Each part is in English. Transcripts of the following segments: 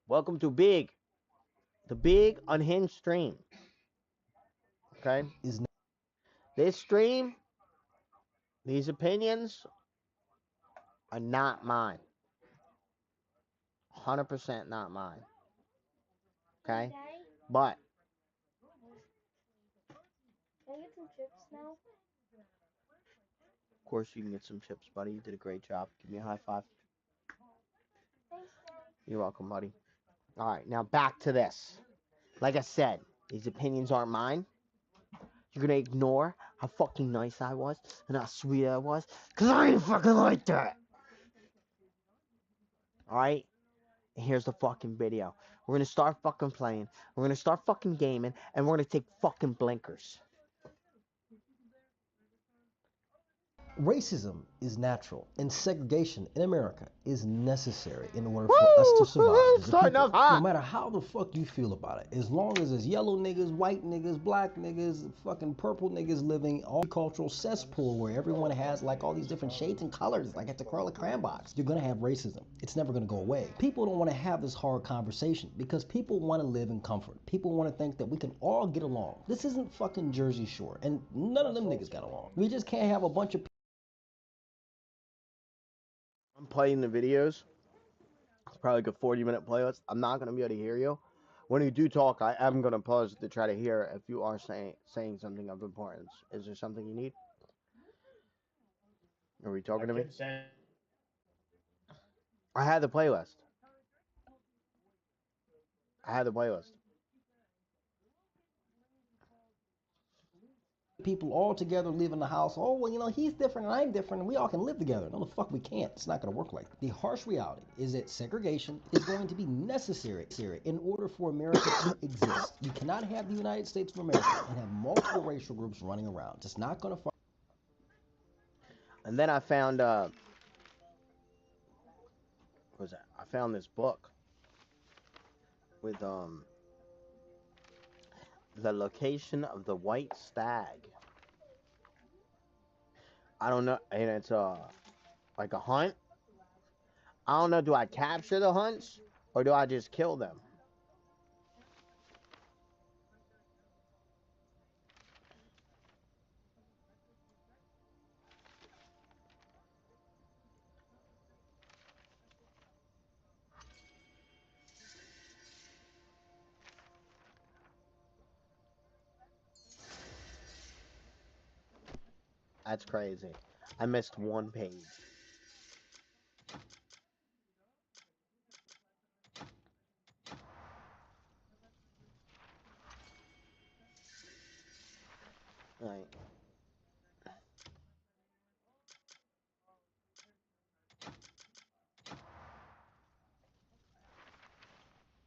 Welcome to the big unhinged stream. Okay? Is This stream, these opinions are not mine. 100% not mine. Okay? But, Can I get some chips now? of course, you can get some chips, buddy. You did a great job. Give me a high five. Thanks, Daddy. You're welcome, buddy. All right, now back to this. Like I said, these opinions aren't mine. You're gonna ignore how fucking nice I was and how sweet I was, because I ain't fucking like that. Alright? And here's the fucking video. We're gonna start fucking playing. We're gonna start fucking gaming, and we're gonna take fucking blinkers. racism is natural, and segregation in America is necessary in order for us to survive as a Starting people. off hot. No matter how the fuck you feel about it, as long as there's yellow niggas, white niggas, black niggas, fucking purple niggas living all cultural cesspool where everyone has like all these different shades and colors, like at the Curly Crayon box, you're gonna have racism. It's never gonna go away. People don't want to have this hard conversation because people want to live in comfort. People want to think that we can all get along. This isn't fucking Jersey Shore, and none of them niggas got along. We just can't have a bunch of I'm playing the videos. It's probably like a 40-minute playlist. I'm not gonna be able to hear you. When you do talk, I am gonna pause to try to hear if you are saying something of importance. Is there something you need? Are we talking to me? I had the playlist. I had the playlist. people all together live in the house. Oh, well, you know, he's different and I'm different and we all can live together. No, the fuck we can't. It's not going to work like that. The harsh reality is that segregation is going to be necessary in order for America to exist. You cannot have the United States of America and have multiple racial groups running around. It's not going to fuck. And then I found what was that? I found this book with the location of the white stag. I don't know, and it's like a hunt. I don't know. Do I capture the hunts or do I just kill them? That's crazy. I missed one page. Right.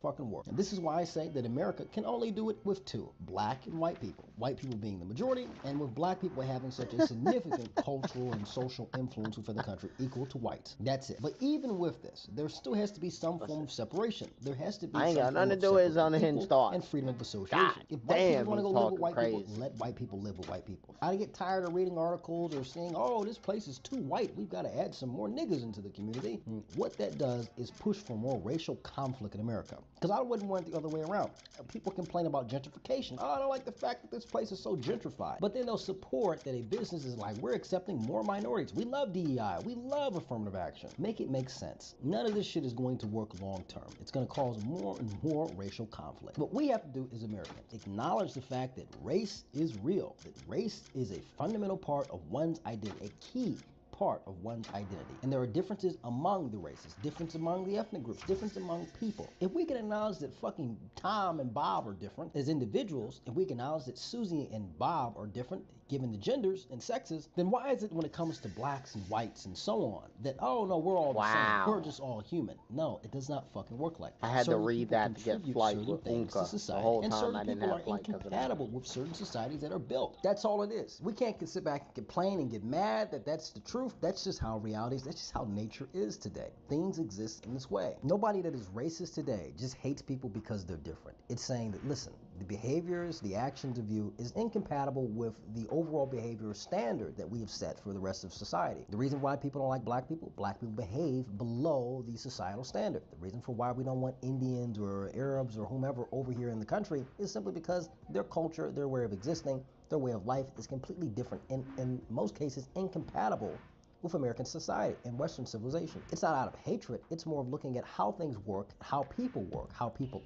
Fucking work. And this is why I say that America can only do it with two, black and white people. White people being the majority, and with black people having such a significant cultural and social influence within the country equal to white. That's it. But even with this, there still has to be some form of separation. There has to be I ain't some got form nothing to of do with his separate unhinged people thoughts. and freedom of association. God If white damn, people want to he's go live with talking white people, crazy. let white people live with white people. I get tired of reading articles or saying, oh, this place is too white. We've got to add some more niggas into the community. What that does is push for more racial conflict in America. Because I wouldn't want it the other way around. People complain about gentrification. Oh, I don't like the fact that this place is so gentrified. But then they'll support that a business is like, we're accepting more minorities. We love DEI. We love affirmative action. Make it make sense. None of this shit is going to work long term. It's going to cause more and more racial conflict. What we have to do as Americans, acknowledge the fact that race is real, that race is a fundamental part of one's identity, a key part of one's identity. And there are differences among the races, difference among the ethnic groups, difference among people. If we can acknowledge that fucking Tom and Bob are different as individuals, if we can acknowledge that Susie and Bob are different given the genders and sexes, then why is it when it comes to blacks and whites and so on that, oh no, we're all the Wow. same, we're just all human? No, it does not fucking work like that. I had to Certain read people that to get contribute flight certain with things to Unka. The society, whole and time certain I didn't people have are flight because of that. incompatible with certain societies that are built. That's all it is. We can't sit back and complain and get mad that that's the truth. That's just how reality is. That's just how nature is today. Things exist in this way. Nobody that is racist today just hates people because they're different. It's saying that, listen, the behaviors, the actions of you is incompatible with the overall behavioral standard that we have set for the rest of society. The reason why people don't like black people behave below the societal standard. The reason for why we don't want Indians or Arabs or whomever over here in the country is simply because their culture, their way of existing, their way of life is completely different and in most cases incompatible with American society and Western civilization. It's not out of hatred, it's more of looking at how things work, how people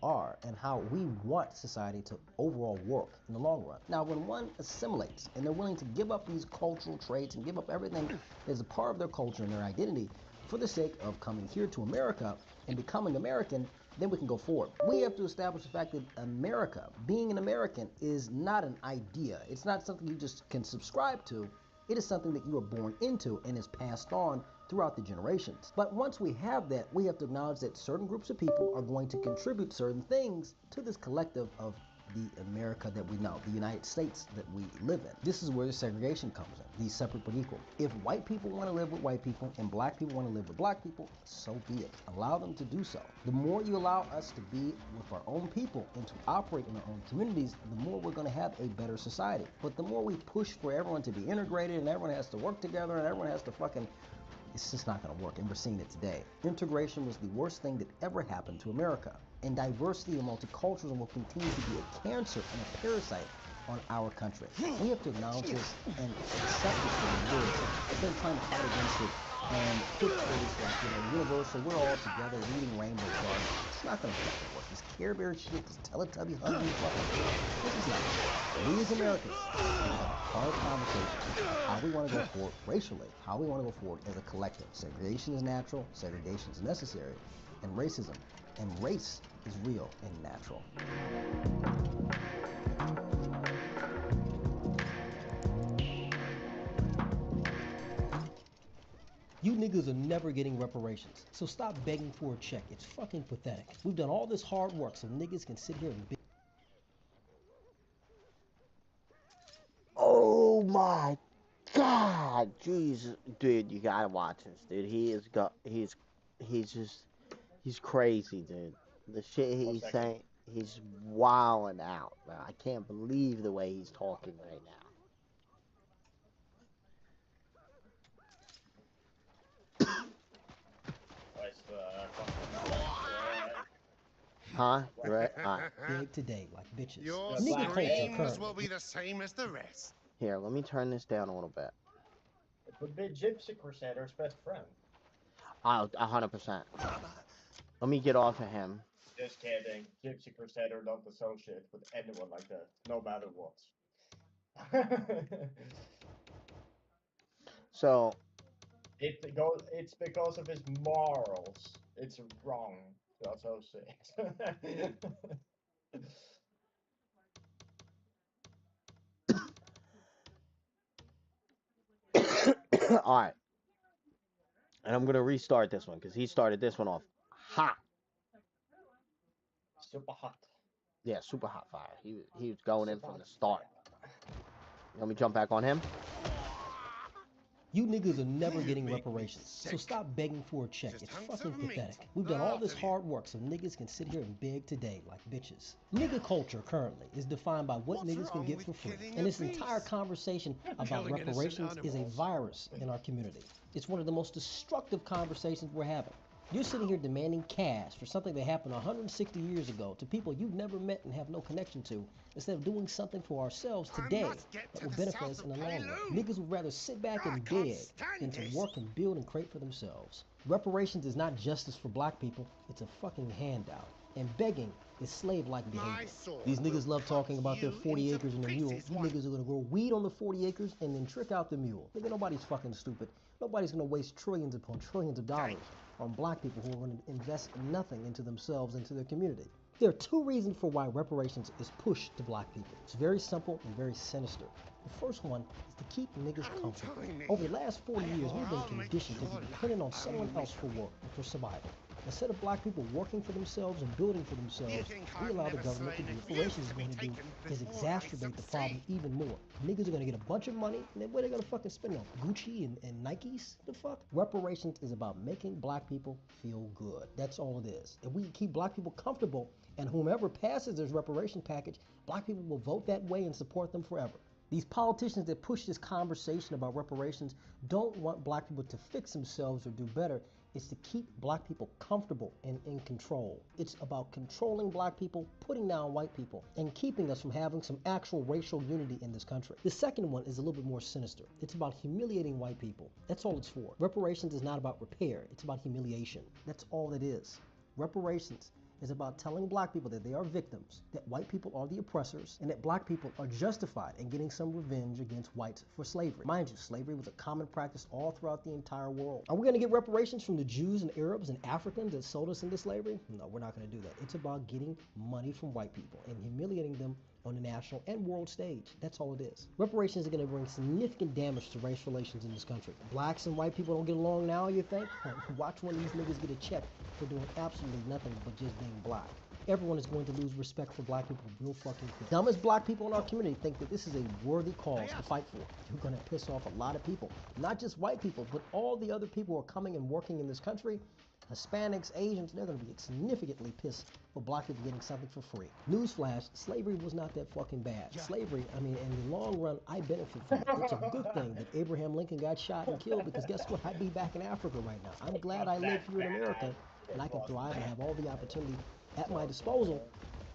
are, and how we want society to overall work in the long run. Now, when one assimilates and they're willing to give up these cultural traits and give up everything that is a part of their culture and their identity for the sake of coming here to America and becoming American, then we can go forward. We have to establish the fact that America, being an American, is not an idea. It's not something you just can subscribe to. It is something that you are born into and is passed on throughout the generations. But once we have that, we have to acknowledge that certain groups of people are going to contribute certain things to this collective of the America that we know, the United States that we live in. This is where the segregation comes in, these separate but equal. If white people want to live with white people and black people want to live with black people, so be it. Allow them to do so. The more you allow us to be with our own people and to operate in our own communities, the more we're going to have a better society. But the more we push for everyone to be integrated and everyone has to work together and everyone has to fucking, it's just not going to work, and we're seeing it today. Integration was the worst thing that ever happened to America, and diversity and multiculturalism will continue to be a cancer and a parasite on our country. We have to acknowledge this and accept this for what it is, instead of trying to fight against it and put things like, universal, we're all together reading Rainbow Garden. It's not going to fucking work. This Care Bear shit, this Teletubby hungry fucking, this is not good. We as Americans have a hard conversation how we want to go forward racially, how we want to go forward as a collective. Segregation is natural, segregation is necessary, and racism and race is real and natural. You niggas are never getting reparations, so stop begging for a check. It's fucking pathetic. We've done all this hard work so niggas can sit here and beg. Oh my God, Jesus, dude, you gotta watch this, dude. He's crazy, dude. The shit he's saying, he's wilding out, man. I can't believe the way he's talking right now. Huh? You right? All right. Big today, like bitches. Your Nigga culture screams currently. will be the same as the rest. Here, let me turn this down a little bit. It would be Gypsy Crusader's best friend. 100%. Let me get off of him. Just kidding. Gypsy Crusader don't associate with anyone like that, no matter what. So, it's because of his morals. It's wrong to associate. all right. And I'm going to restart this one because he started this one off hot. Super hot. Yeah, super hot fire. He was going in from the start. Let me jump back on him. You niggas are never getting reparations, so stop begging for a check. It's fucking pathetic. We've done all this hard work so niggas can sit here and beg today like bitches. Nigga culture currently is defined by what niggas can get for free. And this entire conversation about reparations is a virus in our community. It's one of the most destructive conversations we're having. You're sitting here demanding cash for something that happened 160 years ago to people you've never met and have no connection to, instead of doing something for ourselves today that will benefit us in the long run. Niggas would rather sit back and beg than to work and build and create for themselves. Reparations is not justice for black people, it's a fucking handout. And begging is slave-like behavior. These niggas love talking about their 40 acres and their mule. You niggas are gonna grow weed on the 40 acres and then trick out the mule. Nigga, nobody's fucking stupid. Nobody's gonna waste trillions upon trillions of dollars on black people who are going to invest nothing into themselves, into their community. There are two reasons for why reparations is pushed to black people. It's very simple and very sinister. The first one is to keep niggas comfortable. Over the last 40 years, we've been conditioned to be dependent on someone else for work and for survival. Instead of black people working for themselves and building for themselves, we allow the government to do what reparations is going to do, is exacerbate the problem even more. Niggas are going to get a bunch of money, and then what are they going to fucking spend on? Gucci and Nikes? The fuck? Reparations is about making black people feel good. That's all it is. If we keep black people comfortable, and whomever passes this reparation package, black people will vote that way and support them forever. These politicians that push this conversation about reparations don't want black people to fix themselves or do better. It's to keep black people comfortable and in control. It's about controlling black people, putting down white people, and keeping us from having some actual racial unity in this country. The second one is a little bit more sinister. It's about humiliating white people. That's all it's for. Reparations is not about repair. It's about humiliation. That's all it is. Reparations is about telling black people that they are victims, that white people are the oppressors, and that black people are justified in getting some revenge against whites for slavery. Mind you, slavery was a common practice all throughout the entire world. Are we going to get reparations from the Jews and Arabs and Africans that sold us into slavery? No, we're not going to do that. It's about getting money from white people and humiliating them on the national and world stage. That's all it is. Reparations are going to bring significant damage to race relations in this country. Blacks and white people don't get along now, you think? Watch one of these niggas get a check for doing absolutely nothing but just being black. Everyone is going to lose respect for black people real fucking quick. Dumbest black people in our community think that this is a worthy cause to fight for. You're going to piss off a lot of people. Not just white people, but all the other people who are coming and working in this country. Hispanics, Asians, they're going to be significantly pissed for black people getting something for free. Newsflash, slavery was not that fucking bad. Slavery, I mean, in the long run, I benefit from it. It's a good thing that Abraham Lincoln got shot and killed because guess what? I'd be back in Africa right now. I'm glad I live here in America and I can thrive and have all the opportunity at my disposal,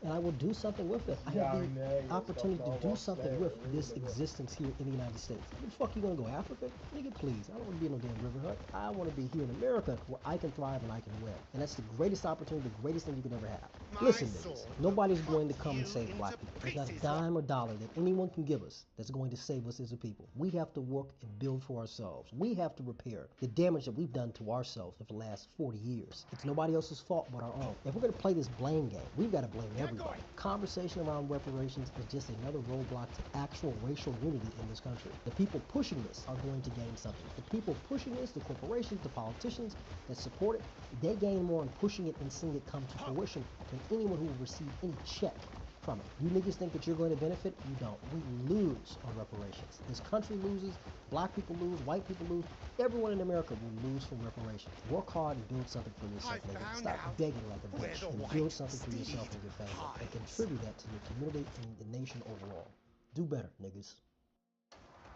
and I will do something with it. I have the opportunity to do something with this existence here in the United States. Where the fuck you gonna go, Africa? Nigga, please. I don't want to be in no damn river hut. I want to be here in America where I can thrive and I can win. And that's the greatest opportunity, the greatest thing you can ever have. Listen, niggas, nobody's going to come and save black people. There's not a dime or dollar that anyone can give us that's going to save us as a people. We have to work and build for ourselves. We have to repair the damage that we've done to ourselves for the last 40 years. It's nobody else's fault but our own. If we're going to play this blame game, we've got to blame everybody. Conversation around reparations is just another roadblock to actual racial unity in this country. The people pushing this are going to gain something. The people pushing this, the corporations, the politicians that support it, they gain more in pushing it and seeing it come to fruition than anyone who will receive any check from it. You niggas think that you're going to benefit? You don't. We lose on reparations. This country loses, black people lose, white people lose. Everyone in America will lose from reparations. Work hard and build something for yourself, nigga. Stop begging like a bitch and build something for yourself and your family and contribute that to your community and the nation overall. Do better, niggas.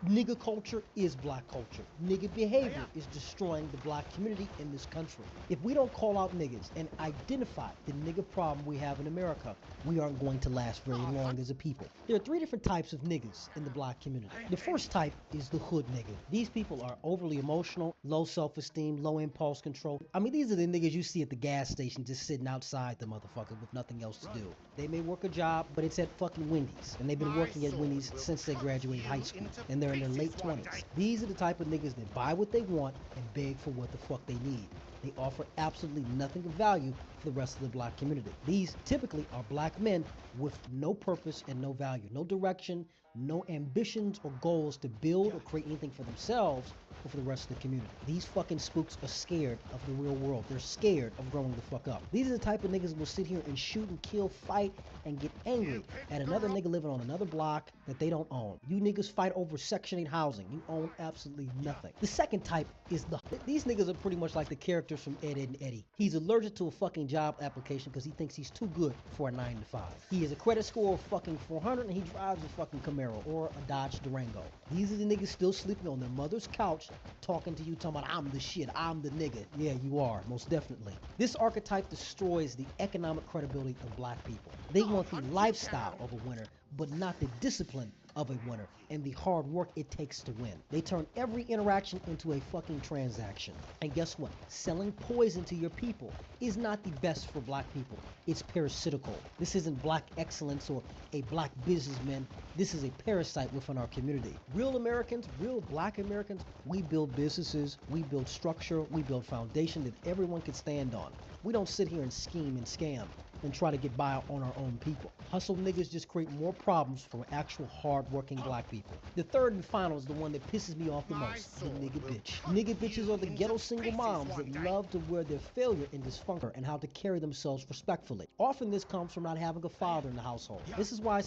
Nigga culture is black culture. Nigga behavior is destroying the black community in this country. If we don't call out niggas and identify the nigga problem we have in America, we aren't going to last very long as a people. There are three different types of niggas in the black community. The first type is the hood nigga. These people are overly emotional, low self-esteem, low impulse control. I mean, these are the niggas you see at the gas station just sitting outside the motherfucker with nothing else to do. They may work a job, but it's at fucking Wendy's. And they've been working at Wendy's since they graduated high school. And they're in their late 20s. These are the type of niggas that buy what they want and beg for what the fuck they need. They offer absolutely nothing of value for the rest of the black community. These typically are black men with no purpose and no value, no direction, no ambitions or goals to build or create anything for themselves or for the rest of the community. These fucking spooks are scared of the real world. They're scared of growing the fuck up. These are the type of niggas who will sit here and shoot and kill, fight, and get angry at another nigga living on another block that they don't own. You niggas fight over Section 8 housing. You own absolutely nothing. The second type is these niggas are pretty much like the characters from Ed, Edd and Eddy. He's allergic to a fucking job application because he thinks he's too good for a 9 to 5. He has a credit score of fucking 400 and he drives a fucking Camaro or a Dodge Durango. These are the niggas still sleeping on their mother's couch talking to you talking about I'm the shit, I'm the nigga. Yeah, you are, most definitely. This archetype destroys the economic credibility of black people. They want the lifestyle of a winner, but not the discipline of a winner and the hard work it takes to win. They turn every interaction into a fucking transaction. And guess what? Selling poison to your people is not the best for black people. It's parasitical. This isn't black excellence or a black businessman. This is a parasite within our community. Real Americans, real black Americans, we build businesses, we build structure, we build foundation that everyone can stand on. We don't sit here and scheme and scam and try to get by on our own people. Hustle niggas just create more problems for actual hard-working black people. The third and final is the one that pisses me off the most, the nigga bitch. Nigga bitches are the ghetto single moms that love to wear their failure and dysfunction and how to carry themselves respectfully. Often this comes from not having a father in the household. This is why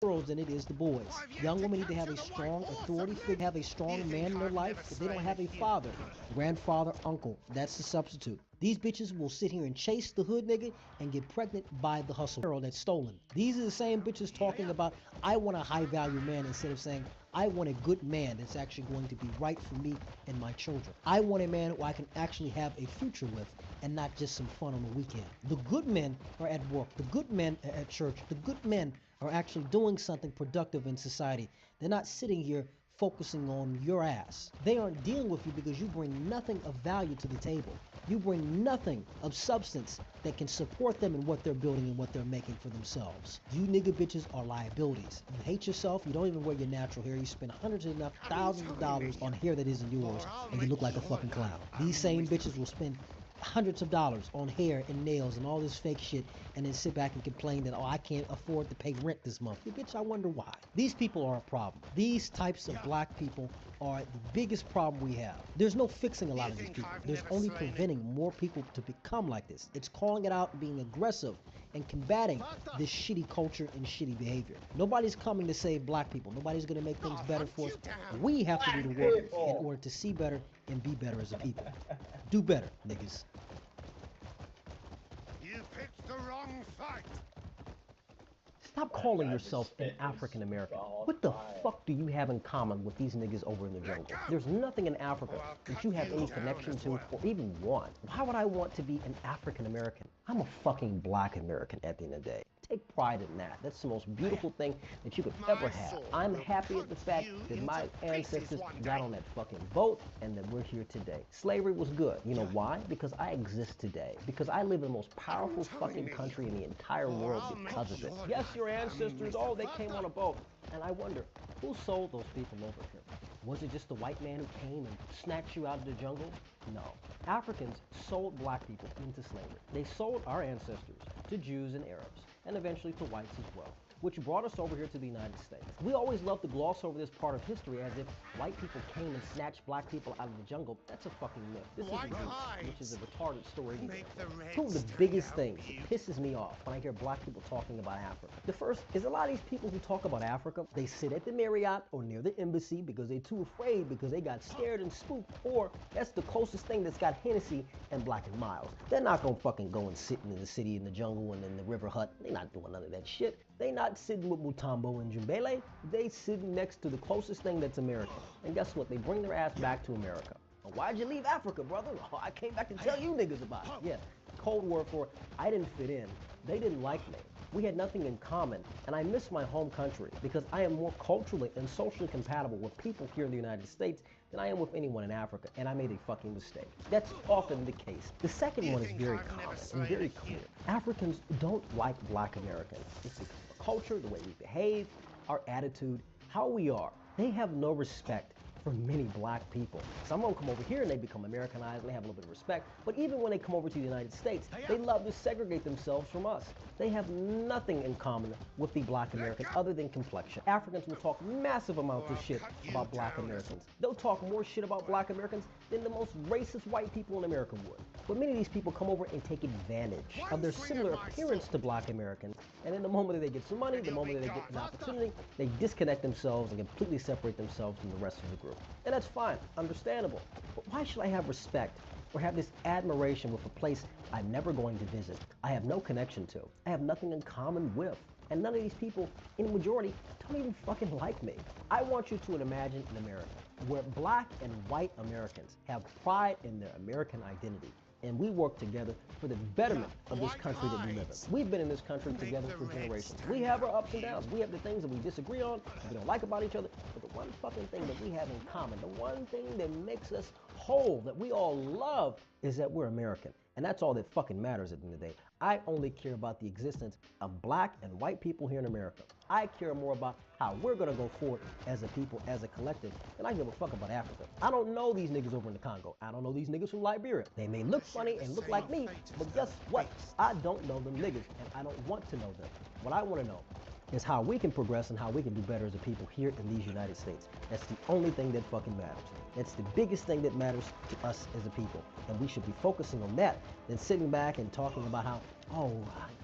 girls than it is the boys. Young women need to have a strong authority figure, have a strong man in their life. If they don't have a father, grandfather, uncle, that's the substitute. These bitches will sit here and chase the hood nigga and get pregnant by the hustle girl that's stolen. These are the same bitches talking about, I want a high value man, instead of saying, I want a good man that's actually going to be right for me and my children. I want a man who I can actually have a future with and not just some fun on the weekend. The good men are at work. The good men are at church. The good men are actually doing something productive in society. They're not sitting here focusing on your ass. They aren't dealing with you because you bring nothing of value to the table. You bring nothing of substance that can support them in what they're building and what they're making for themselves. You nigga bitches are liabilities. You hate yourself, you don't even wear your natural hair, you spend hundreds and thousands of dollars on hair that isn't yours, and you look like a fucking clown. These same bitches will spend hundreds of dollars on hair and nails and all this fake shit, and then sit back and complain that, oh, I can't afford to pay rent this month. Bitch, I wonder why. These people are a problem. These types of black people are the biggest problem we have. There's no fixing a lot of these people. There's only preventing more people to become like this. It's calling it out and being aggressive and combating this shitty culture and shitty behavior. Nobody's coming to save black people. Nobody's gonna make things better for us. We have to do the work in order to see better and be better as a people. Do better, niggas. You picked the wrong fight. Stop calling yourself an African American. What the fuck do you have in common with these niggas over in the jungle? There's nothing in Africa that you have any connection to or even want. Why would I want to be an African American? I'm a fucking black American at the end of the day. Take pride in that. That's the most beautiful thing that you could ever have. I'm happy at the fact that my ancestors got on that fucking boat and that we're here today. Slavery was good. You know why? Because I exist today. Because I live in the most powerful fucking country in the entire world because of it. Yes, your ancestors, oh, they came on a boat. And I wonder, who sold those people over here? Was it just the white man who came and snatched you out of the jungle? No. Africans sold black people into slavery. They sold our ancestors to Jews and Arabs, and eventually to whites as well, which brought us over here to the United States. We always love to gloss over this part of history as if white people came and snatched black people out of the jungle. That's a fucking myth. This is a which is a retarded story. Two of the biggest things that pisses me off when I hear black people talking about Africa. The first is a lot of these people who talk about Africa, they sit at the Marriott or near the embassy because they're too afraid because they got scared and spooked, or that's the closest thing that's got Hennessy and Black and Mild. They're not gonna fucking go and sit in the city in the jungle and in the river hut. They're not doing none of that shit. They not sitting with Mutombo and Jumbele. They sitting next to the closest thing that's America. And guess what? They bring their ass back to America. Well, why'd you leave Africa, brother? Oh, I came back to tell you niggas about it. Yeah, cold word for I didn't fit in. They didn't like me. We had nothing in common, and I miss my home country because I am more culturally and socially compatible with people here in the United States than I am with anyone in Africa, and I made a fucking mistake. That's often the case. The second one is very common and very clear. Africans don't like black Americans. It's the culture, the way we behave, our attitude, how we are. They have no respect for many black people. Some of them come over here and they become Americanized and they have a little bit of respect, but even when they come over to the United States, they love to segregate themselves from us. They have nothing in common with the black American other than complexion. Africans will talk massive amounts of shit about black Americans. They'll talk more shit about black Americans than the most racist white people in America would. But many of these people come over and take advantage of their similar appearance to black Americans, and then the moment that they get some money, the moment that they get an opportunity, they disconnect themselves and completely separate themselves from the rest of the group. And that's fine, understandable. But why should I have respect or have this admiration with a place I'm never going to visit, I have no connection to, I have nothing in common with? And none of these people, in the majority, don't even fucking like me. I want you to imagine an America where black and white Americans have pride in their American identity, and we work together for the betterment of this country that we live in. We've been in this country together for generations. We have our ups and downs. We have the things that we disagree on, we don't like about each other, but the one fucking thing that we have in common, the one thing that makes us whole, that we all love, is that we're American. And that's all that fucking matters at the end of the day. I only care about the existence of black and white people here in America. I care more about how we're gonna go forward as a people, as a collective, than I give a fuck about Africa. I don't know these niggas over in the Congo. I don't know these niggas from Liberia. They may look funny and look like me, but guess what? I don't know them niggas, and I don't want to know them. What I wanna know It's how we can progress and how we can do better as a people here in these United States. That's the only thing that fucking matters. That's the biggest thing that matters to us as a people. And we should be focusing on that than sitting back and talking about how, oh,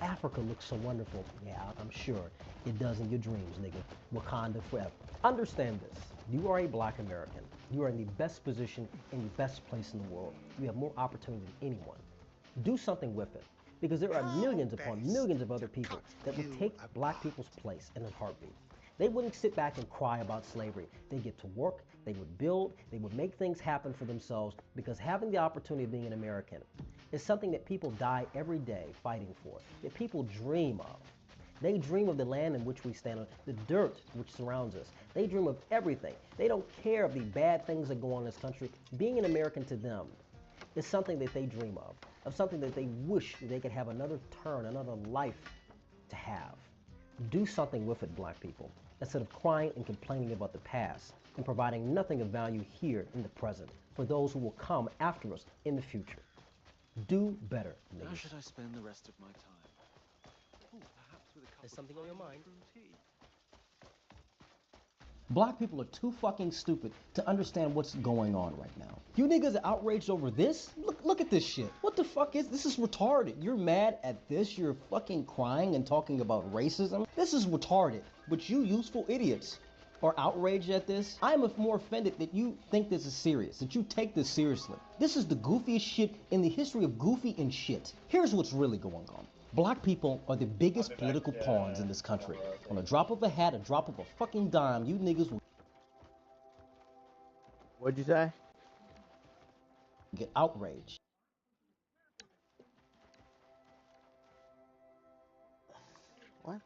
Africa looks so wonderful. Yeah, I'm sure it does in your dreams, nigga. Wakanda forever. Understand this. You are a black American. You are in the best position, in the best place in the world. You have more opportunity than anyone. Do something with it. Because there are millions upon millions of other people that would take black people's place in a heartbeat. They wouldn't sit back and cry about slavery. They get to work, they would build, they would make things happen for themselves, because having the opportunity of being an American is something that people die every day fighting for, that people dream of. They dream of the land in which we stand on, the dirt which surrounds us. They dream of everything. They don't care of the bad things that go on in this country. Being an American to them is something that they dream of something that they wish that they could have another turn, another life to have. Do something with it, black people, instead of crying and complaining about the past and providing nothing of value here in the present for those who will come after us in the future. Do better, niggas. How should I spend the rest of my time? Oh, perhaps with a cup There's of something on your fine mind? fruit tea. Black people are too fucking stupid to understand what's going on right now. You niggas are outraged over this? Look at this shit. What the fuck is this? Is retarded. You're mad at this? You're fucking crying and talking about racism? This is retarded. But you useful idiots are outraged at this? I am more offended that you think this is serious, that you take this seriously. This is the goofiest shit in the history of goofy and shit. Here's what's really going on. Black people are the biggest political pawns in this country. On a drop of a hat, a drop of a fucking dime, you niggas will What'd you say? get outraged. What?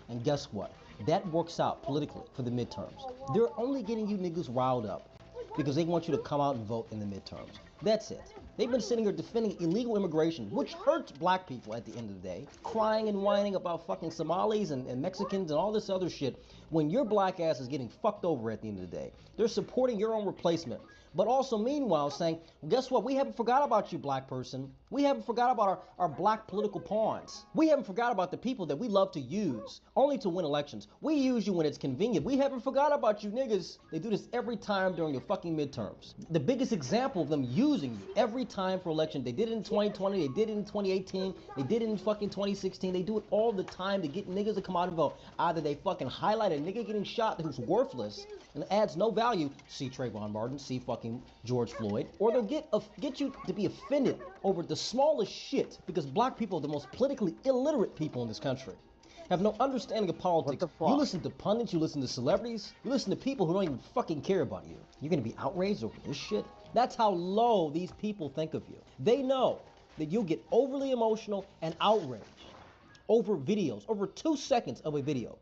And guess what? That works out politically for the midterms. They're only getting you niggas riled up because they want you to come out and vote in the midterms. That's it. They've been sitting here defending illegal immigration, which hurts black people at the end of the day, crying and whining about fucking Somalis and Mexicans and all this other shit, when your black ass is getting fucked over at the end of the day. They're supporting your own replacement, but also meanwhile saying, well, guess what? We haven't forgot about you, black person. We haven't forgot about our black political pawns. We haven't forgot about the people that we love to use, only to win elections. We use you when it's convenient. We haven't forgot about you niggas. They do this every time during your fucking midterms. The biggest example of them using you every time for election. They did it in 2020, they did it in 2018, they did it in fucking 2016. They do it all the time to get niggas to come out and vote. Either they fucking highlight a nigga getting shot who's worthless and adds no value, see Trayvon Martin, see fucking George Floyd, or they'll get you to be offended over the smallest shit, because black people are the most politically illiterate people in this country. Have no understanding of politics. What the fuck? You listen to pundits, you listen to celebrities, you listen to people who don't even fucking care about you. You're gonna be outraged over this shit? That's how low these people think of you. They know that you'll get overly emotional and outraged over videos, over 2 seconds of a video.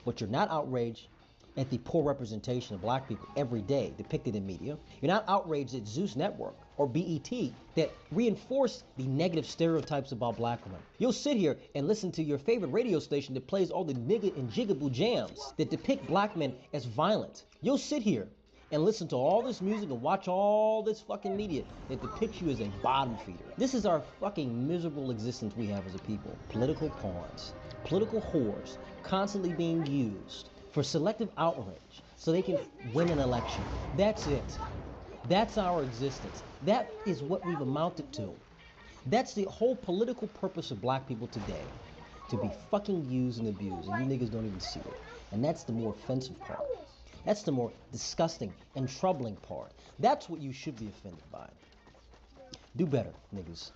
But you're not outraged at the poor representation of black people every day depicted in media. You're not outraged at Zeus Network or BET that reinforce the negative stereotypes about black women. You'll sit here and listen to your favorite radio station that plays all the nigga and jigaboo jams that depict black men as violent. You'll sit here and listen to all this music and watch all this fucking media that depicts you as a bottom feeder. This is our fucking miserable existence we have as a people. Political pawns, political whores, constantly being used for selective outrage so they can win an election. That's it. That's our existence. That is what we've amounted to. That's the whole political purpose of black people today. To be fucking used and abused, and you niggas don't even see it. And that's the more offensive part. That's the more disgusting and troubling part. That's what you should be offended by. Do better, niggas.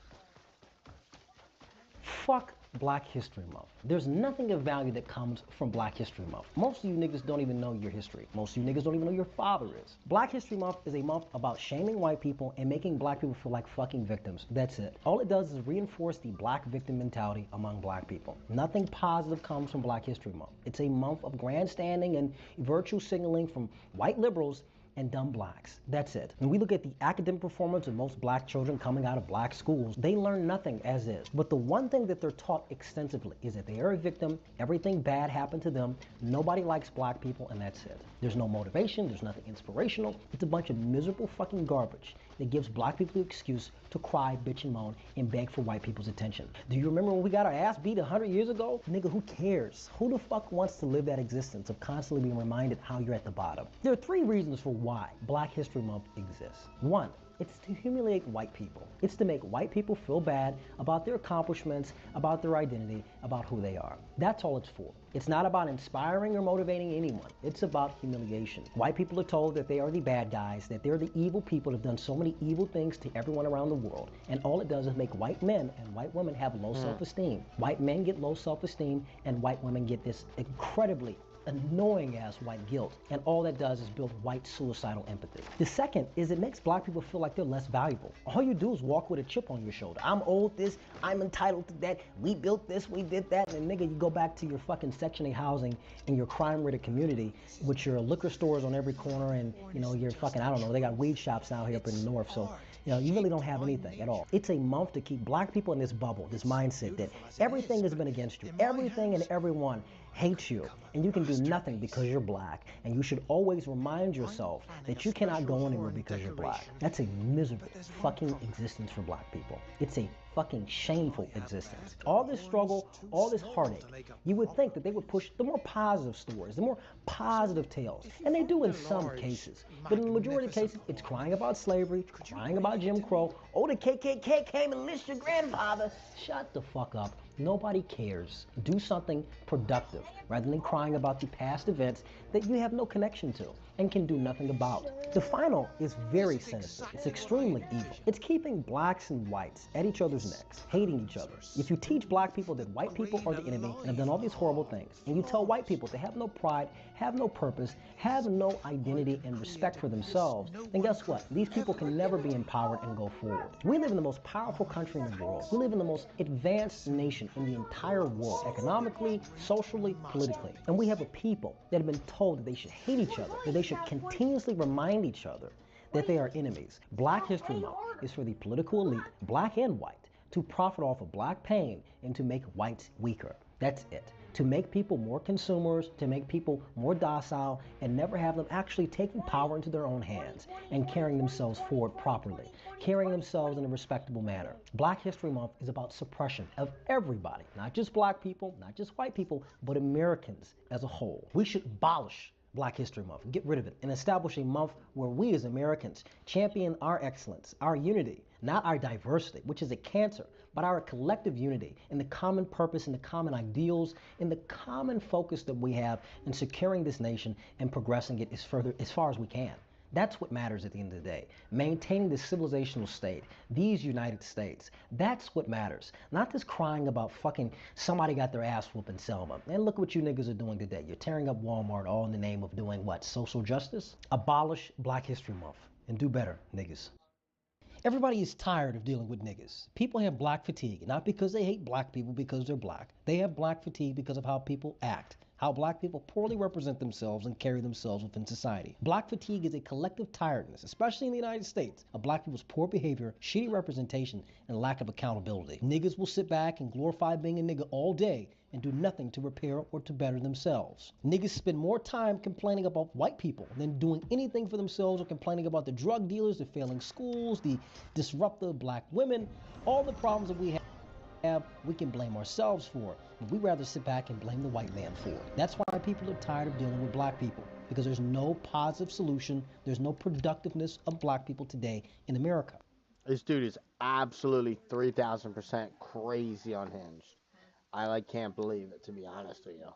Fuck Black History Month. There's nothing of value that comes from Black History Month. Most of you niggas don't even know your history. Most of you niggas don't even know your father is. Black History Month is a month about shaming white people and making black people feel like fucking victims. That's it. All it does is reinforce the black victim mentality among black people. Nothing positive comes from Black History Month. It's a month of grandstanding and virtue signaling from white liberals and dumb blacks. That's it. When we look at the academic performance of most black children coming out of black schools, they learn nothing as is. But the one thing that they're taught extensively is that they are a victim, everything bad happened to them, nobody likes black people, and that's it. There's no motivation, there's nothing inspirational. It's a bunch of miserable fucking garbage that gives black people the excuse to cry, bitch, and moan, and beg for white people's attention. Do you remember when we got our ass beat 100 years ago? Nigga, who cares? Who the fuck wants to live that existence of constantly being reminded how you're at the bottom? There are 3 reasons for why Black History Month exists. 1, it's to humiliate white people. It's to make white people feel bad about their accomplishments, about their identity, about who they are. That's all it's for. It's not about inspiring or motivating anyone. It's about humiliation. White people are told that they are the bad guys, that they're the evil people that have done so many evil things to everyone around the world. And all it does is make white men and white women have low self-esteem. White men get low self-esteem, and white women get this incredibly annoying ass white guilt, and all that does is build white suicidal empathy. The second is it makes black people feel like they're less valuable. All you do is walk with a chip on your shoulder. I'm owed this, I'm entitled to that, we built this, we did that, and nigga, you go back to your fucking Section 8 housing in your crime-ridden community with your liquor stores on every corner, and you know, your fucking, I don't know, they got weed shops out here up in the north, so you know, you really don't have anything at all. It's a month to keep black people in this bubble, this mindset that everything has been against you, everything and everyone hates you, and you can do nothing because you're black, and you should always remind yourself that you cannot go anywhere because you're black. That's a miserable fucking existence for black people. It's a fucking shameful existence. All this struggle, all this heartache, you would think that they would push the more positive stories, the more positive tales, and they do in some cases. But in the majority of cases, it's crying about slavery, crying about Jim Crow. Oh, the KKK came and lynched your grandfather. Shut the fuck up. Nobody cares. Do something productive rather than crying about the past events that you have no connection to and can do nothing about. The final is very sinister. It's extremely evil. It's keeping blacks and whites at each other's necks, hating each other. If you teach black people that white people are the enemy and have done all these horrible things, and you tell white people to have no pride, have no purpose, have no identity and respect for themselves, then guess what? These people can never be empowered and go forward. We live in the most powerful country in the world. We live in the most advanced nation in the entire world, economically, socially, politically. And we have a people that have been told that they should hate each other, that they should continuously remind each other that they are enemies. Black History Month is for the political elite, black and white, to profit off of black pain and to make whites weaker. That's it. To make people more consumers, to make people more docile, and never have them actually taking power into their own hands and carrying themselves forward properly, carrying themselves in a respectable manner. Black History Month is about suppression of everybody, not just black people, not just white people, but Americans as a whole. We should abolish Black History Month, get rid of it, and establish a month where we as Americans champion our excellence, our unity, not our diversity, which is a cancer, but our collective unity and the common purpose and the common ideals and the common focus that we have in securing this nation and progressing it as far as we can. That's what matters at the end of the day. Maintaining this civilizational state, these United States, that's what matters. Not this crying about fucking somebody got their ass whooped in Selma. And look what you niggas are doing today. You're tearing up Walmart all in the name of doing what? Social justice? Abolish Black History Month and do better, niggas. Everybody is tired of dealing with niggas. People have black fatigue, not because they hate black people because they're black. They have black fatigue because of how people act, how black people poorly represent themselves and carry themselves within society. Black fatigue is a collective tiredness, especially in the United States, of black people's poor behavior, shitty representation, and lack of accountability. Niggas will sit back and glorify being a nigga all day and do nothing to repair or to better themselves. Niggas spend more time complaining about white people than doing anything for themselves or complaining about the drug dealers, the failing schools, the disruptive black women, all the problems that we have, we can blame ourselves for, but we rather sit back and blame the white man for it. That's why people are tired of dealing with black people, because there's no positive solution, there's no productiveness of black people today in America. This dude is absolutely 3,000% crazy unhinged. I can't believe it, to be honest with you.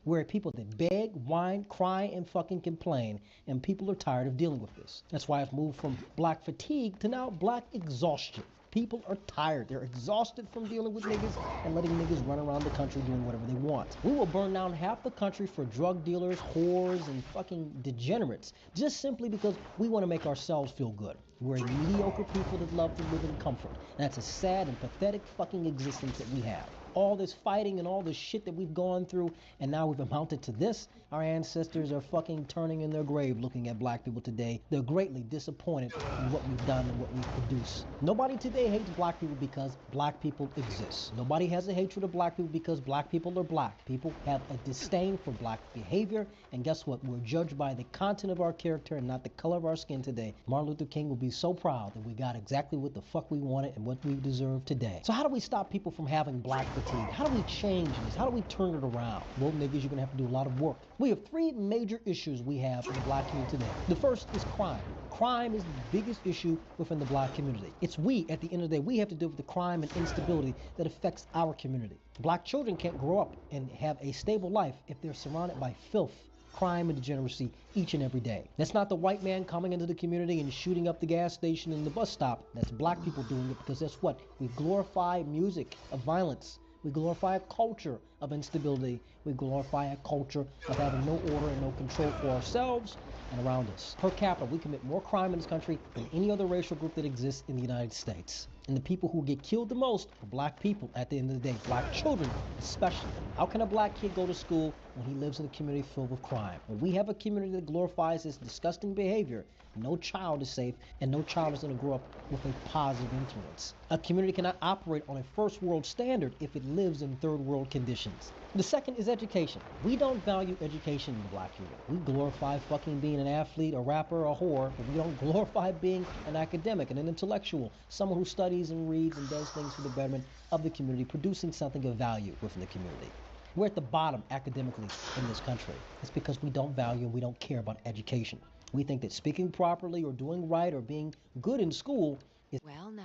We're people that beg, whine, cry, and fucking complain, and people are tired of dealing with this. That's why I've moved from black fatigue to now black exhaustion. People are tired. They're exhausted from dealing with niggas and letting niggas run around the country doing whatever they want. We will burn down half the country for drug dealers, whores, and fucking degenerates, just simply because we want to make ourselves feel good. We're a mediocre people that love to live in comfort. And that's a sad and pathetic fucking existence that we have. All this fighting and all this shit that we've gone through, and now we've amounted to this. Our ancestors are fucking turning in their grave looking at black people today. They're greatly disappointed in what we've done and what we've produced. Nobody today hates black people because black people exist. Nobody has a hatred of black people because black people are black. People have a disdain for black behavior, and guess what? We're judged by the content of our character and not the color of our skin today. Martin Luther King will be so proud that we got exactly what the fuck we wanted and what we deserve today. So how do we stop people from having black fatigue? How do we change this? How do we turn it around? Well, niggas, you're gonna have to do a lot of work. We have three major issues we have in the black community today. The first is crime. Crime is the biggest issue within the black community. It's we, at the end of the day, we have to deal with the crime and instability that affects our community. Black children can't grow up and have a stable life if they're surrounded by filth, crime, and degeneracy each and every day. That's not the white man coming into the community and shooting up the gas station and the bus stop. That's black people doing it, because that's what we glorify: music of violence. We glorify a culture of instability. We glorify a culture of having no order and no control for ourselves and around us. Per capita, we commit more crime in this country than any other racial group that exists in the United States. And the people who get killed the most are black people at the end of the day, black children especially. How can a black kid go to school when he lives in a community filled with crime? When we have a community that glorifies this disgusting behavior, no child is safe, and no child is going to grow up with a positive influence. A community cannot operate on a first world standard if it lives in third world conditions. The second is education. We don't value education in the black community. We glorify fucking being an athlete, a rapper, a whore, but we don't glorify being an academic and an intellectual, someone who studies and reads and does things for the betterment of the community, producing something of value within the community. We're at the bottom academically in this country. It's because we don't value and we don't care about education. We think that speaking properly or doing right or being good in school is... Well now,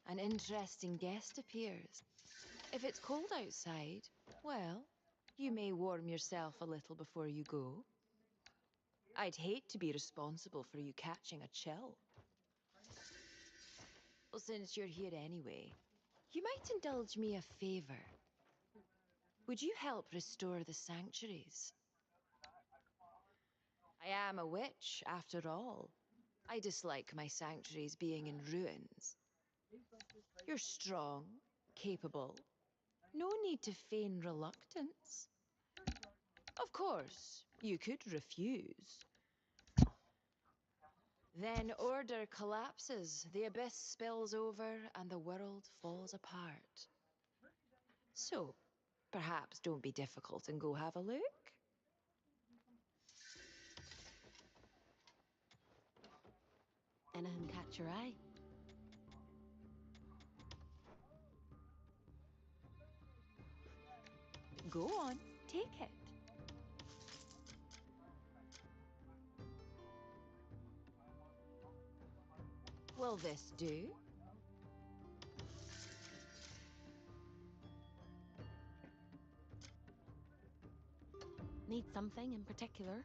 an interesting guest appears. If it's cold outside, well, you may warm yourself a little before you go. I'd hate to be responsible for you catching a chill. Well, since you're here anyway, you might indulge me a favor. Would you help restore the sanctuaries? I am a witch, after all. I dislike my sanctuaries being in ruins. You're strong, capable. No need to feign reluctance. Of course, you could refuse. Then order collapses, the abyss spills over, and the world falls apart. So, perhaps don't be difficult and go have a look? Anything catch your eye? Go on, take it. Will this do? Need something in particular?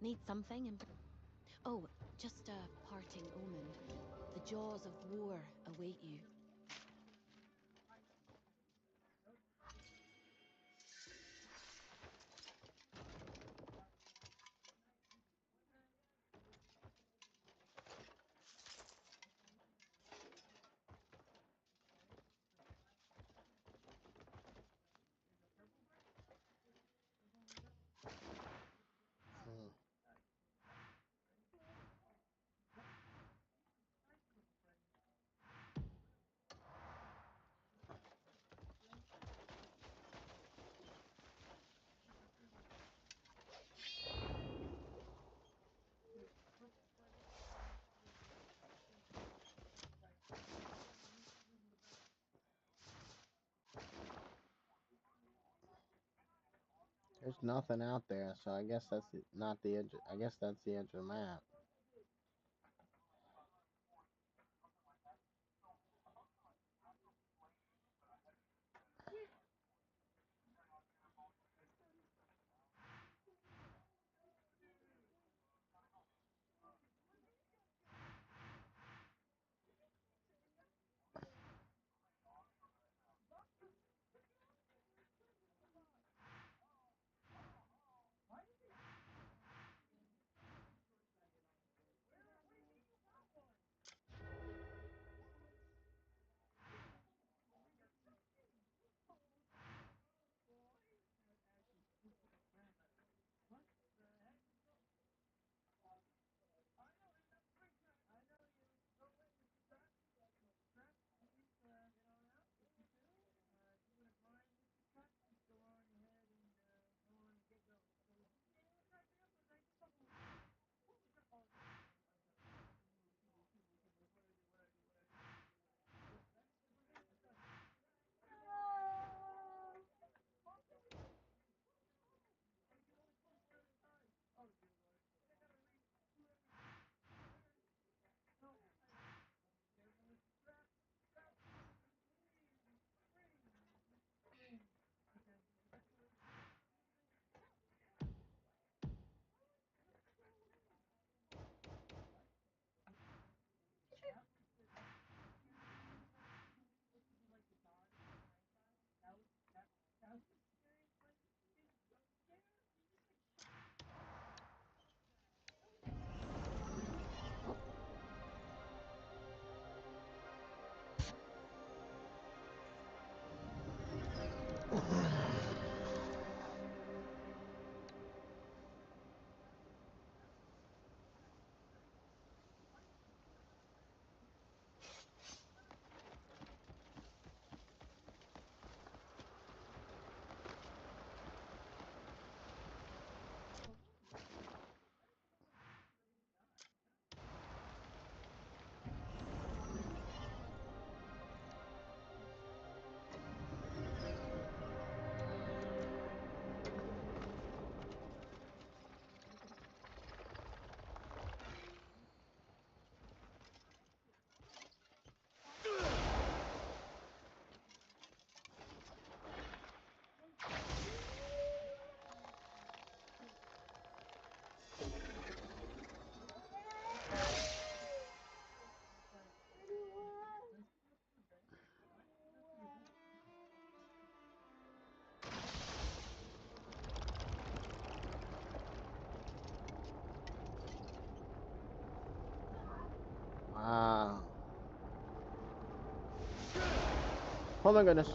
Need something in... Oh, just a parting omen. The jaws of war await you. There's nothing out there, so I guess that's not the edge. I guess that's the edge of the map. Oh my goodness.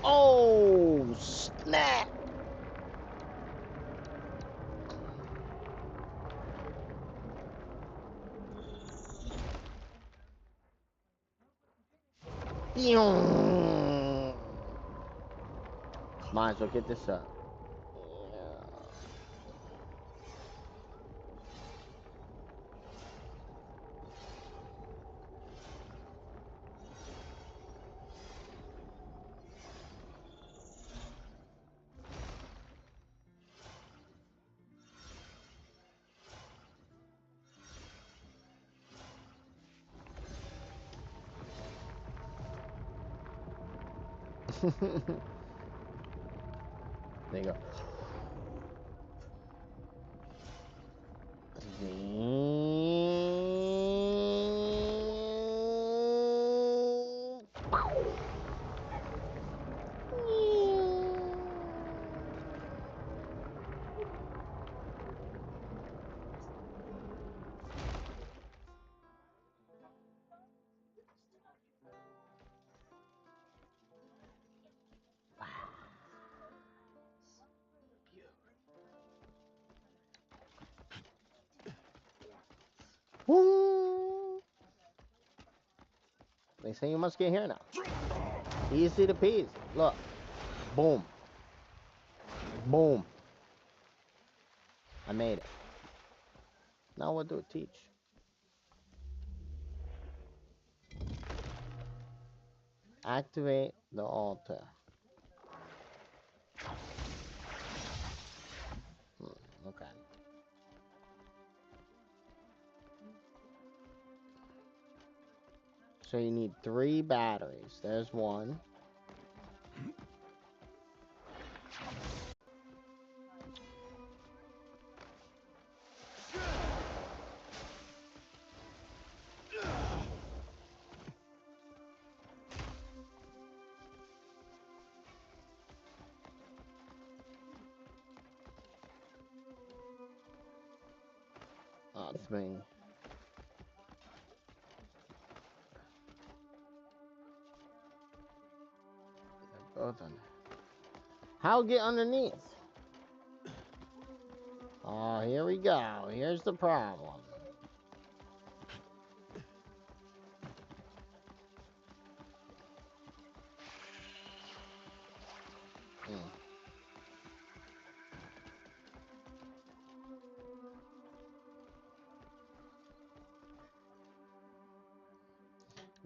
Oh, snap. Might as well get this up. There you go. Woo. They say you must get here now. Easy to peasy. Look. Boom. Boom. I made it. Now what do it teach? Activate the altar. Okay. So you need 3 batteries. There's one. Oh, thing. They're both on. How get underneath? Oh, here we go. Here's the problem.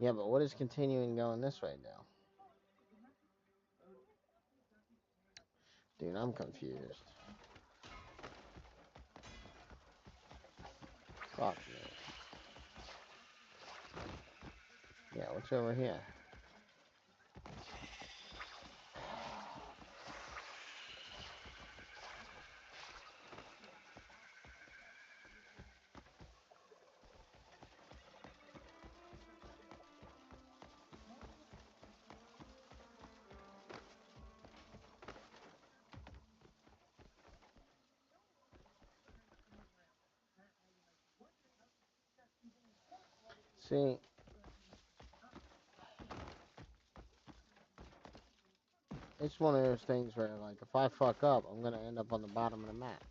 Yeah, but what is continuing going this way now? Dude, I'm confused. Fuck me. Yeah, what's over here? See, it's one of those things where, like, if I fuck up, I'm gonna end up on the bottom of the map.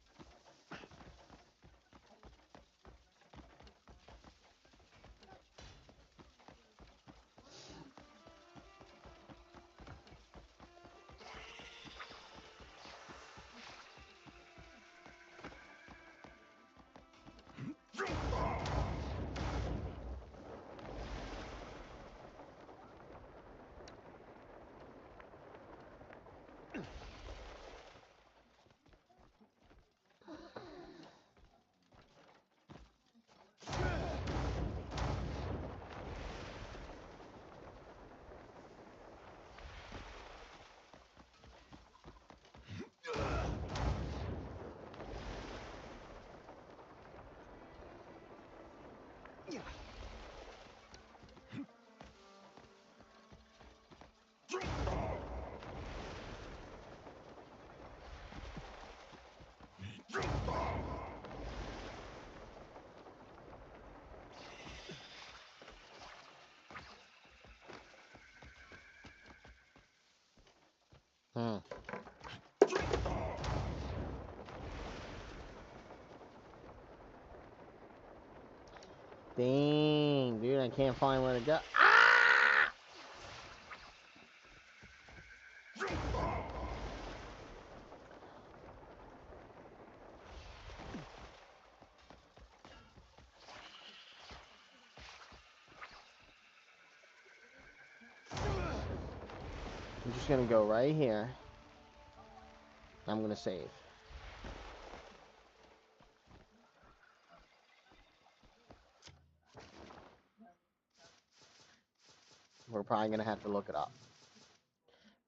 Hmm. Dang, dude, I can't find where to go. Ah! I'm just gonna go right here. I'm gonna save. We're probably gonna have to look it up.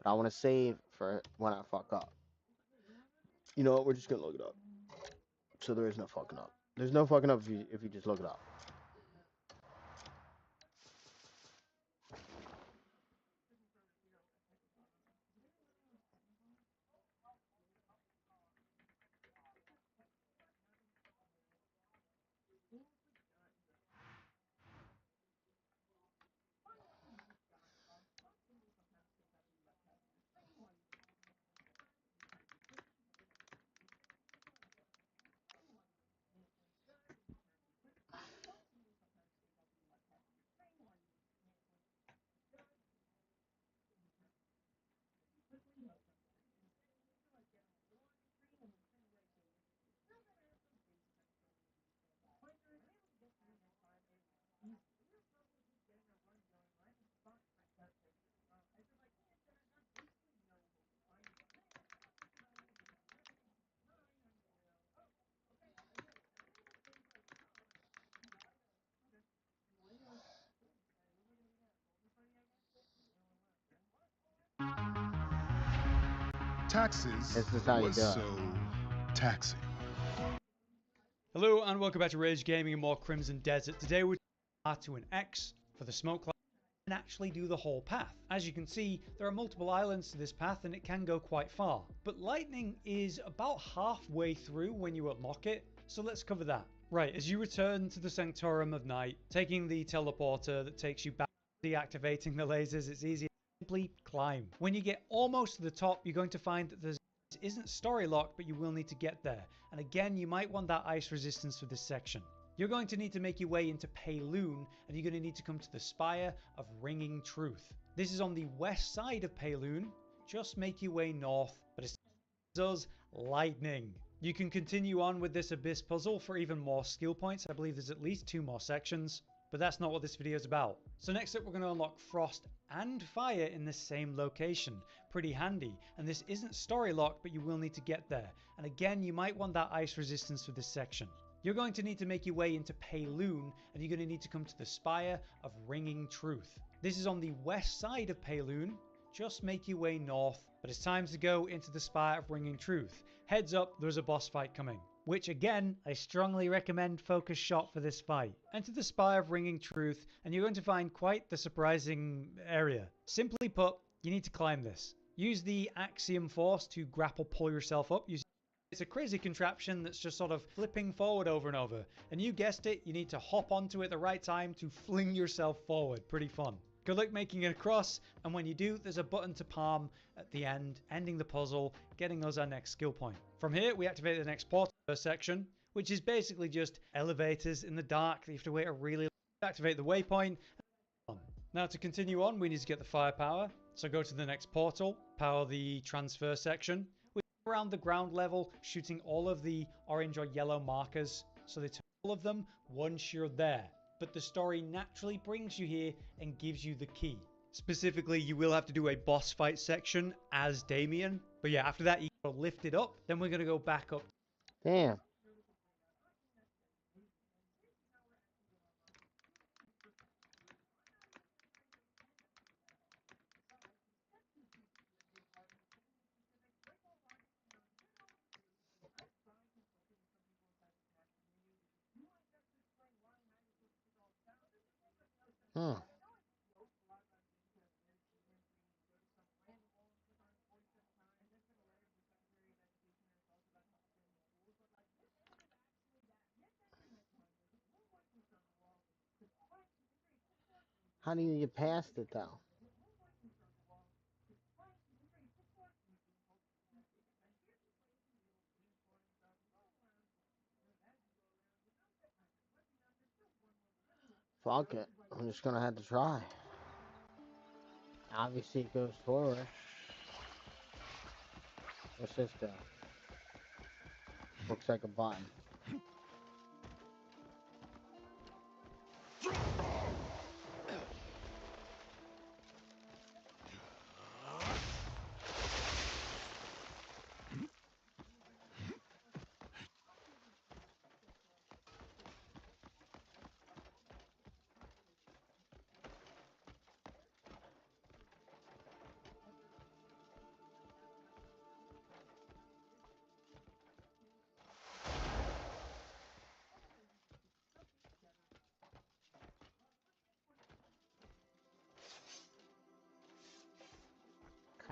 But I wanna save for when I fuck up. You know what? We're just gonna look it up. So there is no fucking up. There's no fucking up if you just look it up. Taxes This is how you was do it. so taxing. Hello and welcome back to Rage Gaming and more Crimson Desert. Today we're to an X for the smoke cloud and actually do the whole path. As you can see, there are multiple islands to this path and it can go quite far. But lightning is about halfway through when you unlock it, so let's cover that. Right, as you return to the Sanctorum of Night, taking the teleporter that takes you back, deactivating the lasers, it's easy to simply climb. When you get almost to the top, you're going to find that there's isn't story locked, but you will need to get there. And again, you might want that ice resistance for this section. You're going to need to make your way into Payloon, and you're going to need to come to the Spire of Ringing Truth. This is on the west side of Payloon. Just make your way north, but it does lightning. You can continue on with this Abyss puzzle for even more skill points. I believe there's at least 2 more sections, but that's not what this video is about. So next up, we're going to unlock Frost and Fire in the same location. Pretty handy, and this isn't story locked, but you will need to get there. And again, you might want that ice resistance for this section. You're going to need to make your way into Payloon, and you're going to need to come to the Spire of Ringing Truth. This is on the west side of Payloon. Just make your way north, but it's time to go into the Spire of Ringing Truth. Heads up, there's a boss fight coming, which again, I strongly recommend focus shot for this fight. Enter the Spire of Ringing Truth, and you're going to find quite the surprising area. Simply put, you need to climb this. Use the Axiom Force to grapple pull yourself up. It's a crazy contraption that's just sort of flipping forward over and over. And you guessed it, you need to hop onto it at the right time to fling yourself forward. Pretty fun. Good luck making it across, and when you do, there's a button to palm at the end, ending the puzzle, getting us our next skill point. From here, we activate the next portal section, which is basically just elevators in the dark. You have to wait a really long time to activate the waypoint. Now to continue on, we need to get the firepower. So go to the next portal, power the transfer section, which is around the ground level, shooting all of the orange or yellow markers. So they turn all of them once you're there. But the story naturally brings you here and gives you the key. Specifically, you will have to do a boss fight section as Damien. But yeah, after that, you gotta lift it up. Then we're going to go back up. Damn. Hmm. How do you get past it though? Fuck it. I'm just gonna have to try. Obviously it goes forward. What's this do? Looks like a button.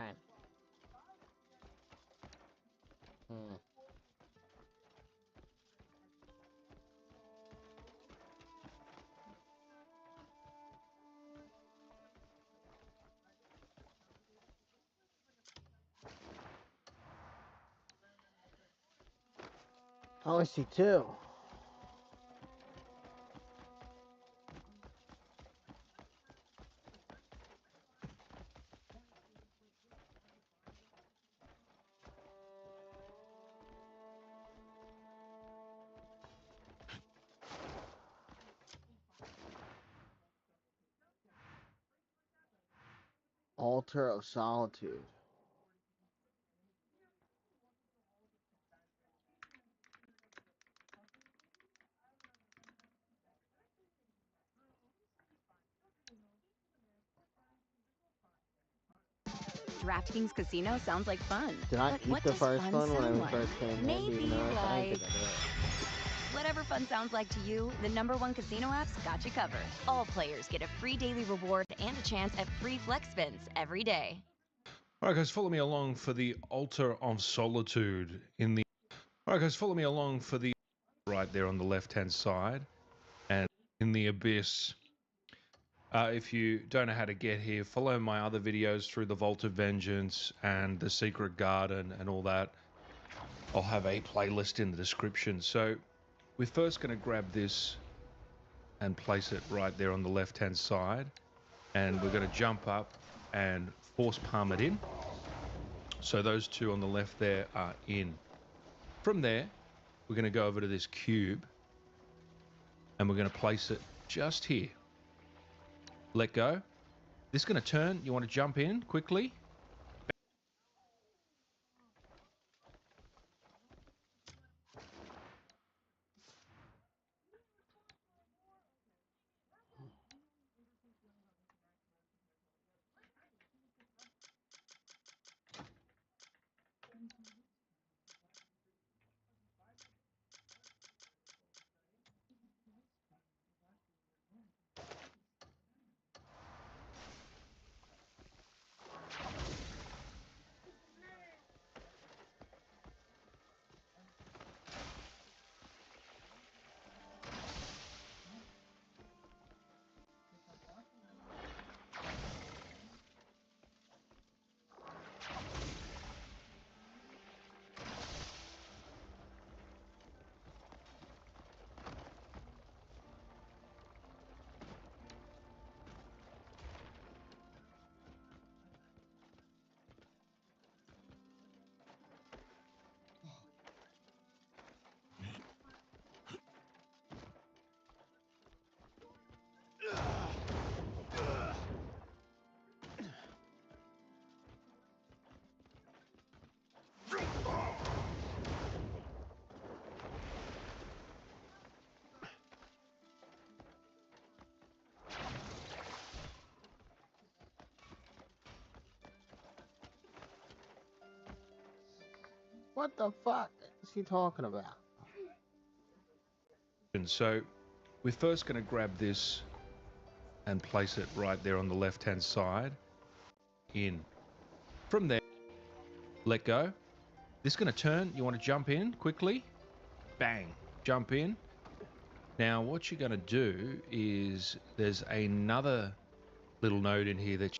Okay. Oh, I see two. Altar of Solitude. DraftKings Casino sounds like fun. Did I But eat what the does first fun one when sound we like? first came in? Do you Maybe know? I don't like... think I did. Whatever fun sounds like to you, the #1 casino app's got you covered. All players get a free daily reward and a chance at free flex spins every day. All right, guys, follow me along for the Altar of Solitude in the... All right, guys, follow me along for the... Right there on the left-hand side. And in the Abyss. If you don't know how to get here, follow my other videos through the Vault of Vengeance and the Secret Garden and all that. I'll have a playlist in the description. So we're first going to grab this and place it right there on the left-hand side. And we're going to jump up and force palm it in. So those two on the left there are in. From there, we're going to go over to this cube. And we're going to place it just here. Let go. This is going to turn. You want to jump in quickly? What the fuck is he talking about? And so we're first going to grab this and place it right there on the left-hand side. In. From there, let go. This is going to turn. You want to jump in quickly? Bang. Jump in. Now, what you're going to do is there's another little node in here that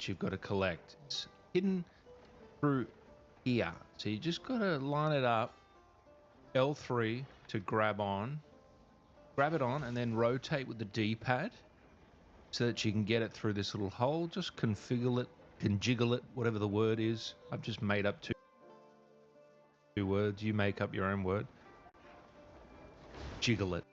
that you've got to collect. It's hidden through here. So you just got to line it up, L3 to grab it on, and then rotate with the D-pad so that you can get it through this little hole. Just configure it, conjiggle it, whatever the word is. I've just made up two words. You make up your own word. Jiggle it.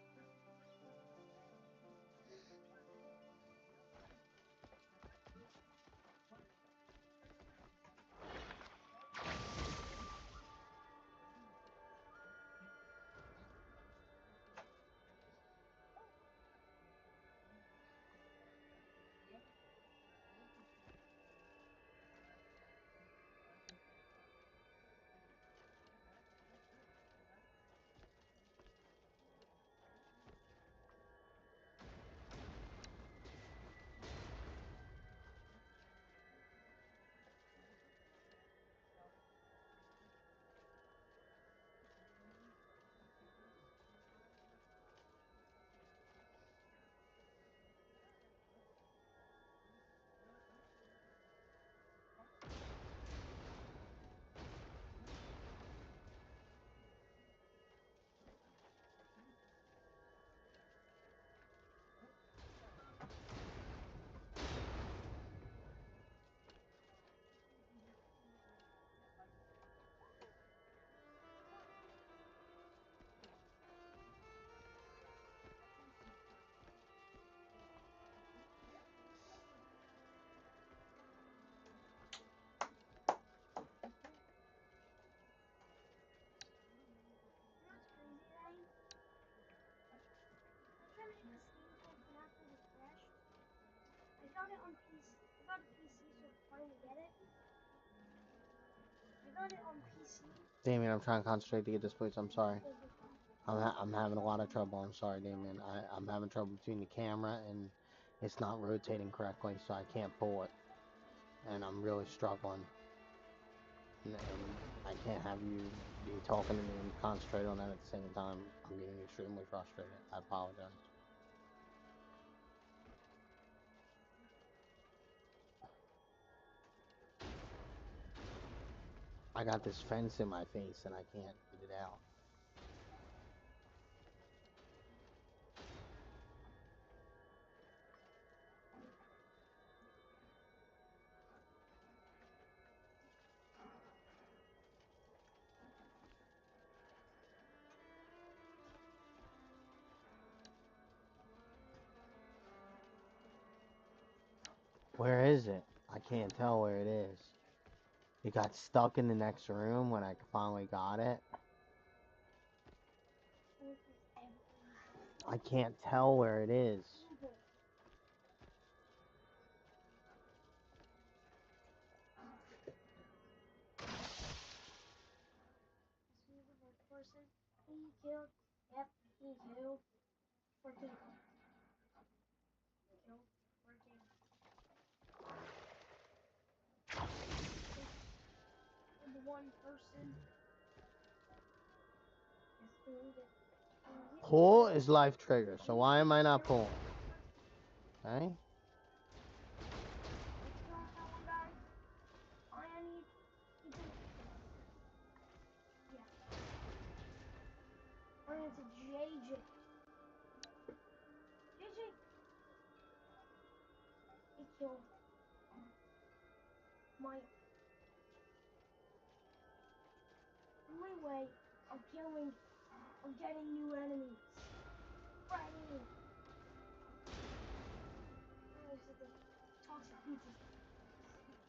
I got it on PC. I got a PC, so it's fine to get it. I got it on PC. Damien, I'm trying to concentrate to get this place. I'm sorry. I'm having a lot of trouble. I'm sorry, Damien. I'm having trouble between the camera and it's not rotating correctly, so I can't pull it. And I'm really struggling. And I can't have you be talking to me and concentrate on that at the same time. I'm getting extremely frustrated. I apologize. I got this fence in my face and I can't get it out. Where is it? I can't tell where it is. It got stuck in the next room when I finally got it. I can't tell where it is. Person, he killed. Yep, he killed. 14. Killed 14. The one person. Yes, believe it. Pull is life trigger, so why am I not pulling? Okay? Let's kill someone, guys. I need to do. Yeah. I need to JJ. JJ. He killed my way of killing, of getting new enemies. Fighting. Oh, this is the toxic pieces.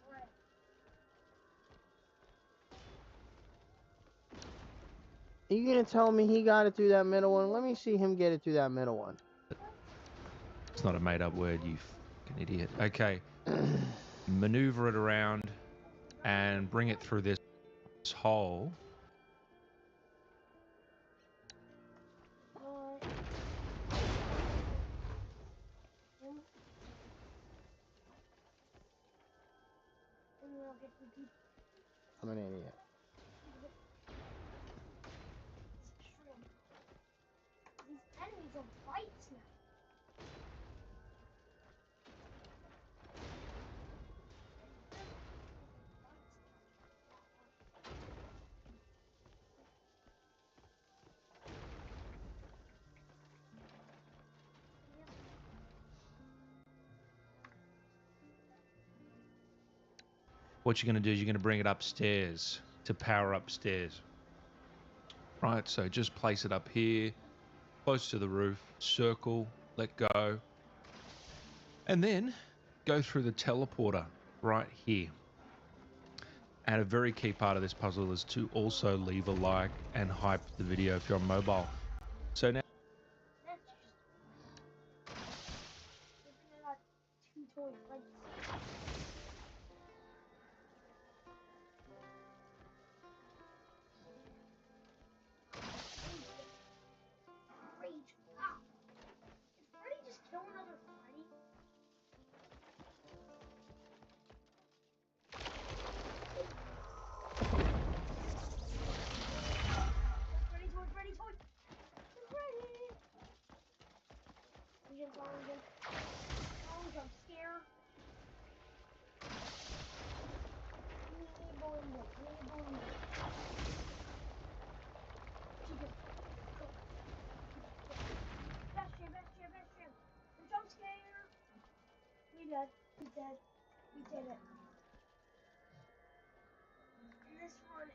Right. Are you gonna tell me he got it through that middle one? Let me see him get it through that middle one. It's not a made-up word, you fucking idiot. Okay. Maneuver it around and bring it through this hole. I'm an idiot. These enemies are bites now. what you're going to do is you're going to bring it upstairs to power upstairs. Right, so just place it up here, close to the roof, circle, let go, and then go through the teleporter right here. And a very key part of this puzzle is to also leave a like and hype the video if you're on mobile. So now, That's just. Looking at 2 toy fights. Rage. Ah! Did Freddy just kill another Freddy? Toy, Freddy, toy! Freddy! Vision, oh, jump scare. Best jam. The jump scare. We dead. He's dead. We did it. And this run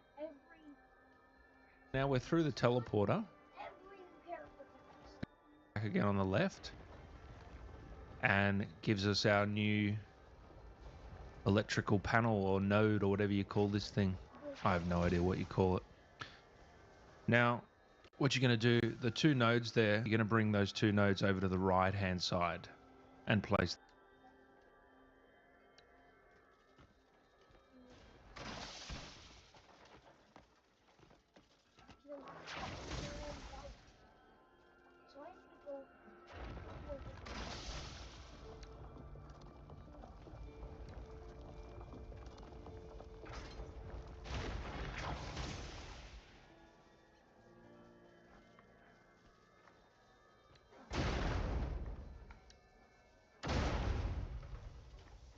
now we're through the teleporter. every character comes. Back again on the left. And gives us our new electrical panel or node or whatever you call this thing. I have no idea what you call it. Now, what you're going to do, the 2 nodes there, you're going to bring those 2 nodes over to the right-hand side and place. So I think go.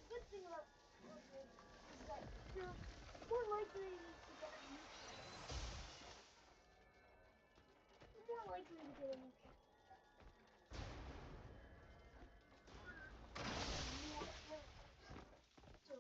Good thing about puzzles is that you're more likely to get a new character. You're more likely to get a new character. More characters. So,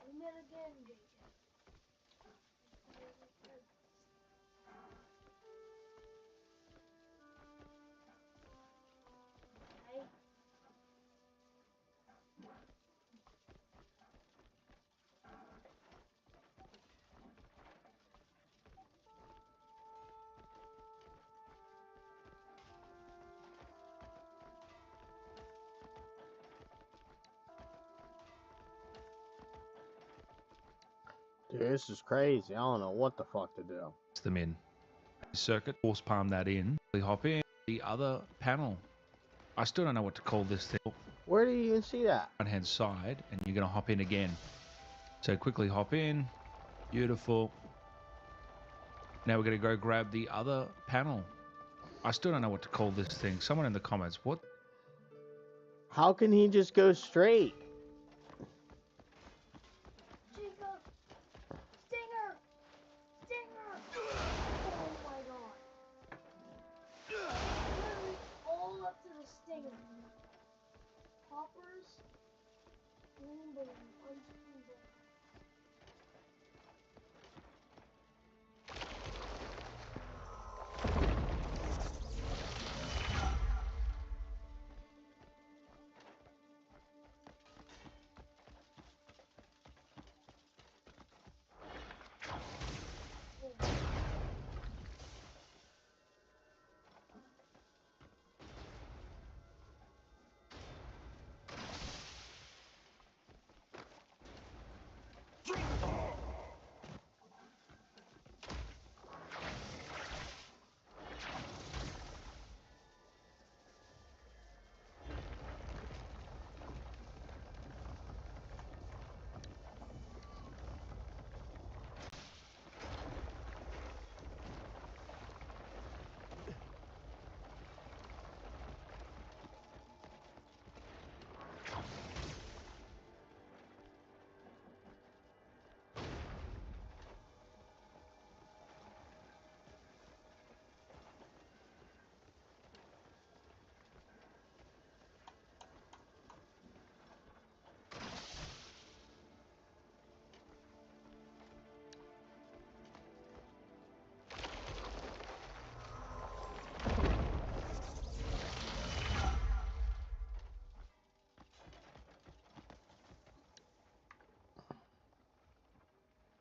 we met again, JJ. Hey. Dude, this is crazy. I don't know what the fuck to do. Them in. Circuit, force palm that in. We hop in the other panel. I still don't know what to call this thing. Where do you even see that? Right hand side, and you're going to hop in again. So quickly hop in. Beautiful. Now we're going to go grab the other panel. I still don't know what to call this thing. Someone in the comments, what? How can he just go straight? Stinger! Oh my god. Literally all up to the stinger. Hoppers. Boom, boom. Unscrew boom.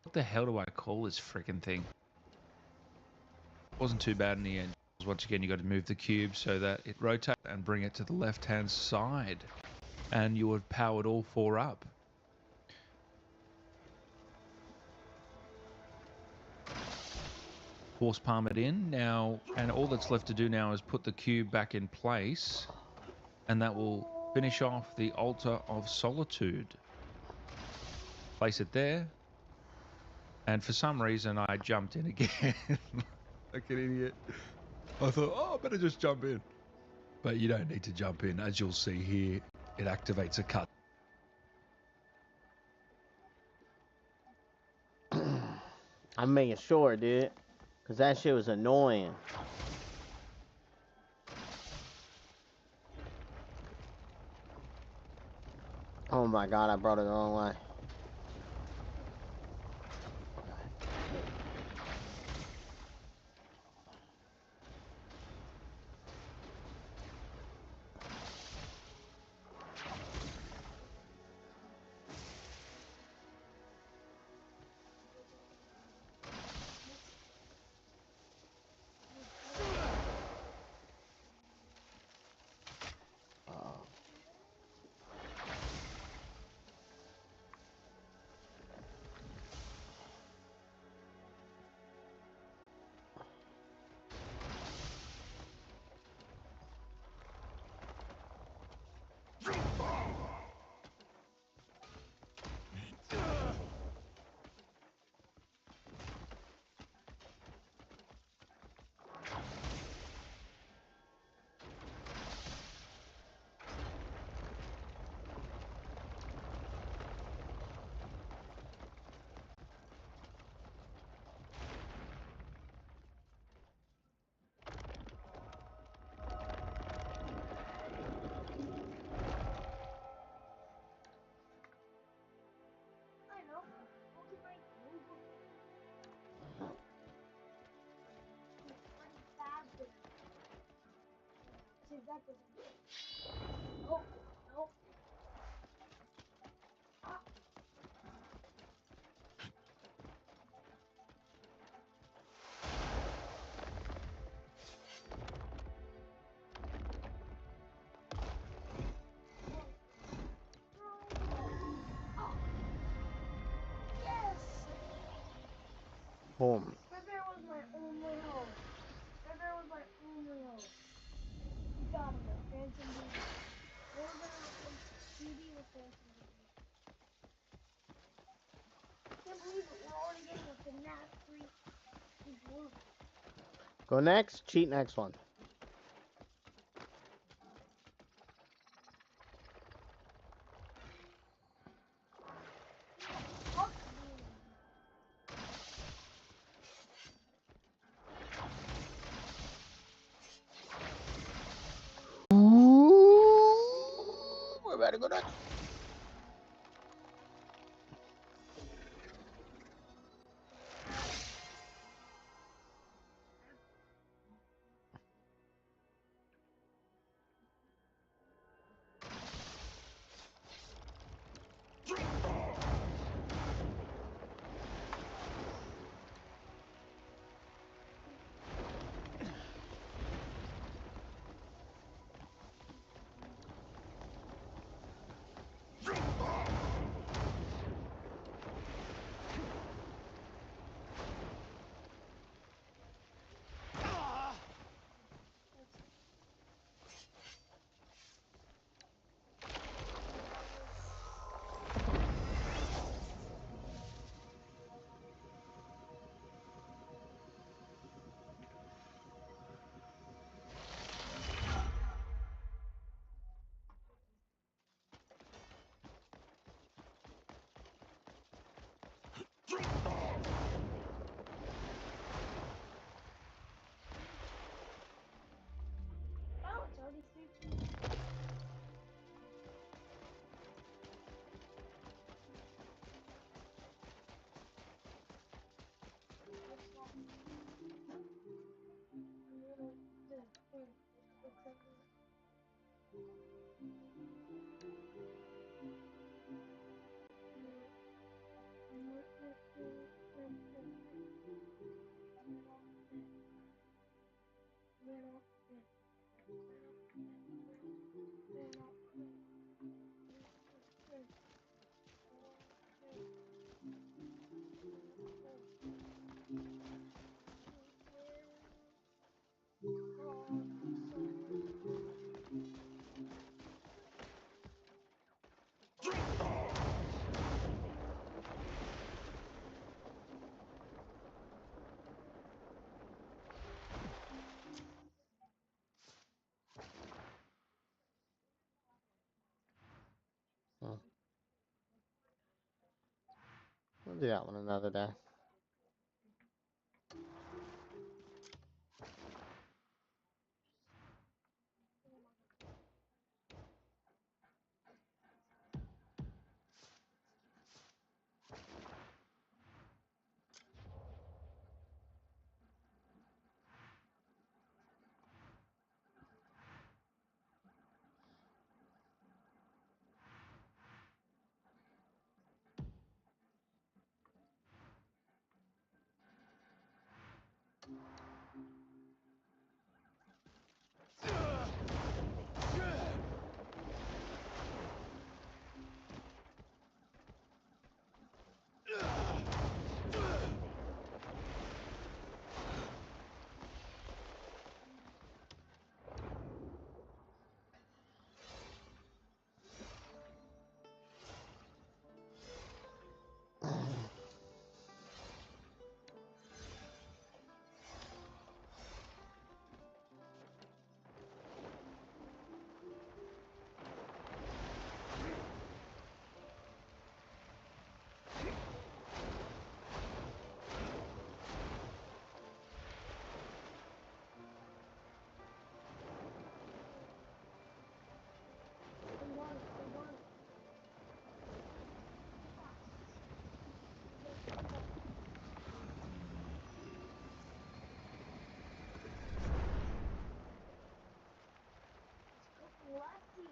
What the hell do I call this freaking thing? Wasn't too bad in the end. Once again, you got to move the cube so that it rotates and bring it to the left-hand side. And you have powered all 4 up. Force palm it in now, and all that's left to do now is put the cube back in place, and that will finish off the Altar of Solitude. Place it there, and for some reason I jumped in again like an idiot. I thought, oh, I better just jump in. But you don't need to jump in. As you'll see here, it activates a cut. I'm making sure, dude. Because that shit was annoying. Oh my god, I brought it the wrong way. I know. Look at my Google. Unfathomable. See, that doesn't work. Nope. Nope. Ah. Yes! Boom. That there was my only hope. That there was my only hope. We got him with Phantom Beauty. They were gonna replace Beauty with Phantom Beauty. Can't believe it. We're already getting a FNAF 3 blue. Go next. Cheat next one. Fuck you. Ooh, we're about to go next. We'll do that one another day. Lefty.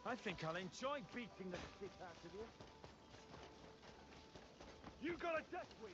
I think I'll enjoy beating the shit out of you. You got a death wish!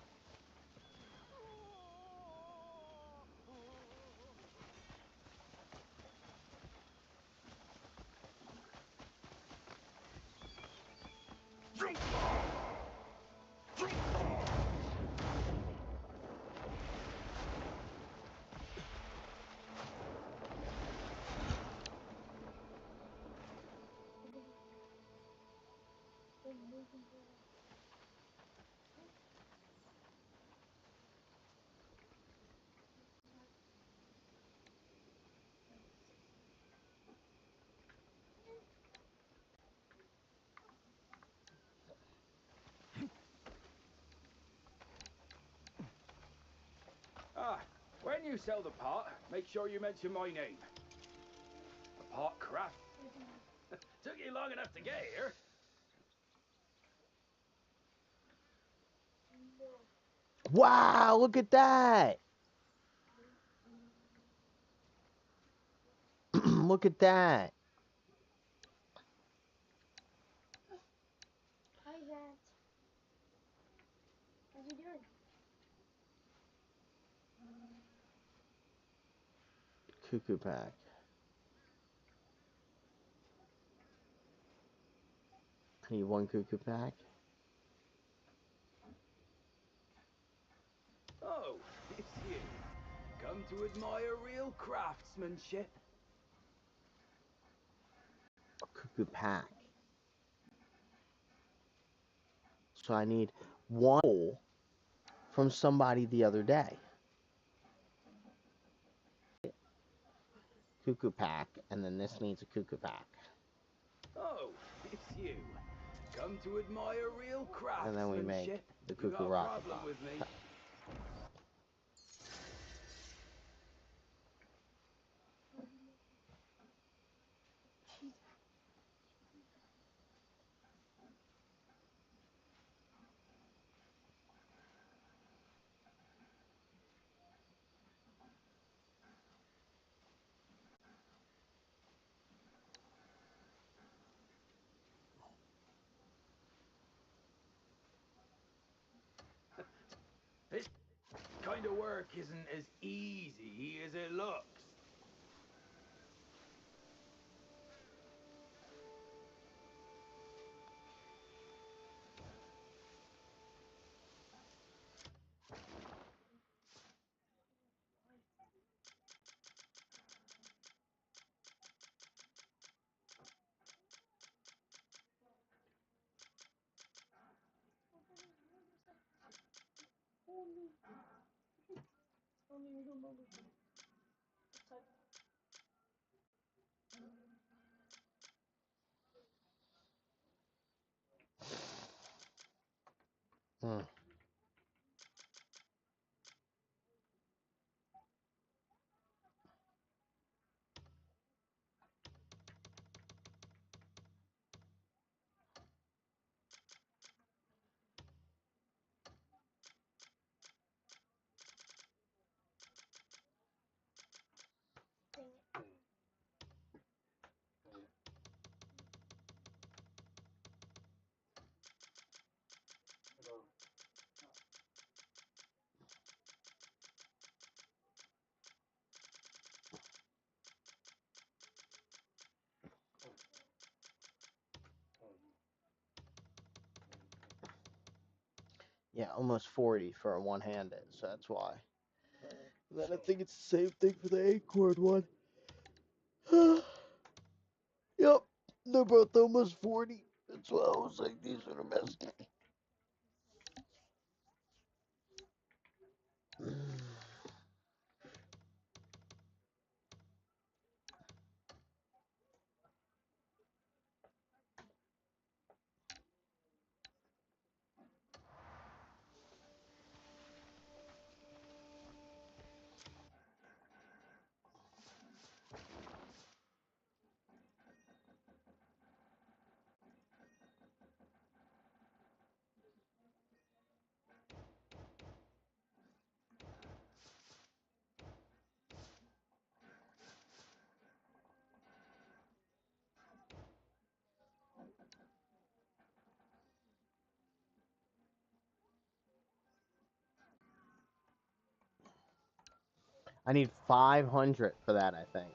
Ah, when you sell the part, make sure you mention my name. The part craft. Took you long enough to get here. Wow, look at that. Look at that. Hi, Zach. How's he doing? Cuckoo pack. I need one cuckoo pack. Oh, it's you. Come to admire real craftsmanship. A cuckoo pack. So I need one from somebody the other day. Cuckoo pack, and then this needs a cuckoo pack. Oh, it's you. Come to admire real And then we make craftsmanship. the You cuckoo got a rocket problem bomb. with me? This kind of work isn't as easy as it looks. Hmm. Yeah, almost 40 for a one-handed, so that's why. And then I think it's the same thing for the acorn one. Yep, they're both almost 40. That's why I was like, these are the best. I need 500 for that, I think.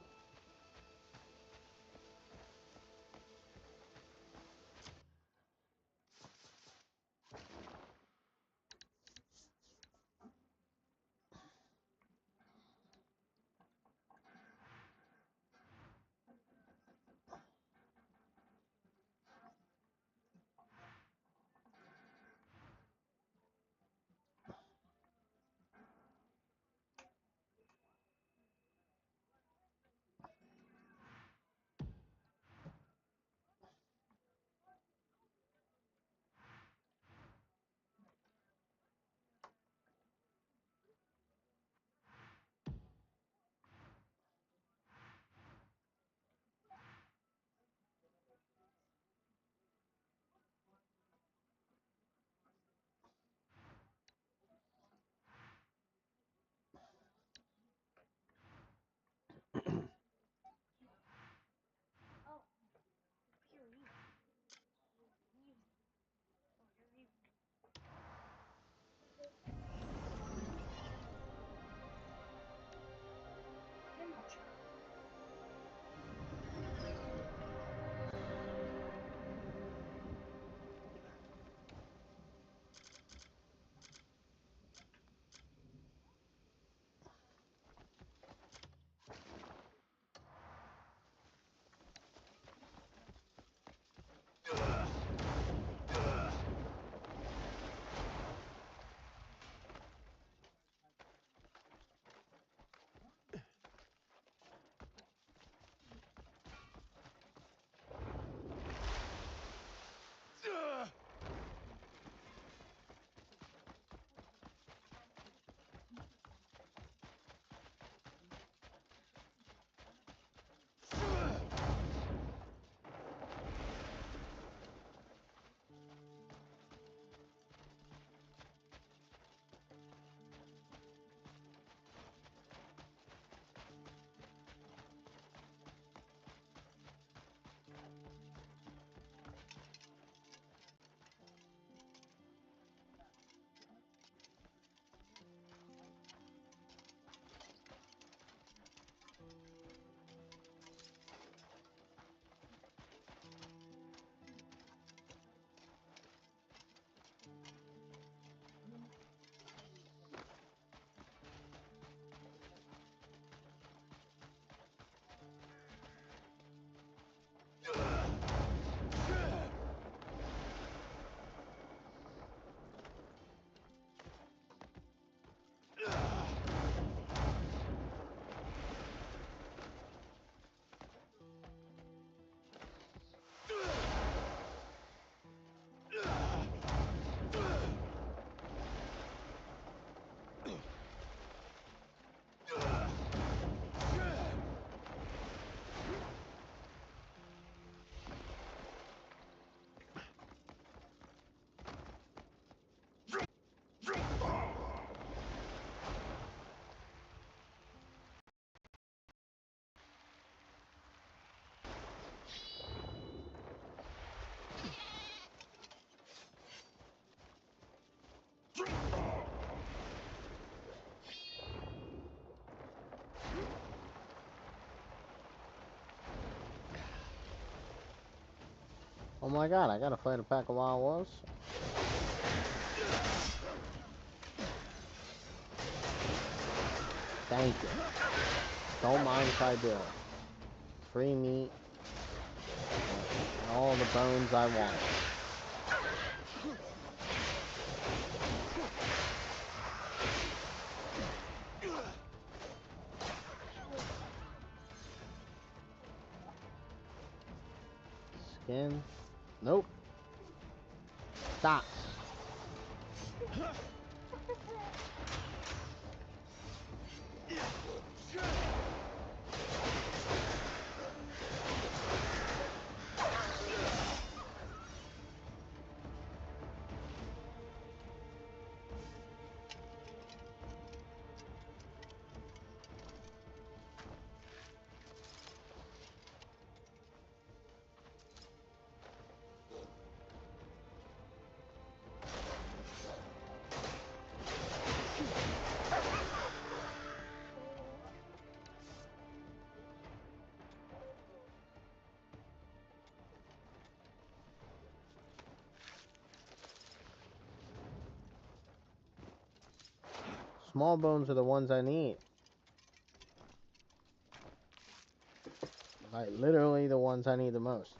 Oh my god, I gotta fight a pack of wild wolves? Thank you. Don't mind if I do. Free meat. And all the bones I want. Skin. Nope. Stop. Small bones are the ones I need. Like, literally the ones I need the most.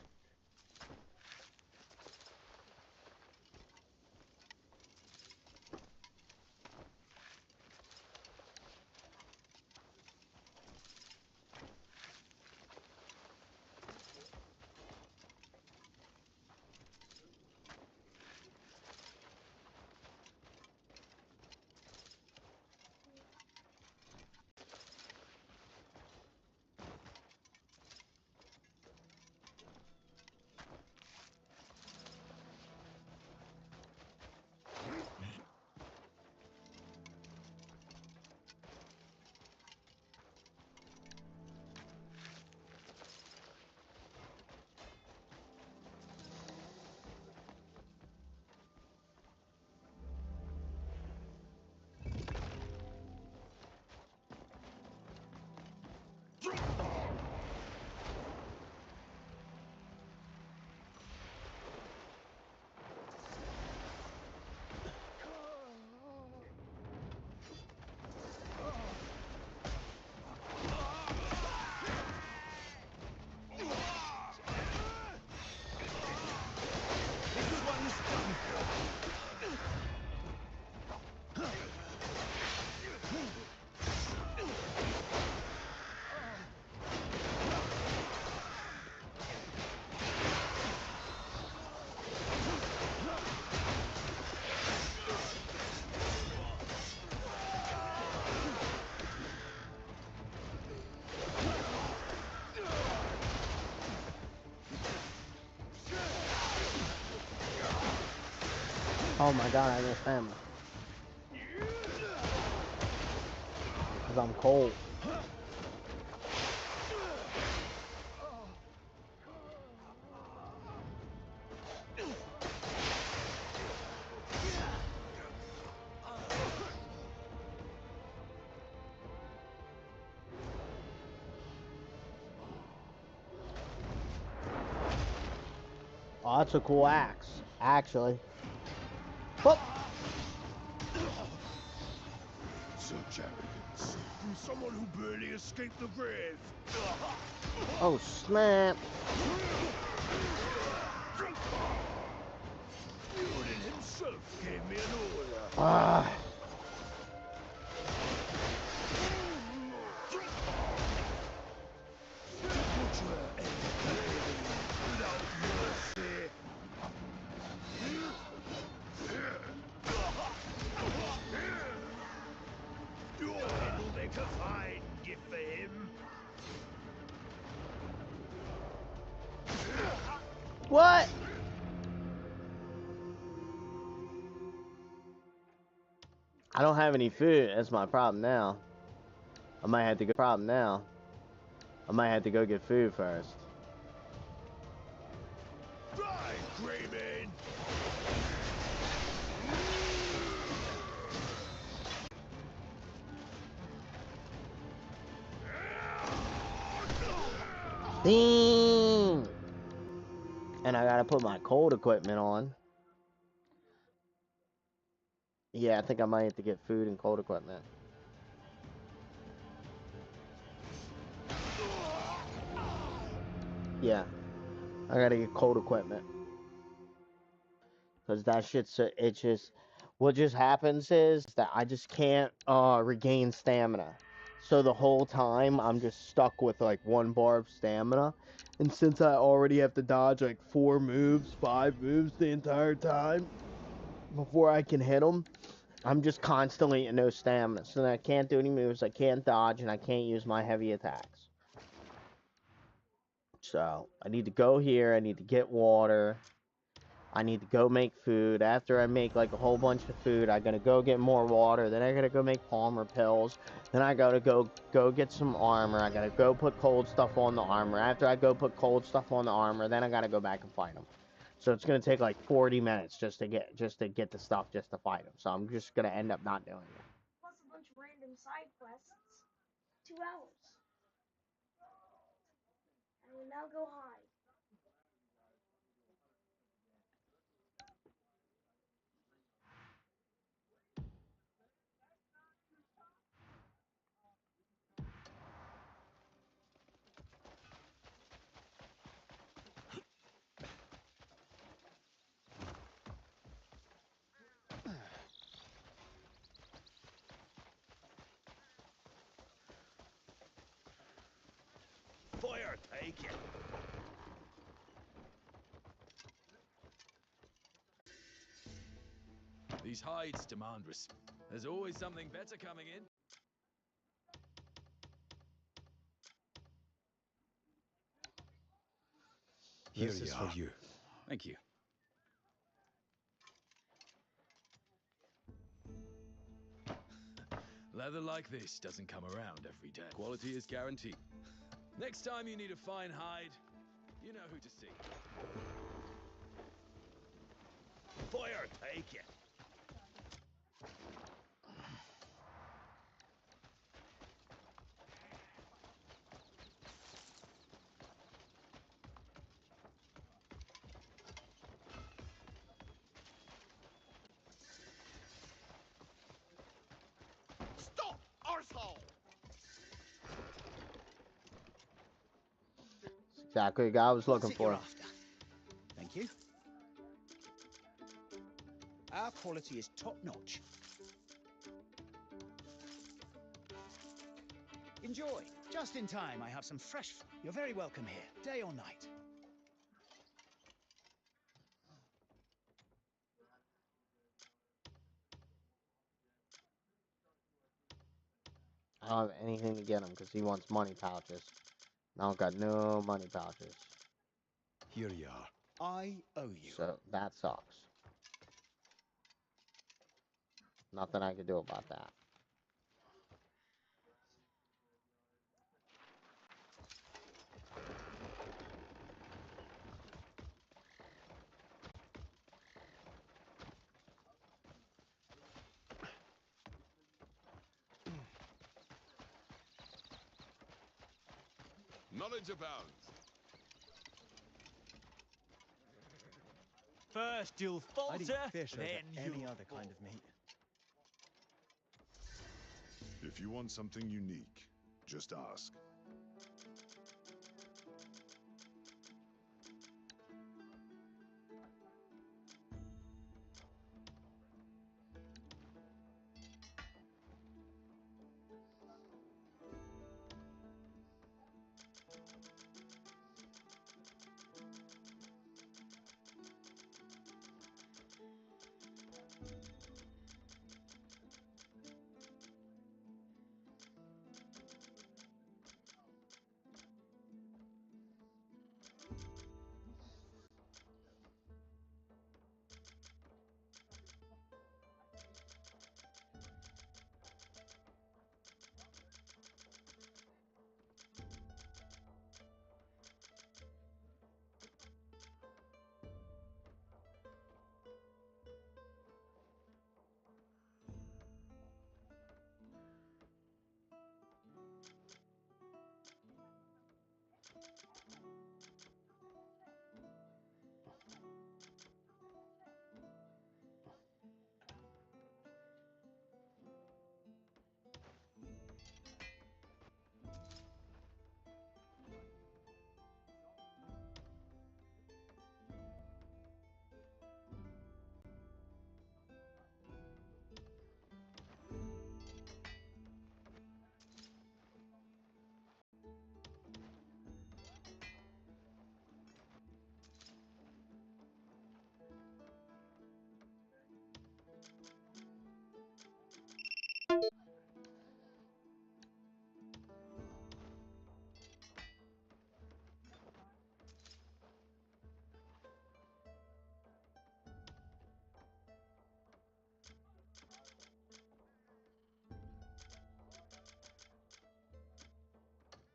Oh my god, I miss him. Because I'm cold. Oh, that's a cool axe, actually. Whoop. Such arrogance from someone who barely escaped the grave. Oh, snap. Odin himself gave me an order. Ah. Without mercy. Your head will make a fine gift for him. What? I don't have any food. That's my problem now. I might have to go get food first. Die, Greyman! Ding! And then I gotta put my cold equipment on. Yeah, I think I might have to get food and cold equipment. Yeah, I gotta get cold equipment. Because that shit's, it just, what just happens is that I just can't regain stamina. So the whole time I'm just stuck with like 1 bar of stamina. And since I already have to dodge like 4 moves, 5 moves the entire time before I can hit them, I'm just constantly at no stamina. So then I can't do any moves, I can't dodge, and I can't use my heavy attacks. So I need to go here, I need to get water. I need to go make food. After I make like a whole bunch of food, I gotta go get more water. Then I gotta go make palmer pills. Then I gotta go get some armor. I gotta go put cold stuff on the armor. After I go put cold stuff on the armor, then I gotta go back and fight them. So it's gonna take like 40 minutes just to get the stuff just to fight them. So I'm just gonna end up not doing it. Plus a bunch of random side quests. 2 hours. I will now go hide. Fire, take it. These hides demand respect. There's always something better coming in. Here This is for you. Thank you. Leather like this doesn't come around every day. Quality is guaranteed. Next time you need a fine hide, you know who to see. Fire, take it. Stop, arsehole! exactly the guy I was looking What's it you're for. after? Thank you. Our quality is top notch. Enjoy. Just in time, I have some fresh. You're very welcome here, day or night. I don't have anything to get him because he wants money pouches. I don't got no money pouches. Here you are. I owe you. So that sucks. Nothing I can do about that. Knowledge abounds. First you'll I'd eat falter, fish over then any you'll other kind of meat. If you want something unique, just ask.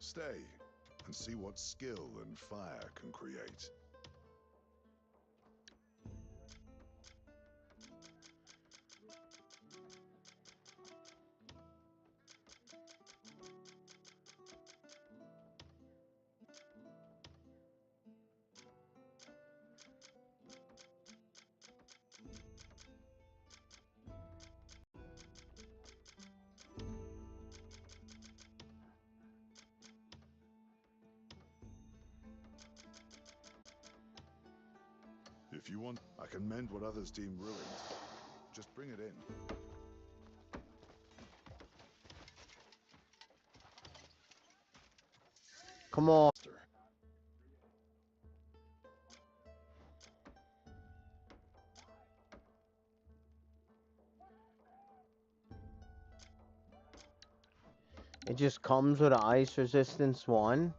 Stay and see what skill and fire can create. If you want, I can mend what others deem ruined. Just bring it in. Come on. It just comes with an ice resistance 1.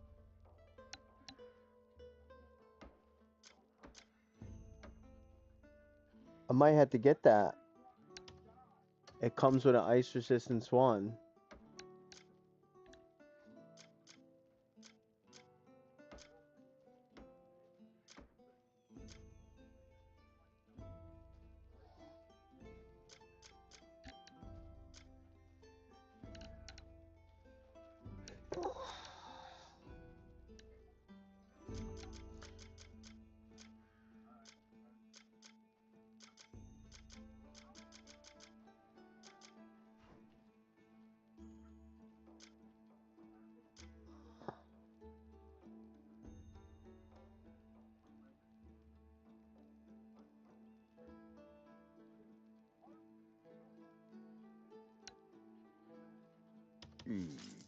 I might have to get that. It comes with an ice resistance 1.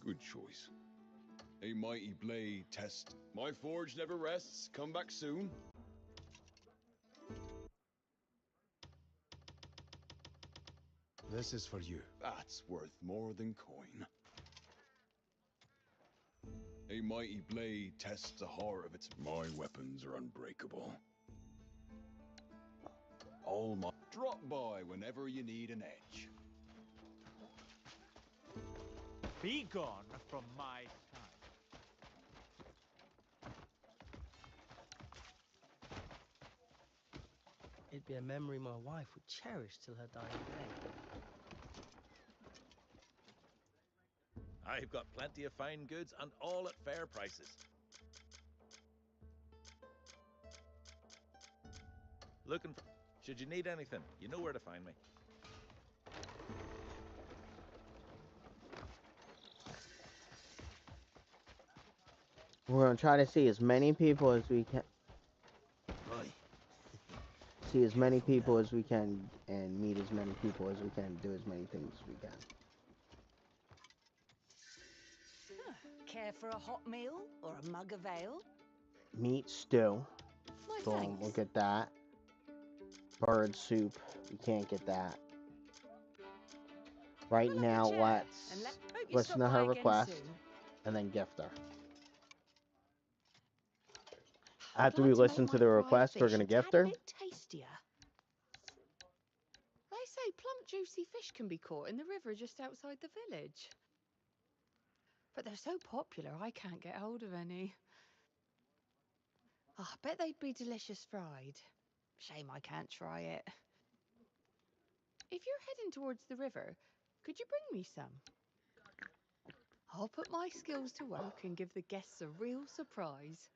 Good choice. A mighty blade test. My forge never rests. Come back soon. This is for you. That's worth more than coin. A mighty blade tests the horror of its... My weapons are unbreakable. All my... Drop by whenever you need an edge. Be gone from my side. It'd be a memory my wife would cherish till her dying day. I've got plenty of fine goods and all at fair prices. Looking for... Should you need anything, you know where to find me. We're gonna try to see as many people as we can. Right. See as many people as we can and meet as many people as we can. Do as many things as we can. Care for a hot meal or a mug of ale? Meat stew. Why, Boom, thanks. we'll get that. Bird soup. We can't get that. Right now, let's listen to her request and then gift her. After we listen to the request, we're gonna gift her. Tastier. They say plump, juicy fish can be caught in the river just outside the village. But they're so popular, I can't get hold of any. Oh, I bet they'd be delicious fried. Shame I can't try it. If you're heading towards the river, could you bring me some? I'll put my skills to work and give the guests a real surprise.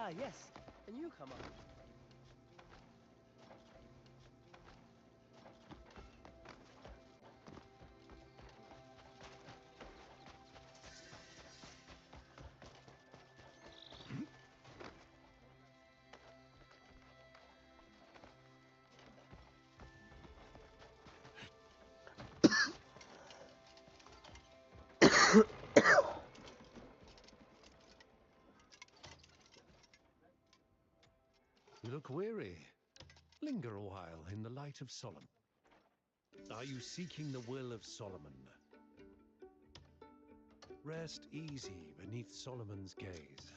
Ah, yes. A newcomer. You look weary. Linger a while in the light of Solomon. Are you seeking the will of Solomon? Rest easy beneath Solomon's gaze.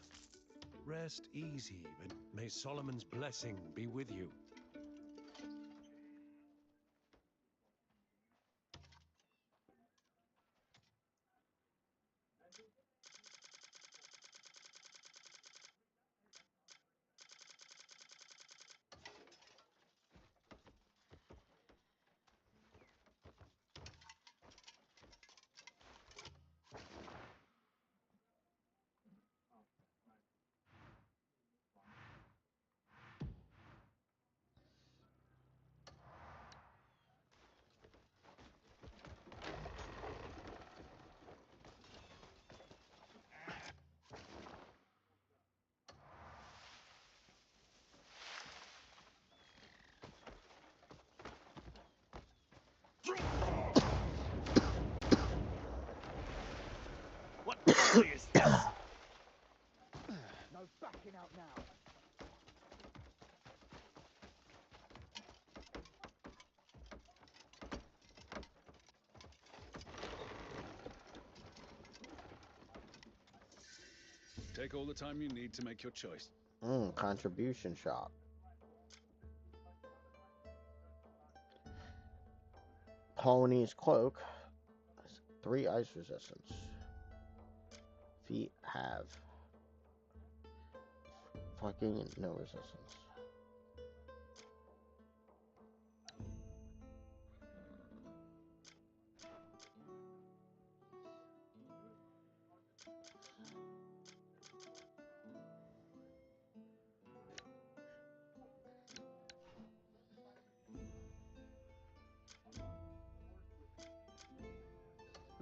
Rest easy, and may Solomon's blessing be with you. What folly is this? No backing out now. Take all the time you need to make your choice. Contribution shop. Pony's cloak has 3 ice resistance. Feet have fucking no resistance.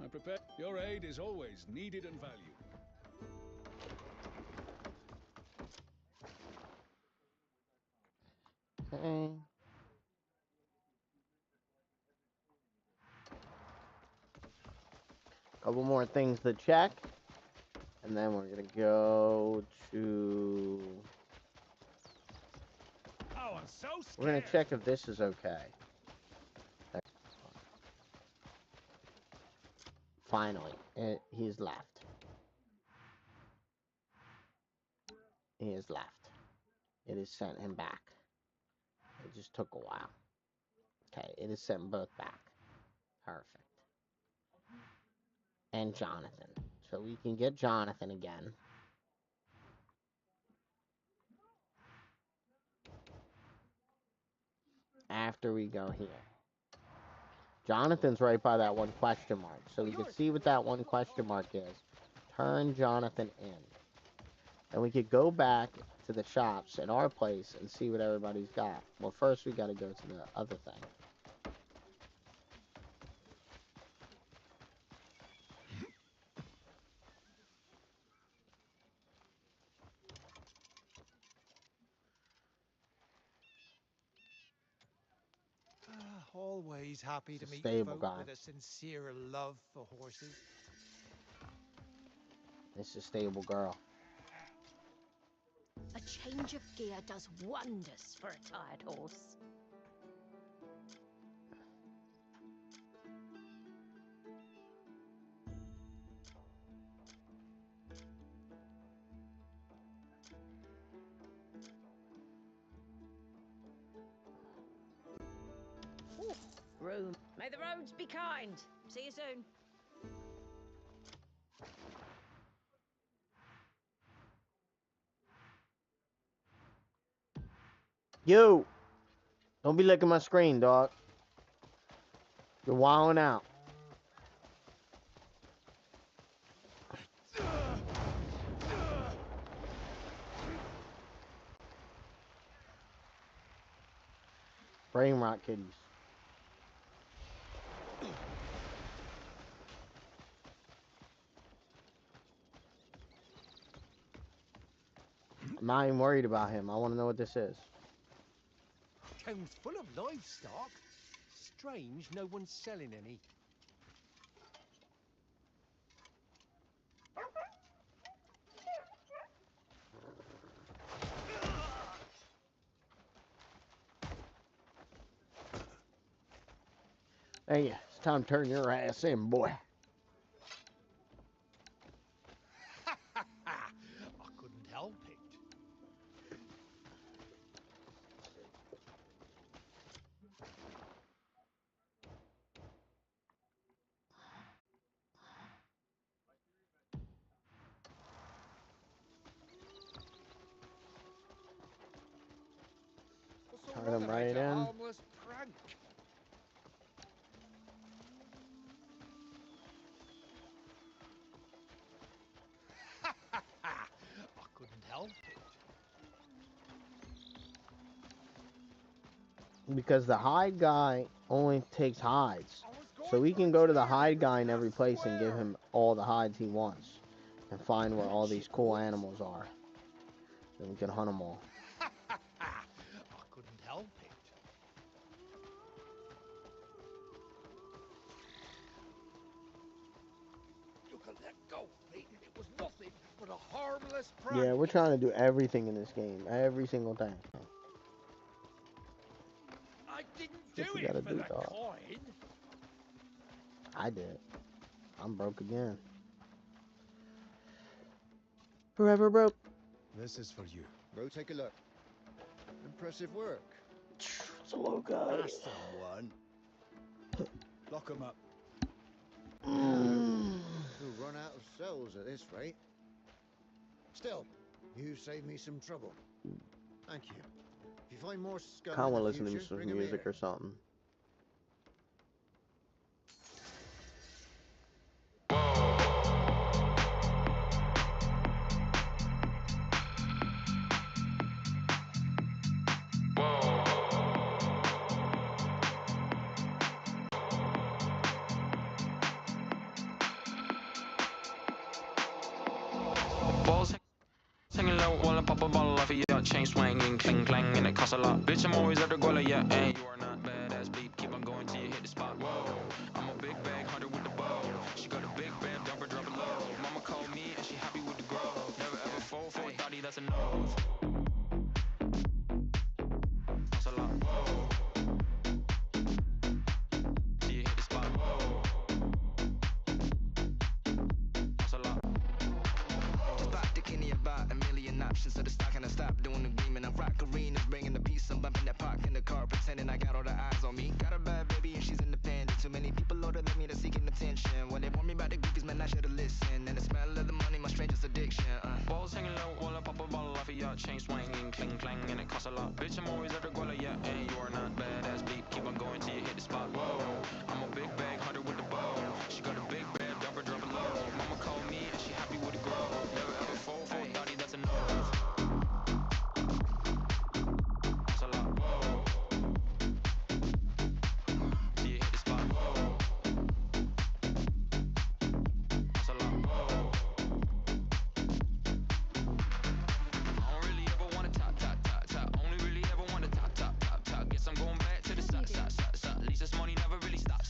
I prepare. Your aid is always needed and valued. Okay. Couple more things to check. And then we're gonna go to... Oh, I'm so scared. We're gonna check if this is okay. Finally, he's left. He is left. It has sent him back. It just took a while. Okay, it has sent both back. Perfect. And Jonathan. So we can get Jonathan again. After we go here. Jonathan's right by that one question mark. So we can see what that one question mark is. Turn Jonathan in. And we could go back to the shops at our place and see what everybody's got. Well, first we got to go to the other thing. Always happy to It's a meet stable folk guy. with a sincere love for horses. It's a stable girl. A change of gear does wonders for a tired horse. Ooh, room. May the roads be kind. See you soon. You! Don't be licking my screen, dog. You're wilding out. Brain rot kitties. I'm not even worried about him. I want to know what this is. Town's full of livestock. Strange no one's selling any. Hey, it's time to turn your ass in, boy. I couldn't help it. Turn him right in. Harmless prank. I couldn't help it. Because the hide guy only takes hides. So we can go to the hide guy in every place and give him all the hides he wants. And find where all these cool animals are. Then we can hunt them all. I couldn't help it. You can let go of me. It was nothing but a harmless prank. Yeah, we're trying to do everything in this game. Every single thing. I didn't What do you it gotta for do, the dog? coin. I did. I'm broke again. Forever broke. This is for you. Go take a look. Impressive work. It's a low guy. That's someone. Lock 'em up. We'll run out of cells at this rate. Still, you saved me some trouble. Thank you. If you find more scum Kind of in want the to listen to future, some bring 'em music here. or something. Balls hanging low while I pop a bottle off of your chain swinging, clang clang, and it costs a lot. Bitch, I'm always at the goal, yeah, and you are not badass bleep. Keep on going till you hit the spot. Whoa, I'm a big bag hunter with the bow. She got a big band, dump her, drop it low. Mama called me and she happy with the growth. Never ever fall for a thotty, that's a nose. Costs a lot. Whoa, till you hit the spot. Whoa, costs a lot. Spot the Kenny about a million options, so the stock and I stop doing the agreement. I'm rock arenas, bringing the peace. I'm bumping that park in the car, pretending I got all the eyes on me. Got a bad baby and she's independent. Too many people older than me that's seeking attention. When they warn me about the groupies, man, I should've listened. And the smell of the money, my strangest addiction. Balls hanging low while I pop a bottle off of your chain swinging, cling clang, and it costs a lot. Bitch, I'm always at the guala, yeah, and you are not badass bleep. Keep on going till you hit the spot. Whoa, I'm a big bag hunter with the bow. She got a big band, drop it low. Mama called me and she happy with the growth. Never ever fall for a thotty, that's a nose. Costs a lot. Whoa, till you hit the spot. Whoa, costs a lot. Whoa. I don't really ever wanna top. Only really ever wanna top. Guess I'm going back to the side. At least this money never really stop.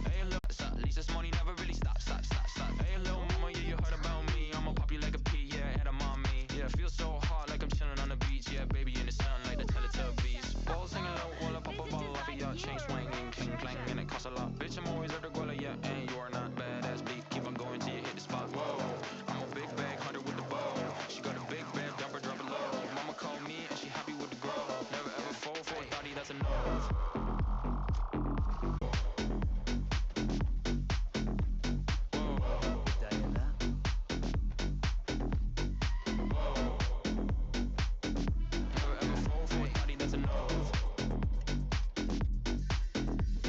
Hey, look, at least this money never really stop. Hey, little mama, yeah, you heard about me. I'ma pop you like a pea, yeah, head of mommy. Yeah, feel so hot like I'm chilling on the beach. Yeah, baby in the sun like the Teletubbies. Balls hanging low while I pop a bottle off of your chain swinging, cling clang, and it costs a lot. Bitch, I'm always at the guala, yeah, and you are not badass bleep. Keep on going till you hit the spot. Whoa, I'm a big bag hunter with the bow. She got a big band, drop it low. Mama called me and she happy with the growth. Never ever fall for a thotty, that's a nose.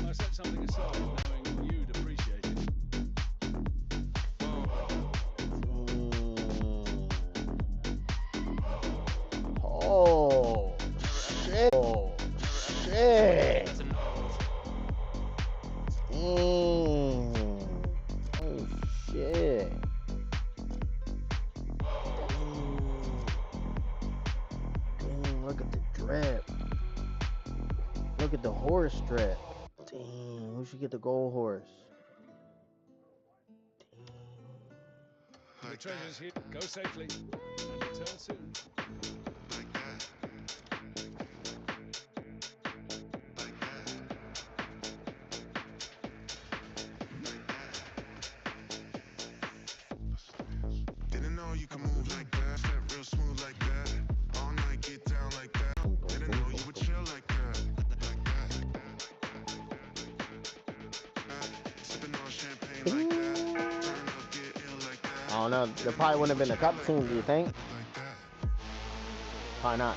I set something aside knowing you'd appreciate it. Oh, shit. Oh, shit. Oh, shit. Dang, look at the drip. Look at the horse drip. Dang, we should get the gold horse. The treasure's here. Go safely and return soon. don't know. There probably wouldn't have been a cutscene, do you think? Probably not.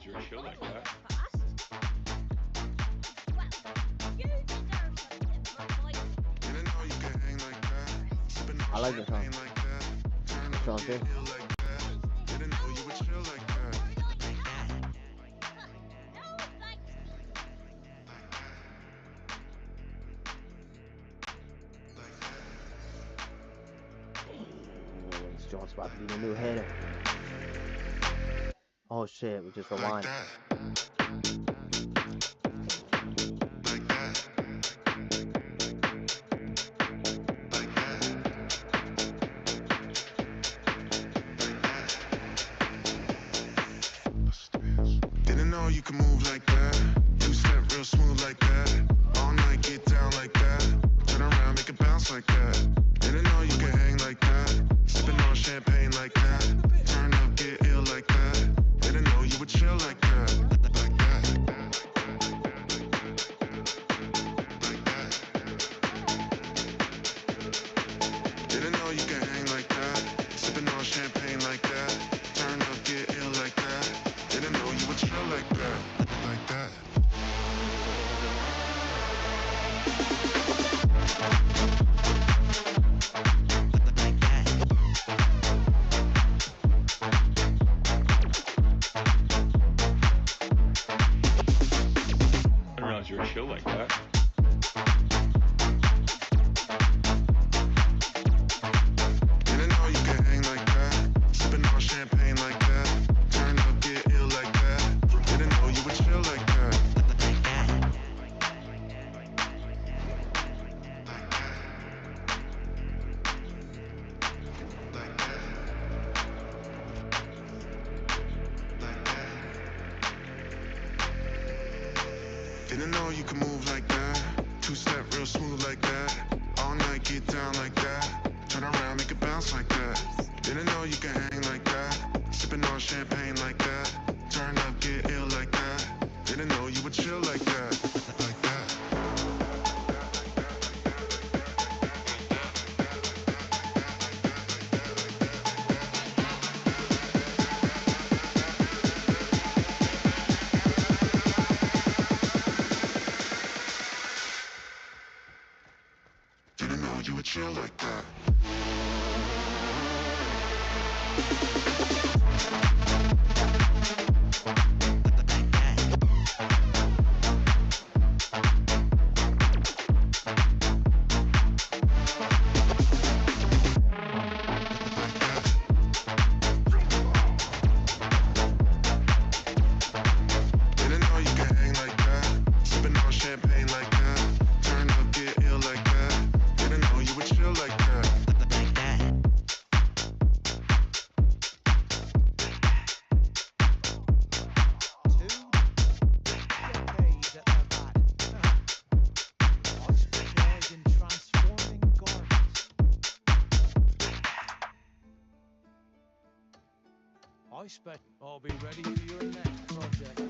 You're a chill like that. I like this song. This song too. This joint's about to be the new hitter. Oh shit, we just rewind. Didn't know you could move like that. Two-step real smooth like that. All night get down like that. Turn around, make it bounce like that. Didn't know you could hang like that. Sipping on champagne like that. Turn up, get ill like that. Didn't know you would chill like that. Like that. Like that. Didn't know you could hang like that. Sipping on champagne like that. Turn up, get ill like that. Didn't know you would chill like that. Like that. I didn't realize you were chill like that. Didn't know you could hang like that. Sipping on champagne like that. Turn up, get ill like that. Didn't know you would chill like that. Didn't know you could move like that. Two-step real smooth like that. All night get down like that. Turn around, make it bounce like that. Didn't know you could hang like that. Sipping on champagne like that. Turn up, get ill like that. Didn't know you would chill like that. Like that. Didn't know you would chill like that. Didn't know you could hang like that. Sipping on champagne like that. Turn up, get ill like that. Didn't know you would chill like that. Like that. Decades at the back. I specialize in transforming garbage. I expect I'll be ready for your next project.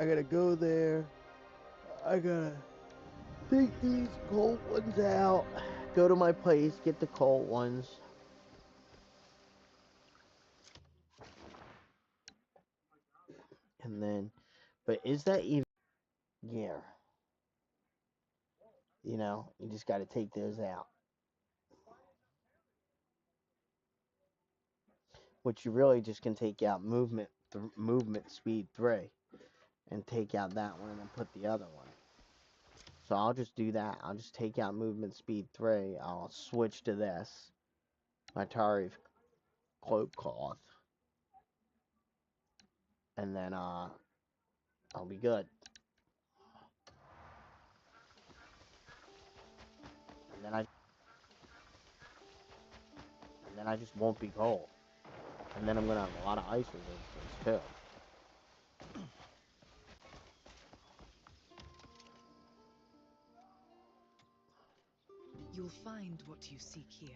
I gotta go there. I gotta take these cold ones out. Go to my place, get the cold ones. And then, but is that even? Yeah. You know, you just gotta take those out. Which you really just can take out movement speed 3 and take out that one and then put the other one. So I'll just do that. I'll just take out movement speed 3. I'll switch to this. My Tarif cloak cloth. And then I'll be good. And then I just won't be cold. And then I'm gonna have a lot of ice resistance too. You'll find what you seek here.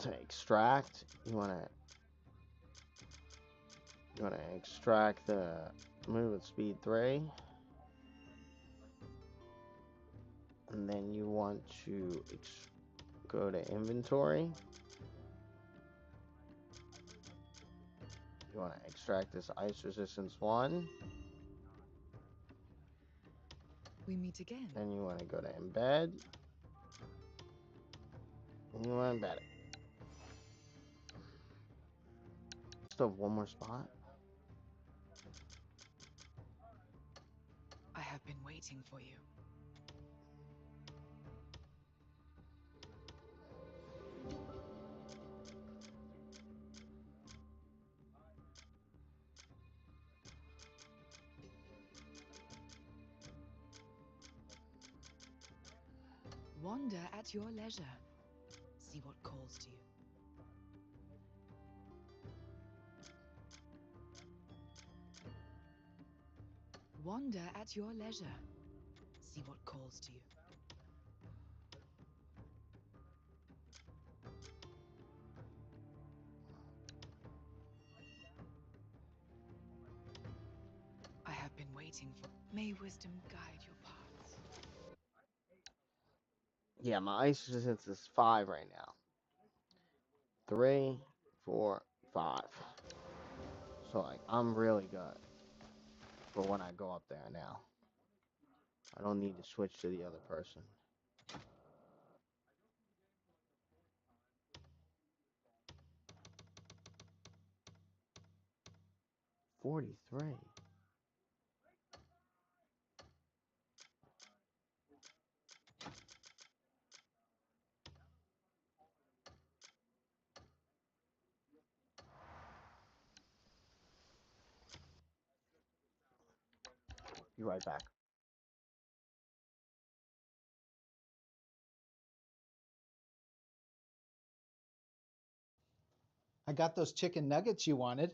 To extract, you wanna extract the movement speed 3. And then you want to go to inventory. You want to extract this ice resistance 1. We meet again. Then you want to go to embed. And you want to embed it. Still have one more spot. I have been waiting for you. Wander at your leisure. See what calls to you. Wander at your leisure. See what calls to you. I have been waiting for. May wisdom guide your paths. Yeah, my ice resistance is 5 right now. 3, 4, 5. So like I'm really good for when I go up there now. I don't need to switch to the other person. $43. Be right back. I got those chicken nuggets you wanted.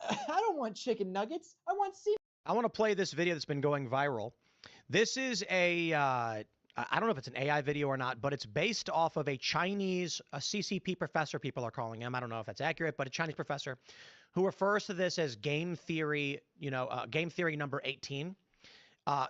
I don't want chicken nuggets. I want sea. I want to play this video that's been going viral. This is a, I don't know if it's an AI video or not, but it's based off of a Chinese CCP professor, people are calling him. I don't know if that's accurate, but a Chinese professor who refers to this as game theory, game theory number 18.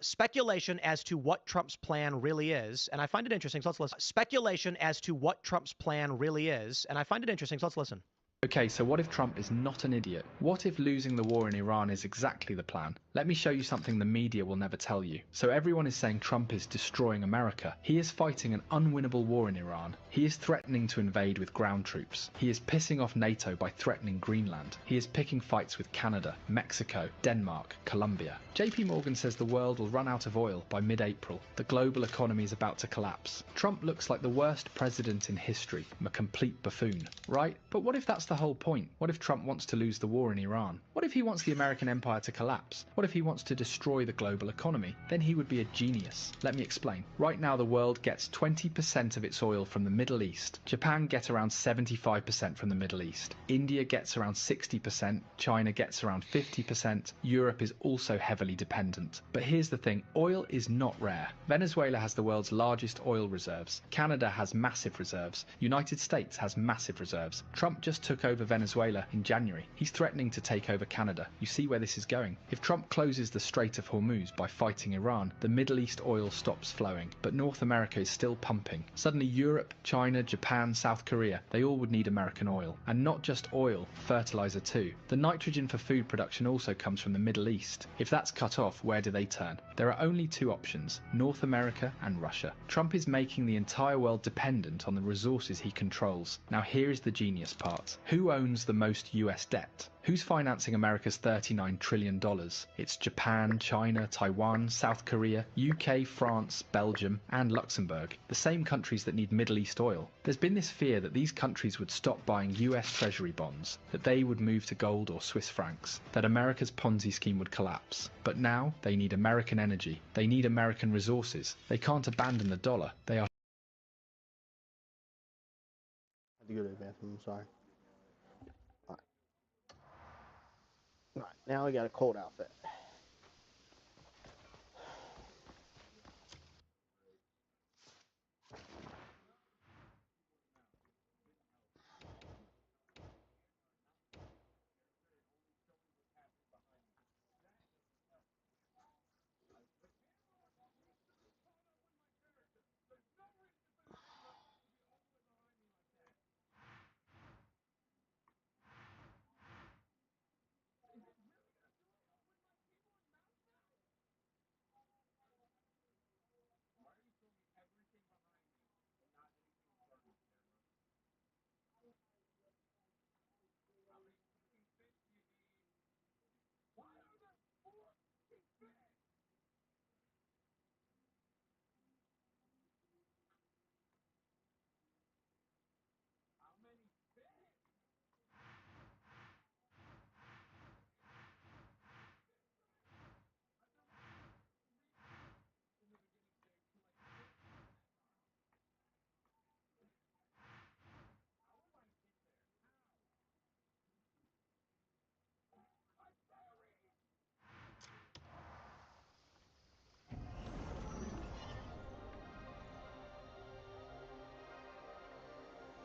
Speculation as to what Trump's plan really is, and I find it interesting, so let's listen. Speculation as to what Trump's plan really is, and I find it interesting, so let's listen. Okay, so what if Trump is not an idiot? What if losing the war in Iran is exactly the plan? Let me show you something the media will never tell you. So everyone is saying Trump is destroying America. He is fighting an unwinnable war in Iran. He is threatening to invade with ground troops. He is pissing off NATO by threatening Greenland. He is picking fights with Canada, Mexico, Denmark, Colombia. JP Morgan says the world will run out of oil by mid-April. The global economy is about to collapse. Trump looks like the worst president in history, a complete buffoon, right? But what if that's the whole point? What if Trump wants to lose the war in Iran? What if he wants the American empire to collapse? What if he wants to destroy the global economy? Then he would be a genius. Let me explain. Right now the world gets 20% of its oil from the Middle East. Japan gets around 75% from the Middle East. India gets around 60%. China gets around 50%. Europe is also heavily dependent. But here's the thing, oil is not rare. Venezuela has the world's largest oil reserves. Canada has massive reserves. United States has massive reserves. Trump just took over Venezuela in January. He's threatening to take over Canada. You see where this is going. If Trump closes the Strait of Hormuz by fighting Iran, the Middle East oil stops flowing. But North America is still pumping. Suddenly Europe, China, Japan, South Korea, they all would need American oil. And not just oil, fertilizer too. The nitrogen for food production also comes from the Middle East. If that's cut off, where do they turn? There are only two options, North America and Russia. Trump is making the entire world dependent on the resources he controls. Now here is the genius part. Who owns the most US debt? Who's financing America's $39 trillion? It's Japan, China, Taiwan, South Korea, UK, France, Belgium, and Luxembourg, the same countries that need Middle East oil. There's been this fear that these countries would stop buying US Treasury bonds, that they would move to gold or Swiss francs, that America's Ponzi scheme would collapse. But now they need American energy. They need American resources. They can't abandon the dollar. They are. I had to go to the bathroom, I'm sorry. Alright, now we got a cold outfit.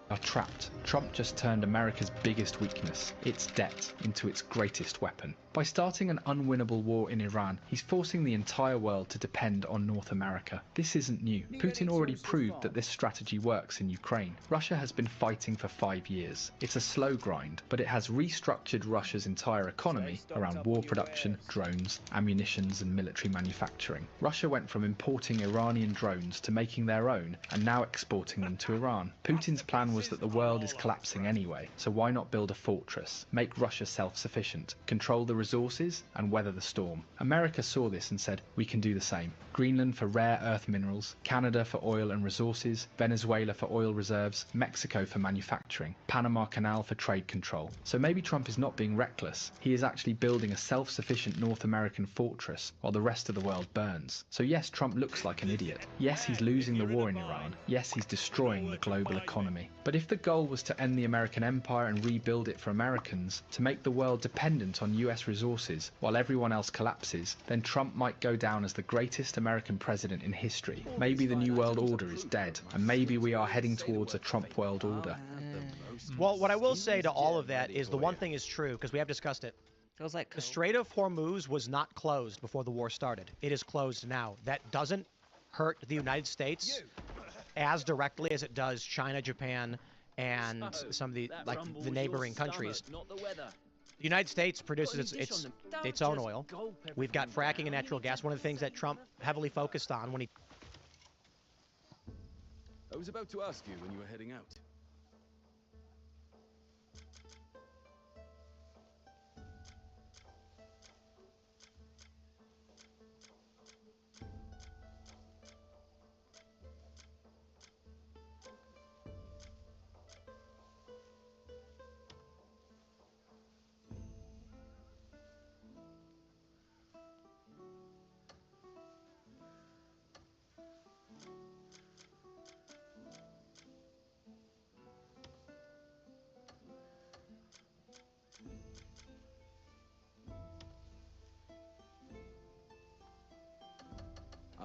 Are trapped. Trump just turned America's biggest weakness, its debt, into its greatest weapon. By starting an unwinnable war in Iran, he's forcing the entire world to depend on North America. This isn't new. Putin already proved that this strategy works in Ukraine. Russia has been fighting for 5 years. It's a slow grind, but it has restructured Russia's entire economy around war production, drones, ammunitions and military manufacturing. Russia went from importing Iranian drones to making their own and now exporting them to Iran. Putin's plan was that the world is collapsing anyway, so why not build a fortress, make Russia self-sufficient, control the resources and weather the storm. America saw this and said, we can do the same. Greenland for rare earth minerals, Canada for oil and resources, Venezuela for oil reserves, Mexico for manufacturing, Panama Canal for trade control. So maybe Trump is not being reckless, he is actually building a self-sufficient North American fortress while the rest of the world burns. So yes, Trump looks like an idiot. Yes, he's losing the war in Iran. Yes, he's destroying the global economy. But if the goal was to end the American empire and rebuild it for Americans, to make the world dependent on US resources while everyone else collapses, then Trump might go down as the greatest American president in history. Maybe the New World Order is dead, and maybe we are heading towards a Trump world order. Well, what I will say to all of that is the one thing is true, because we have discussed it. Feels like the Strait of Hormuz was not closed before the war started. It is closed now. That doesn't hurt the United States as directly as it does China, Japan, and some of the the neighboring countries. The United States produces its own oil. We've got fracking and natural gas. One of the things that Trump heavily focused on when he... I was about to ask you when you were heading out.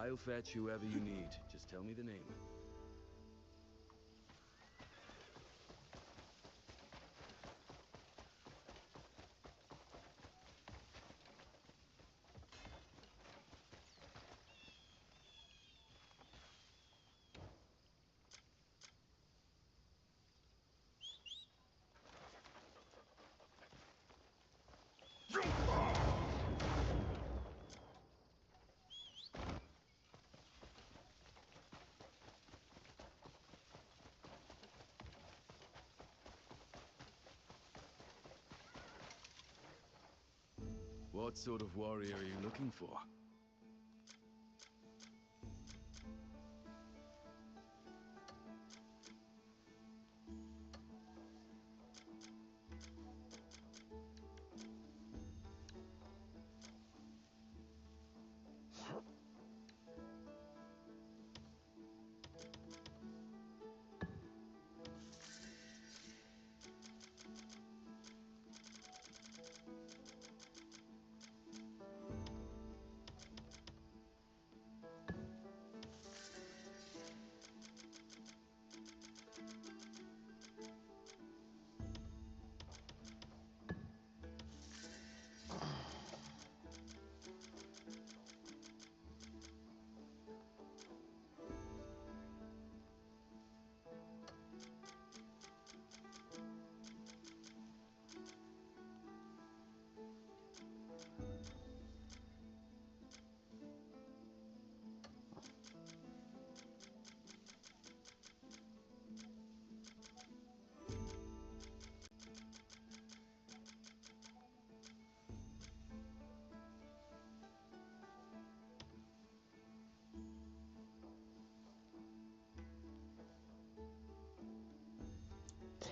I'll fetch whoever you need. Just tell me the name. What sort of warrior are you looking for?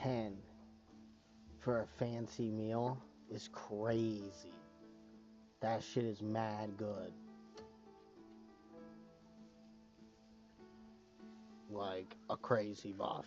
$10 for a fancy meal is crazy. That shit is mad good. Like a crazy buff.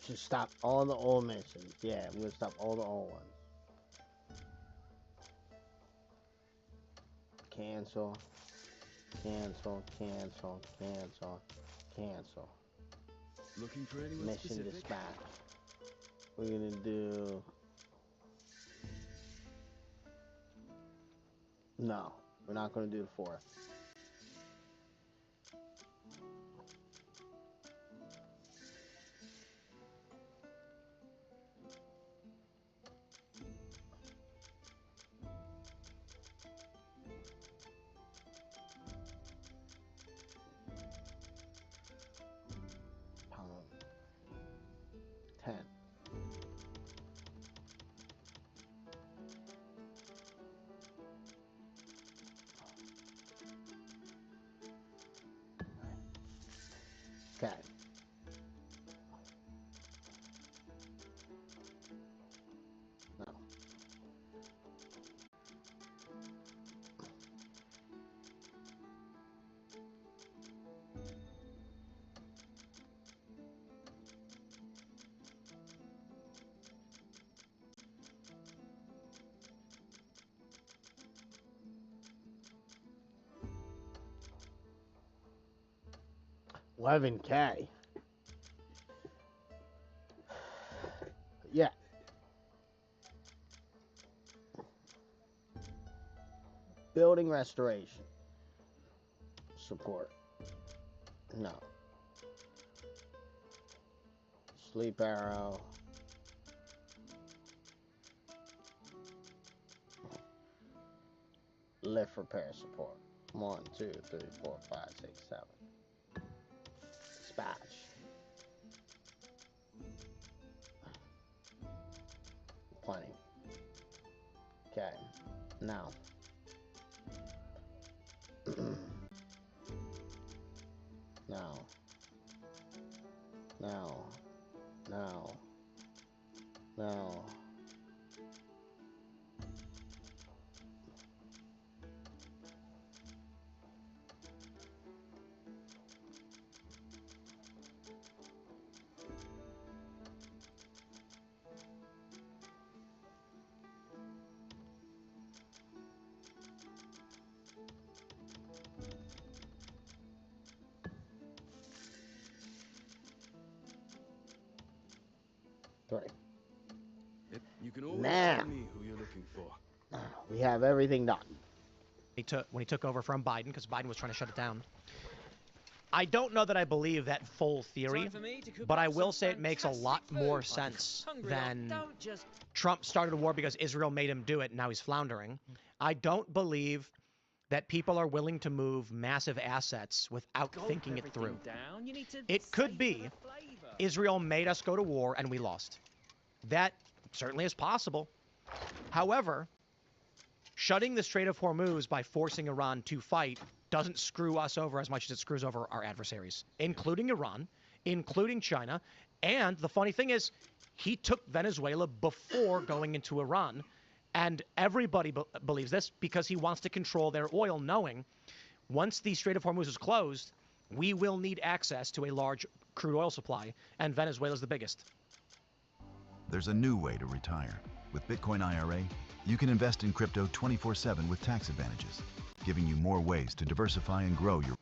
Should stop all the old missions. Yeah, I'm gonna stop all the old ones. Cancel. Cancel. Cancel. Cancel. Cancel. Looking for anyone Mission specific? dispatch. We're gonna do. No, we're not gonna do the fourth. Pound. 10. Okay. No. 11K. Yeah. Building restoration. Support. No. Sleep arrow. Lift repair support. 1, 2, 3, 4, 5, 6, 7. Dispatch. Plenty. Okay. Now. Now. Now. Now. Now. You can always Now. tell me who you're looking for. We have everything done. When he took over from Biden, because Biden was trying to shut it down. I don't know that I believe that full theory, but I will say it makes a lot more sense than Trump started a war because Israel made him do it, and now he's floundering. I don't believe that people are willing to move massive assets without thinking it through. It could be Israel made us go to war and we lost. That certainly is possible. However, shutting the Strait of Hormuz by forcing Iran to fight doesn't screw us over as much as it screws over our adversaries, including Iran, including China. And the funny thing is, he took Venezuela before going into Iran. And everybody believes this because he wants to control their oil, knowing once the Strait of Hormuz is closed, we will need access to a large crude oil supply, and Venezuela is the biggest. There's a new way to retire. With Bitcoin IRA, you can invest in crypto 24/7 with tax advantages, giving you more ways to diversify and grow your...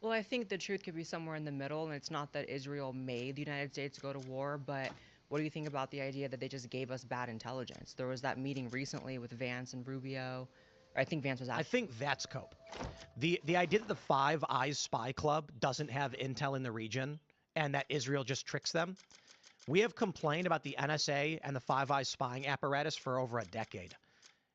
Well, I think the truth could be somewhere in the middle, and it's not that Israel made the United States go to war, but what do you think about the idea that they just gave us bad intelligence? There was that meeting recently with Vance and Rubio. I think Vance was out. I think that's cope. The idea that the Five Eyes Spy Club doesn't have intel in the region and that Israel just tricks them. We have complained about the NSA and the Five Eyes spying apparatus for over a decade.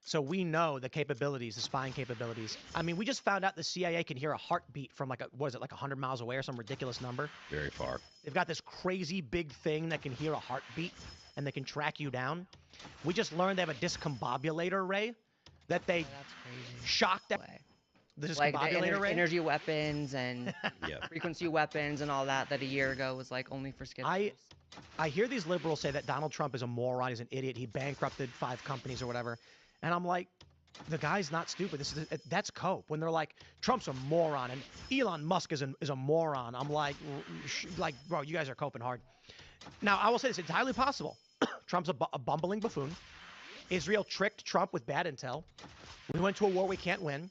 So we know the capabilities, the spying capabilities. I mean, we just found out the CIA can hear a heartbeat from like, what is it, like 100 miles away or some ridiculous number? Very far. They've got this crazy big thing that can hear a heartbeat and they can track you down. We just learned they have a discombobulator array that they shocked at. The Like discombobulator the array? energy weapons and frequency weapons and all that a year ago was like only for skittles. I hear these liberals say that Donald Trump is a moron, he's an idiot, he bankrupted 5 companies or whatever. And I'm like, the guy's not stupid. That's cope. When they're like, Trump's a moron and Elon Musk is a moron. I'm like, bro, you guys are coping hard. Now, I will say this, it's highly possible. Trump's a bumbling buffoon. Israel tricked Trump with bad intel. We went to a war we can't win.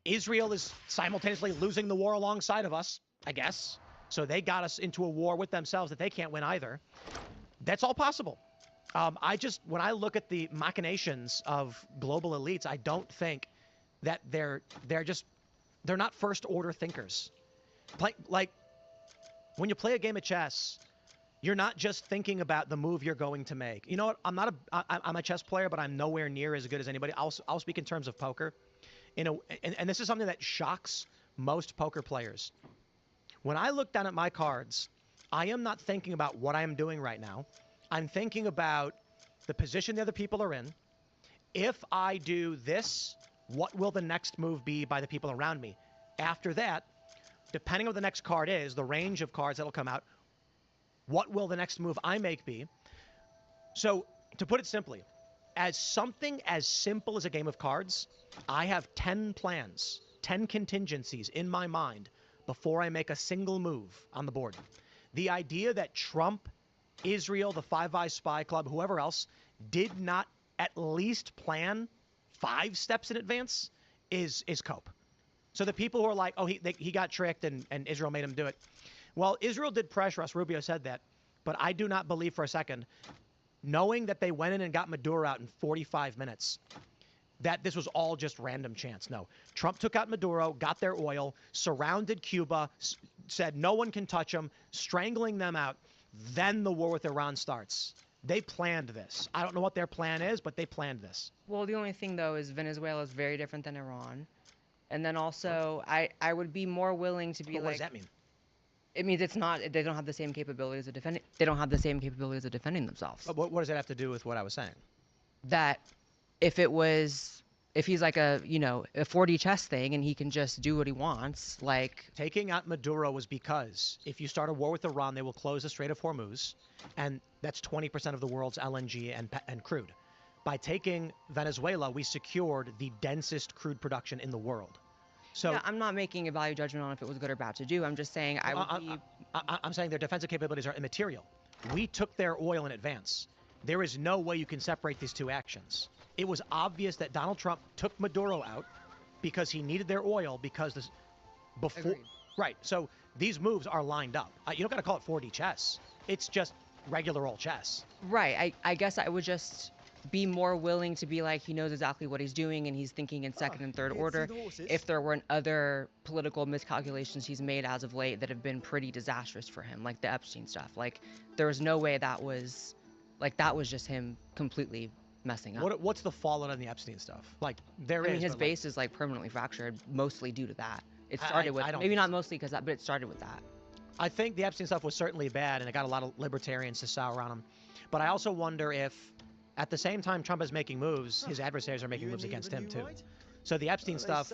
Israel is simultaneously losing the war alongside of us, I guess. So they got us into a war with themselves that they can't win either. That's all possible. When I look at the machinations of global elites, I don't think that they're not first order thinkers. Like when you play a game of chess, you're not just thinking about the move you're going to make. You know what? I'm a chess player, but I'm nowhere near as good as anybody. I'll speak in terms of poker. And this is something that shocks most poker players. When I look down at my cards, I am not thinking about what I am doing right now. I'm thinking about the position the other people are in. If I do this, what will the next move be by the people around me? After that, depending on what the next card is, the range of cards that will come out, what will the next move I make be? So, to put it simply, as something as simple as a game of cards, I have 10 plans, 10 contingencies in my mind before I make a single move on the board. The idea that Trump, Israel, the Five Eyes Spy Club, whoever else, did not at least plan 5 steps in advance is cope. So the people who are like, oh, he got tricked and Israel made him do it. Well, Israel did pressure us. Rubio said that. But I do not believe for a second, knowing that they went in and got Maduro out in 45 minutes, that this was all just random chance. No. Trump took out Maduro, got their oil, surrounded Cuba, said no one can touch them, strangling them out. Then the war with Iran starts. They planned this. I don't know what their plan is, but they planned this. Well, the only thing, though, is Venezuela is very different than Iran. And then also, I would be more willing to be But like... what does that mean? It means it's not... They don't have the same capabilities of defending... They don't have the same capabilities of defending themselves. What does that have to do with what I was saying? That if it was... If he's like a, you know, a 4D chess thing and he can just do what he wants, like... Taking out Maduro was because if you start a war with Iran, they will close the Strait of Hormuz, and that's 20% of the world's LNG and crude. By taking Venezuela, we secured the densest crude production in the world. So yeah, I'm not making a value judgment on if it was good or bad to do. I'm just saying I'm saying their defensive capabilities are immaterial. We took their oil in advance. There is no way you can separate these two actions. It was obvious that Donald Trump took Maduro out because he needed their oil because this before. Agreed. Right. So these moves are lined up. You don't got to call it 4D chess. It's just regular old chess. Right. I guess I would just be more willing to be like, he knows exactly what he's doing and he's thinking in second and third order. If there weren't other political miscalculations he's made as of late that have been pretty disastrous for him, like the Epstein stuff. Like, there was no way that was just him completely messing up. What's the fallout on the Epstein stuff? Like, I mean, his base is like permanently fractured, mostly due to that. It started with, I don't maybe not mostly because that, but it started with that. I think the Epstein stuff was certainly bad, and it got a lot of libertarians to sour on him. But I also wonder if, at the same time Trump is making moves, his adversaries are making moves against him too. So the Epstein stuff,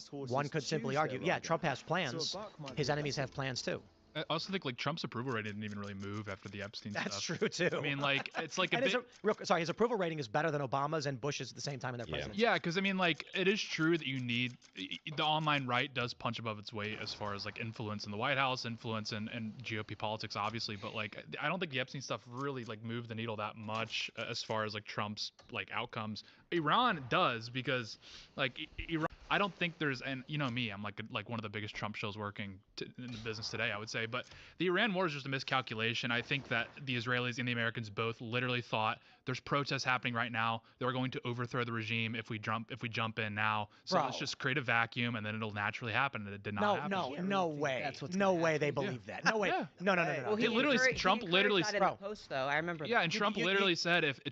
one could simply argue, yeah, Trump has plans. His enemies have plans too. I also think like Trump's approval rating didn't even really move after the Epstein stuff. That's true too. I mean, like it's like a and bit. His approval rating is better than Obama's and Bush's at the same time in their presidency. Yeah, because I mean, like it is true that you need the online right does punch above its weight as far as like influence in the White House, influence and GOP politics, obviously. But like, I don't think the Epstein stuff really like moved the needle that much as far as like Trump's like outcomes. Iran does because like Iran. I don't think there's, and you know me, I'm like one of the biggest Trump shows working in the business today, I would say. But the Iran war is just a miscalculation. I think that the Israelis and the Americans both literally thought there's protests happening right now. They're going to overthrow the regime if we jump in now. So let's just create a vacuum and then it'll naturally happen. And it did not happen. No way. No way they believe that. No way. No. Well, Trump literally said in the post, though. I remember. Yeah, and Trump literally said if you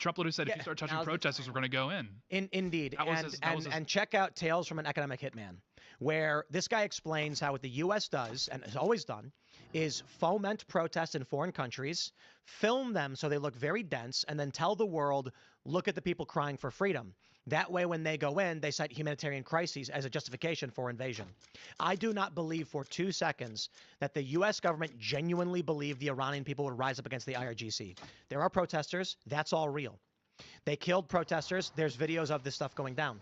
start touching protesters, we're going to go in. Indeed. And check out Tales from an Economic Hitman, where this guy explains how what the U.S. does, and has always done, is foment protests in foreign countries, film them so they look very dense, and then tell the world, look at the people crying for freedom. That way, when they go in, they cite humanitarian crises as a justification for invasion. I do not believe for 2 seconds that the U.S. government genuinely believed the Iranian people would rise up against the IRGC. There are protesters. That's all real. They killed protesters. There's videos of this stuff going down.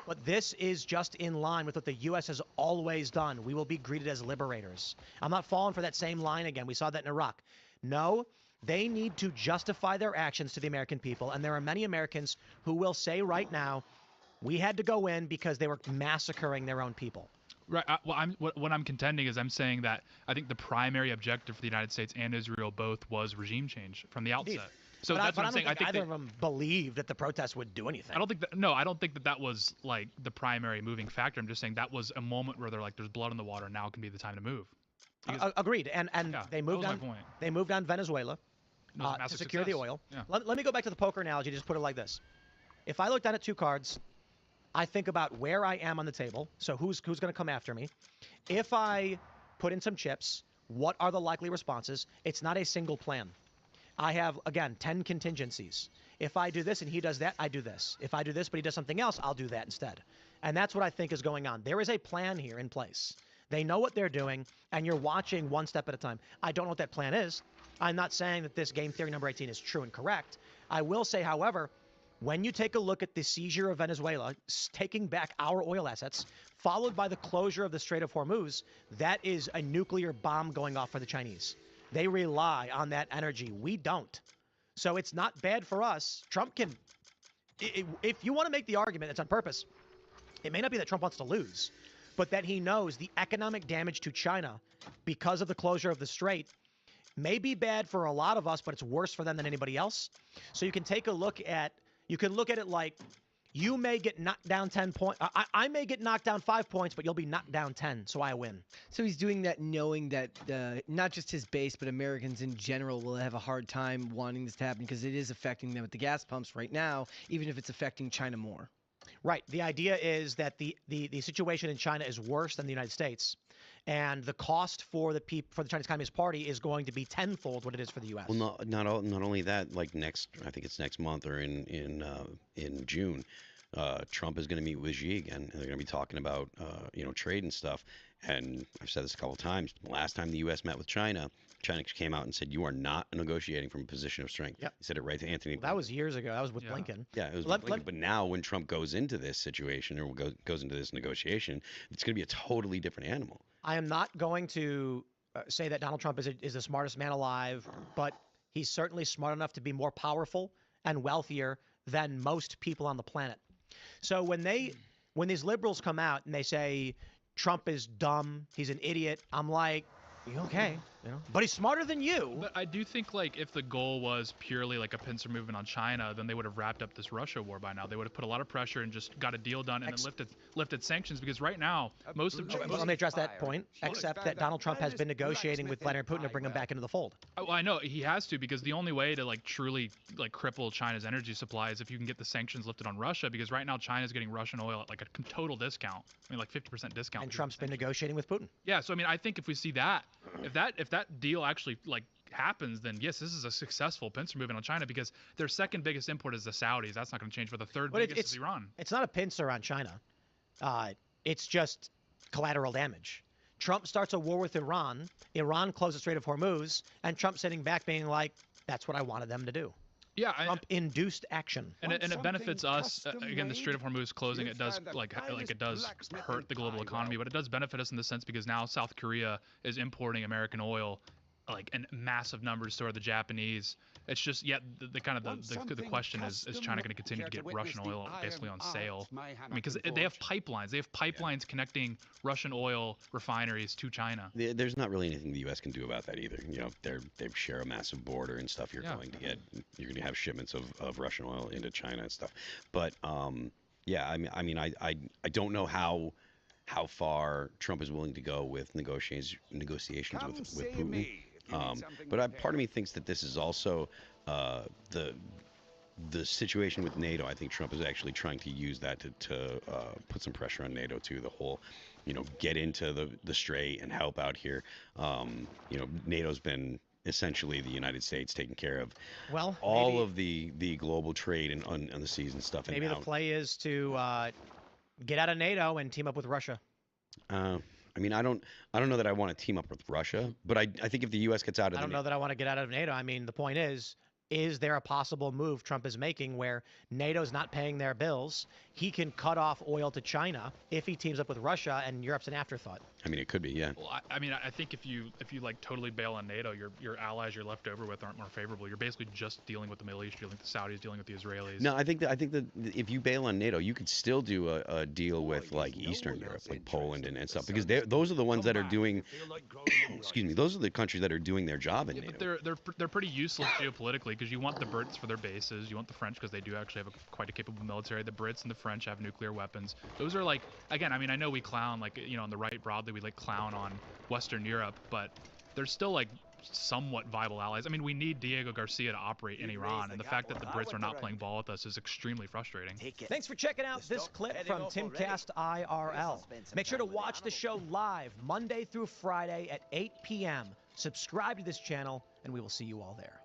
But this is just in line with what the U.S. has always done. We will be greeted as liberators. I'm not falling for that same line again. We saw that in Iraq. No, they need to justify their actions to the American people. And there are many Americans who will say right now, we had to go in because they were massacring their own people. Right. What I'm contending is I'm saying that I think the primary objective for the United States and Israel both was regime change from the outset. Indeed. So that's what I'm saying. I think either of them believed that the protests would do anything. I don't think that was like the primary moving factor. I'm just saying that was a moment where they're like, there's blood in the water. Now can be the time to move. Agreed. And they moved on. They moved on Venezuela to secure the oil. Yeah. Let me go back to the poker analogy. Just put it like this: if I look down at 2 cards, I think about where I am on the table. So who's going to come after me? If I put in some chips, what are the likely responses? It's not a single plan. I have, again, 10 contingencies. If I do this and he does that, I do this. If I do this but he does something else, I'll do that instead. And that's what I think is going on. There is a plan here in place. They know what they're doing, and you're watching one step at a time. I don't know what that plan is. I'm not saying that this game theory number 18 is true and correct. I will say, however, when you take a look at the seizure of Venezuela, taking back our oil assets, followed by the closure of the Strait of Hormuz, that is a nuclear bomb going off for the Chinese. They rely on that energy. We don't. So it's not bad for us. Trump can, if you want to make the argument, it's on purpose. It may not be that Trump wants to lose, but that he knows the economic damage to China because of the closure of the strait may be bad for a lot of us, but it's worse for them than anybody else. So you can take a look at, you can look at it like, you may get knocked down 10 points. I may get knocked down 5 points, but you'll be knocked down 10, so I win. So he's doing that knowing that not just his base, but Americans in general will have a hard time wanting this to happen because it is affecting them at the gas pumps right now, even if it's affecting China more. Right. The idea is that the situation in China is worse than the United States, and the cost for the Chinese Communist Party is going to be tenfold what it is for the U.S. Well, not only that. Like I think it's next month or in June, Trump is going to meet with Xi again, and they're going to be talking about trade and stuff. And I've said this a couple of times. The last time the U.S. met with China came out and said, "You are not negotiating from a position of strength." Yep. He said it right to Anthony. That was years ago. That was with Blinken. Yeah, it was with Blinken. But now, when Trump goes into this situation or goes into this negotiation, it's going to be a totally different animal. I am not going to say that Donald Trump is the smartest man alive, but he's certainly smart enough to be more powerful and wealthier than most people on the planet. So when these liberals come out and they say Trump is dumb, he's an idiot, I'm like, okay, but he's smarter than you. But I do think, like, if the goal was purely like a pincer movement on China, then they would have wrapped up this Russia war by now. They would have put a lot of pressure and just got a deal done and then lifted sanctions, because right now most of let me address that point, except that Donald Trump has been negotiating with Vladimir Putin to bring him back into the fold. Oh, I know he has to, because the only way to truly cripple China's energy supply is if you can get the sanctions lifted on Russia, because right now China's getting Russian oil at a total discount. I mean, like 50% discount. And Trump's been negotiating with Putin. Yeah, so I mean, I think if we see that, if that deal actually happens, then yes, this is a successful pincer movement on China, because their second biggest import is the Saudis. That's not going to change. But the third biggest is Iran. It's not a pincer on China. It's just collateral damage. Trump starts a war with Iran. Iran closes the Strait of Hormuz, and Trump sitting back being like, "That's what I wanted them to do." Yeah, Trump-induced action, and it benefits us. Again, the Strait of Hormuz closing, it does it does hurt the global economy, but it does benefit us in the sense because now South Korea is importing American oil in massive numbers, so are the Japanese. It's just the question is China going to continue to get Russian oil basically on sale? I mean, because they have pipelines. They have pipelines connecting Russian oil refineries to China. There's not really anything the U.S. can do about that either. They share a massive border and stuff. You're going to have shipments of Russian oil into China and stuff. But I don't know how far Trump is willing to go with negotiations with Putin. But part of me thinks that this is also the situation with NATO. I think Trump is actually trying to use that to put some pressure on NATO too. The whole, get into the strait and help out here. NATO's been essentially the United States taking care of all of the global trade on the seas and stuff. Maybe the play is to get out of NATO and team up with Russia. I mean, I don't know that I want to team up with Russia, but I think if the U.S. gets out of I don't know that I want to get out of NATO. I mean, the point is there a possible move Trump is making where NATO's not paying their bills? He can cut off oil to China if he teams up with Russia, and Europe's an afterthought. I mean, it could be, yeah. Well, I think if you totally bail on NATO, your allies you're left over with aren't more favorable. You're basically just dealing with the Middle East, dealing with the Saudis, dealing with the Israelis. No, I think that if you bail on NATO, you could still do a deal with Eastern Europe, like Poland and stuff, because those are the ones that are doing. Excuse me, those are the countries that are doing their job in NATO. But they're pretty useless geopolitically, because you want the Brits for their bases, you want the French because they do actually have quite a capable military. The Brits and the French have nuclear weapons. Those are again, I know we clown on the right broadly, we clown on Western Europe, but they're still somewhat viable allies. I mean, we need Diego Garcia to operate in Iran, and the fact that the Brits are not playing ball with us is extremely frustrating. Thanks for checking out this clip from Timcast IRL. Make sure to watch the show live Monday through Friday at 8 p.m. Subscribe to this channel, and we will see you all there.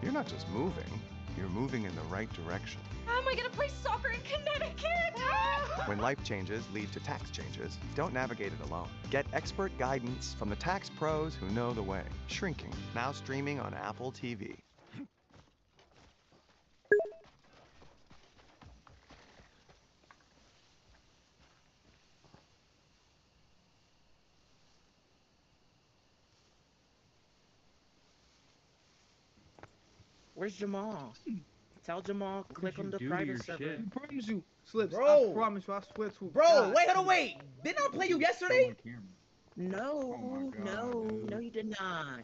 You're not just moving, you're moving in the right direction. How am I gonna play soccer in Connecticut? When life changes lead to tax changes, don't navigate it alone. Get expert guidance from the tax pros who know the way. Shrinking, now streaming on Apple TV. Where's Jamal? Tell Jamal, click on the private server. I promise you, Slips. Bro. I promise you, I swear to Bro, God. wait, hold on, wait. Didn't I play you yesterday? No, Oh my God, no, dude. no, you did not.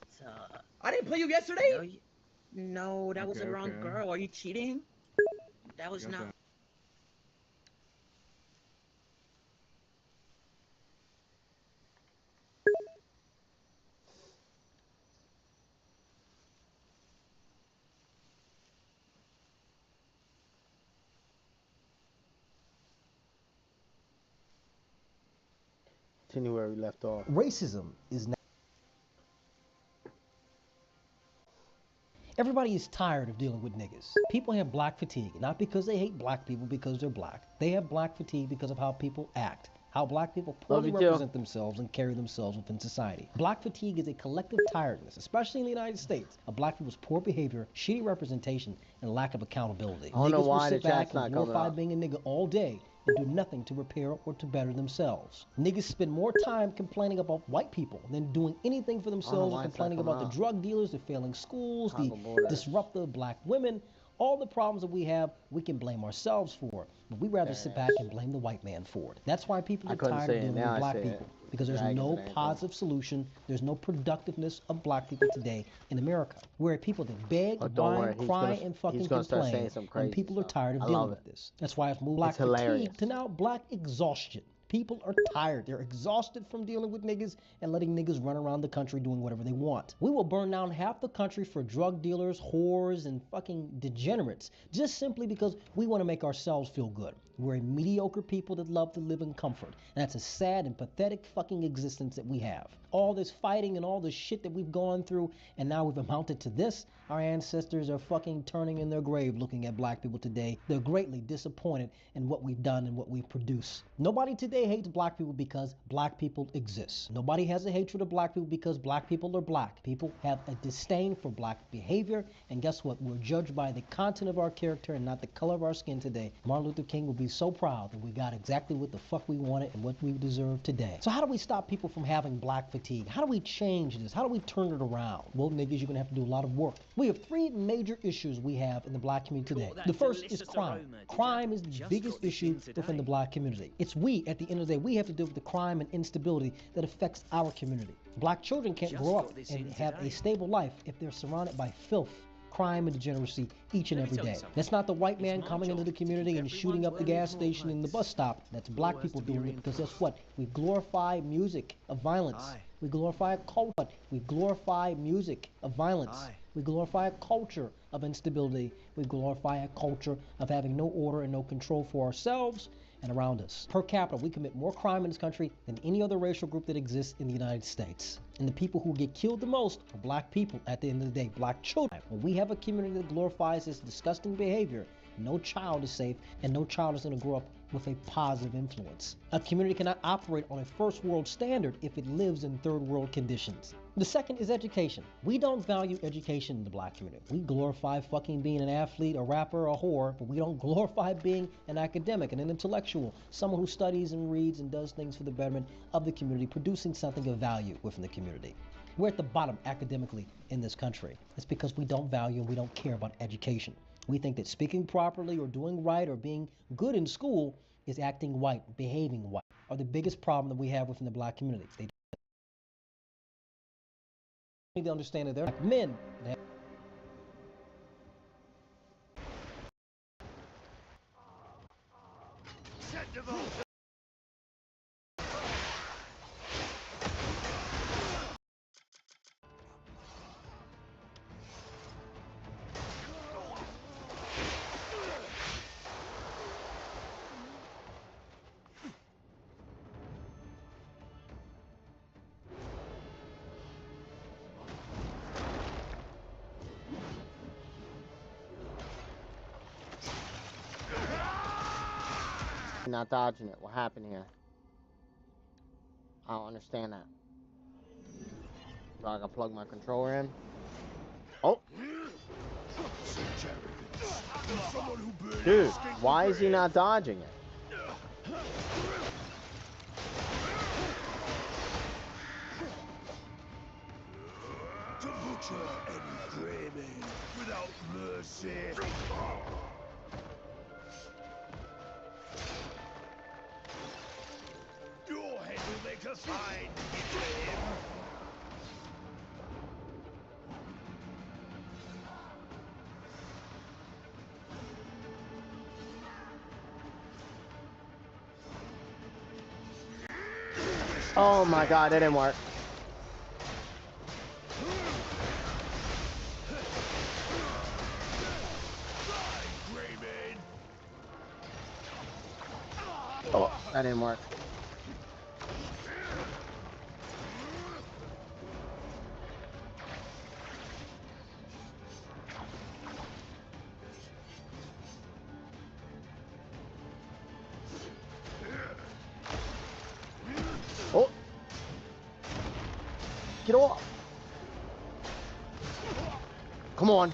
I didn't play you yesterday? No, No, that was the Okay, wrong okay. girl. Are you cheating? That was not. Continue where we left off. Racism is not. Everybody is tired of dealing with niggas. People have black fatigue, not because they hate black people because they're black. They have black fatigue because of how people act, how black people poorly you too. represent themselves and carry themselves within society. Black fatigue is a collective tiredness, especially in the United States, of black people's poor behavior, shitty representation, and lack of accountability. I don't know Niggas will why sit the back chat's not and coming glorify up. being a nigga all day and do nothing to repair or to better themselves. Niggas spend more time complaining about white people than doing anything for themselves or why it's not complaining coming about the up. drug dealers, the failing schools, the Toggle borders. disruptive black women. All the problems that we have, we can blame ourselves for, but we rather sit back and blame the white man for it. That's why people I are couldn't tired say of it, dealing now with I black say it. people because there's Dragons no and anything. positive solution. There's no productiveness of black people today in America. We're people that beg, Oh, don't worry, whine, he's cry, gonna- and fucking he's gonna start complain, saying some and crazy people are stuff. tired of I dealing love with it. this. That's why it's moved black It's hilarious. fatigue to now black exhaustion. People are tired. They're exhausted from dealing with niggas and letting niggas run around the country doing whatever they want. We will burn down half the country for drug dealers, whores, and fucking degenerates just simply because we want to make ourselves feel good. We're a mediocre people that love to live in comfort. And that's a sad and pathetic fucking existence that we have. All this fighting and all this shit that we've gone through, and now we've amounted to this. Our ancestors are fucking turning in their grave looking at black people today. They're greatly disappointed in what we've done and what we've produced. Nobody today hates black people because black people exist. Nobody has a hatred of black people because black people are black. People have a disdain for black behavior, and guess what? We're judged by the content of our character and not the color of our skin today. Martin Luther King will be so proud that we got exactly what the fuck we wanted and what we deserve today. So how do we stop people from having black fatigue? How do we change this? How do we turn it around? Well, niggas, you're gonna have to do a lot of work. We have three major issues we have in the black community today. The first is crime. Crime is the biggest issue within the black community. It's we, at the end of the day, we have to deal with the crime and instability that affects our community. Black children can't grow up and have a stable life if they're surrounded by filth, crime, and degeneracy each and every day. That's not the white man coming into the community and shooting up the gas station and the bus stop. That's black people doing it because that's what? We glorify music of violence. We glorify a culture. We glorify music of violence. We glorify a culture of instability. We glorify a culture of having no order and no control for ourselves and around us. Per capita, we commit more crime in this country than any other racial group that exists in the United States. And the people who get killed the most are black people at the end of the day, black children. When we have a community that glorifies this disgusting behavior, no child is safe and no child is going to grow up with a positive influence. A community cannot operate on a first world standard if it lives in third world conditions. The second is education. We don't value education in the black community. We glorify fucking being an athlete, a rapper, a whore, but we don't glorify being an academic and an intellectual, someone who studies and reads and does things for the betterment of the community, producing something of value within the community. We're at the bottom academically in this country. It's because we don't value and we don't care about education. We think that speaking properly or doing right or being good in school is acting white, behaving white, are the biggest problem that we have within the black community. They need to understand that they're like men. Not dodging it. What happened here? I don't understand that. Do I gotta plug my controller in? Oh! Dude, why is he not dodging it? To butcher any Greymane without mercy. Your head will make a fine game. Oh my god, it didn't work. Oh, that didn't work. Oh! Get off! Come on!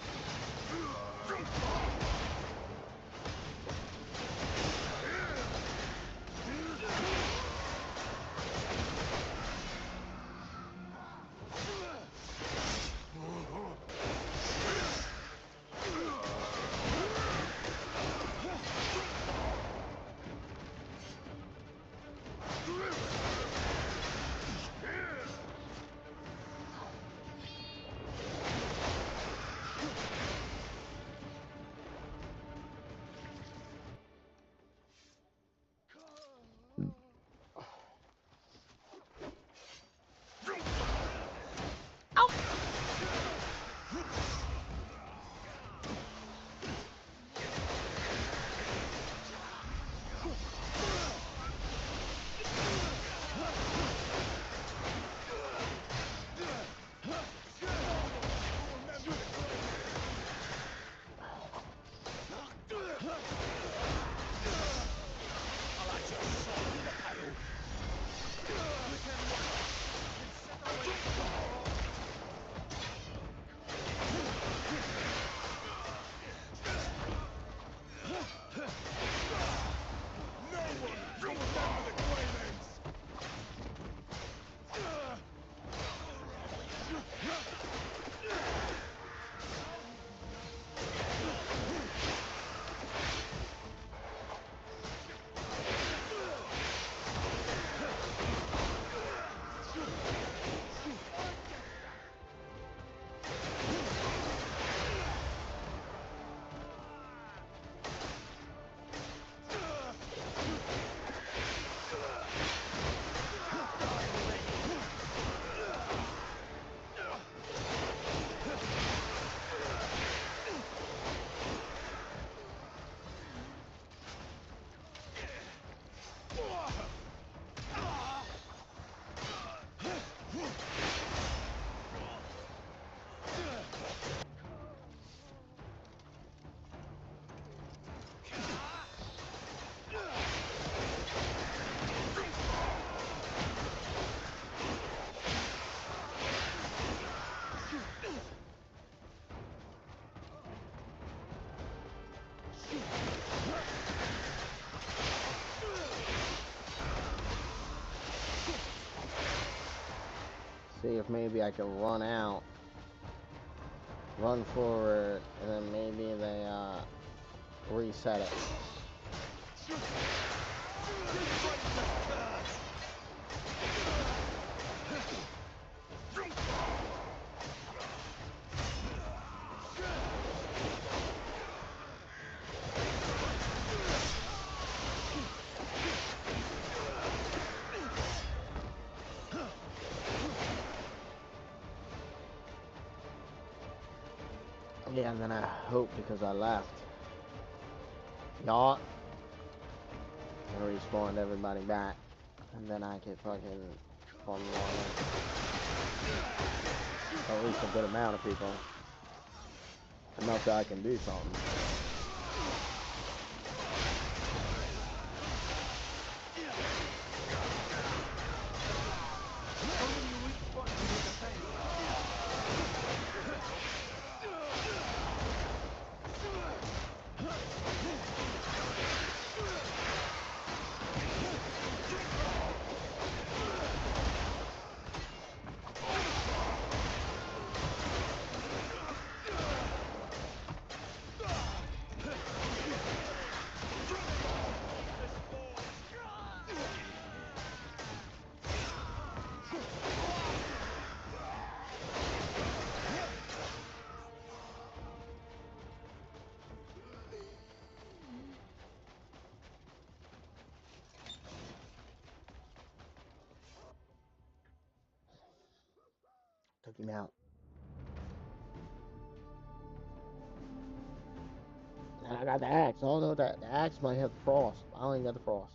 See if maybe I can run out, run forward, and then maybe they reset it. Yeah, and then I hope because I left. Y'all. I respawned everybody back. And then I could fucking form at least a good amount of people. Enough that I can do something. took him out. And I got the axe. I don't know that the axe might have the frost. I don't even got the frost.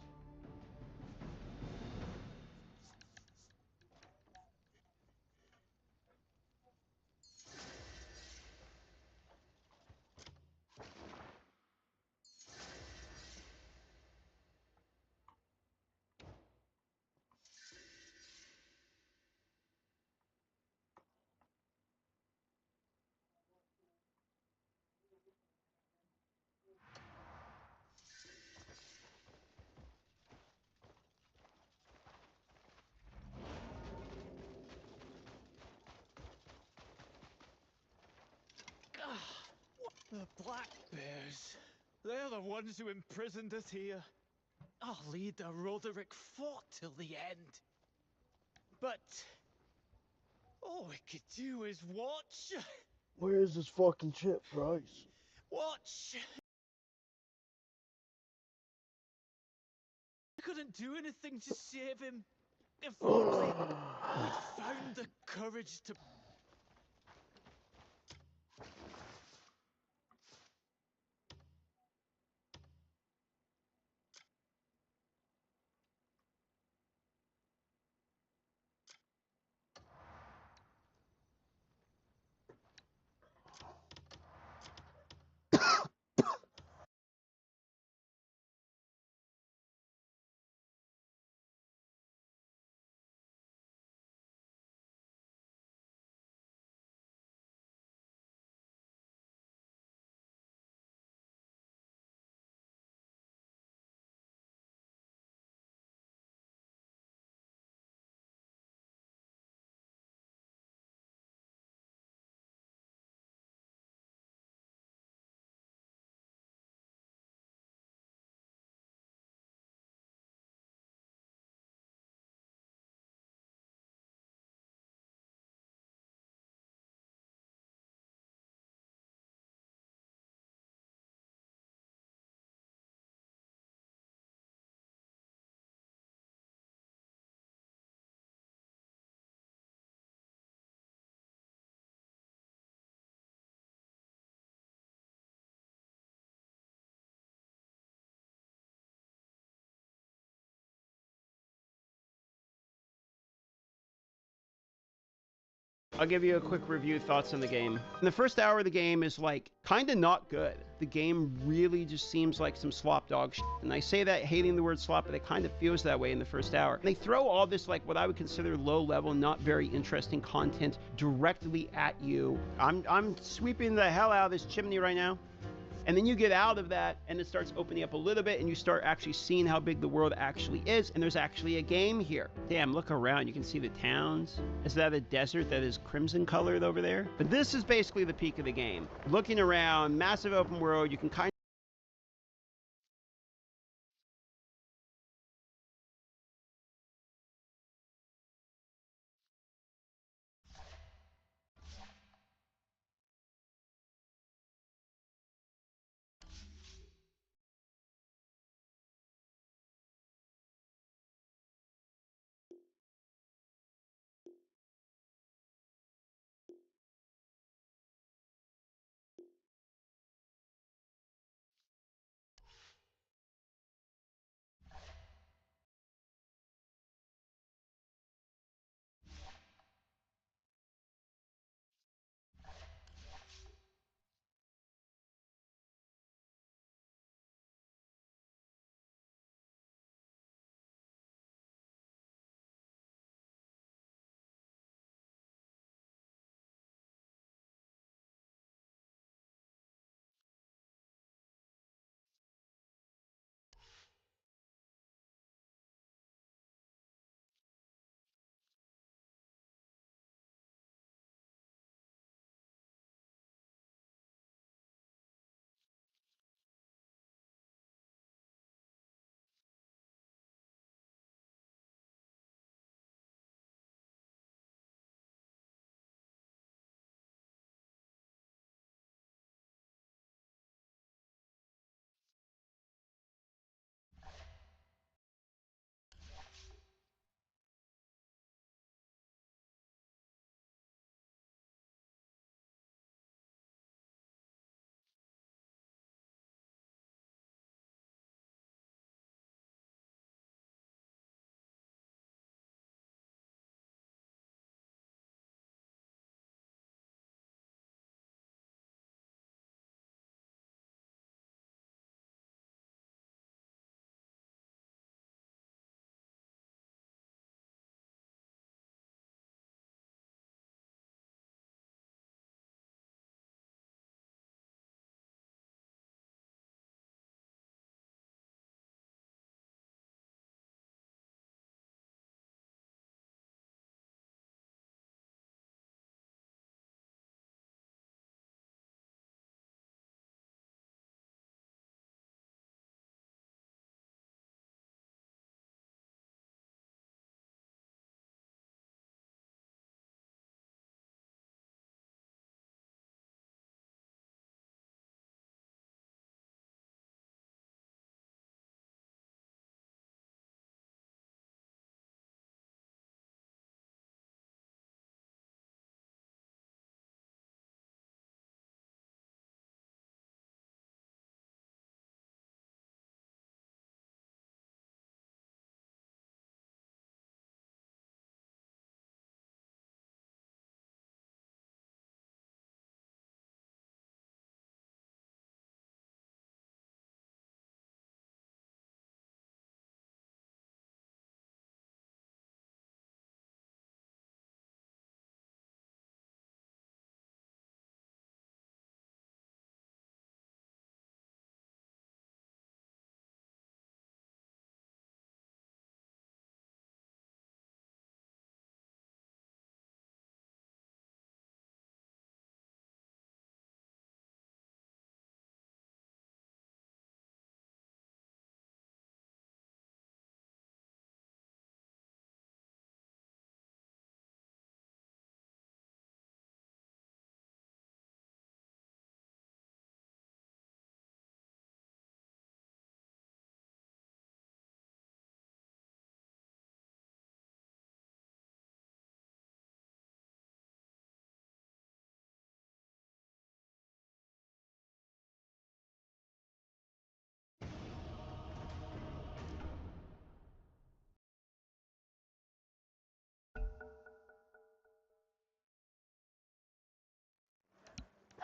The Black Bears. They're the ones who imprisoned us here. Our leader, Roderick, fought till the end. But all we could do is watch. Where's this fucking chip, Price? Watch. We couldn't do anything to save him. If only we'd found the courage to. I'll give you a quick review thoughts on the game. The first hour of the game is like kind of not good. The game really just seems like some slop dog shit. And I say that hating the word slop, but it kind of feels that way in the first hour. They throw all this like what I would consider low level, not very interesting content directly at you. I'm sweeping the hell out of this chimney right now. And then you get out of that and it starts opening up a little bit and you start actually seeing how big the world actually is. And there's actually a game here. Damn, look around. You can see the towns. Is that a desert that is crimson colored over there? But this is basically the peak of the game. Looking around, massive open world. You can kind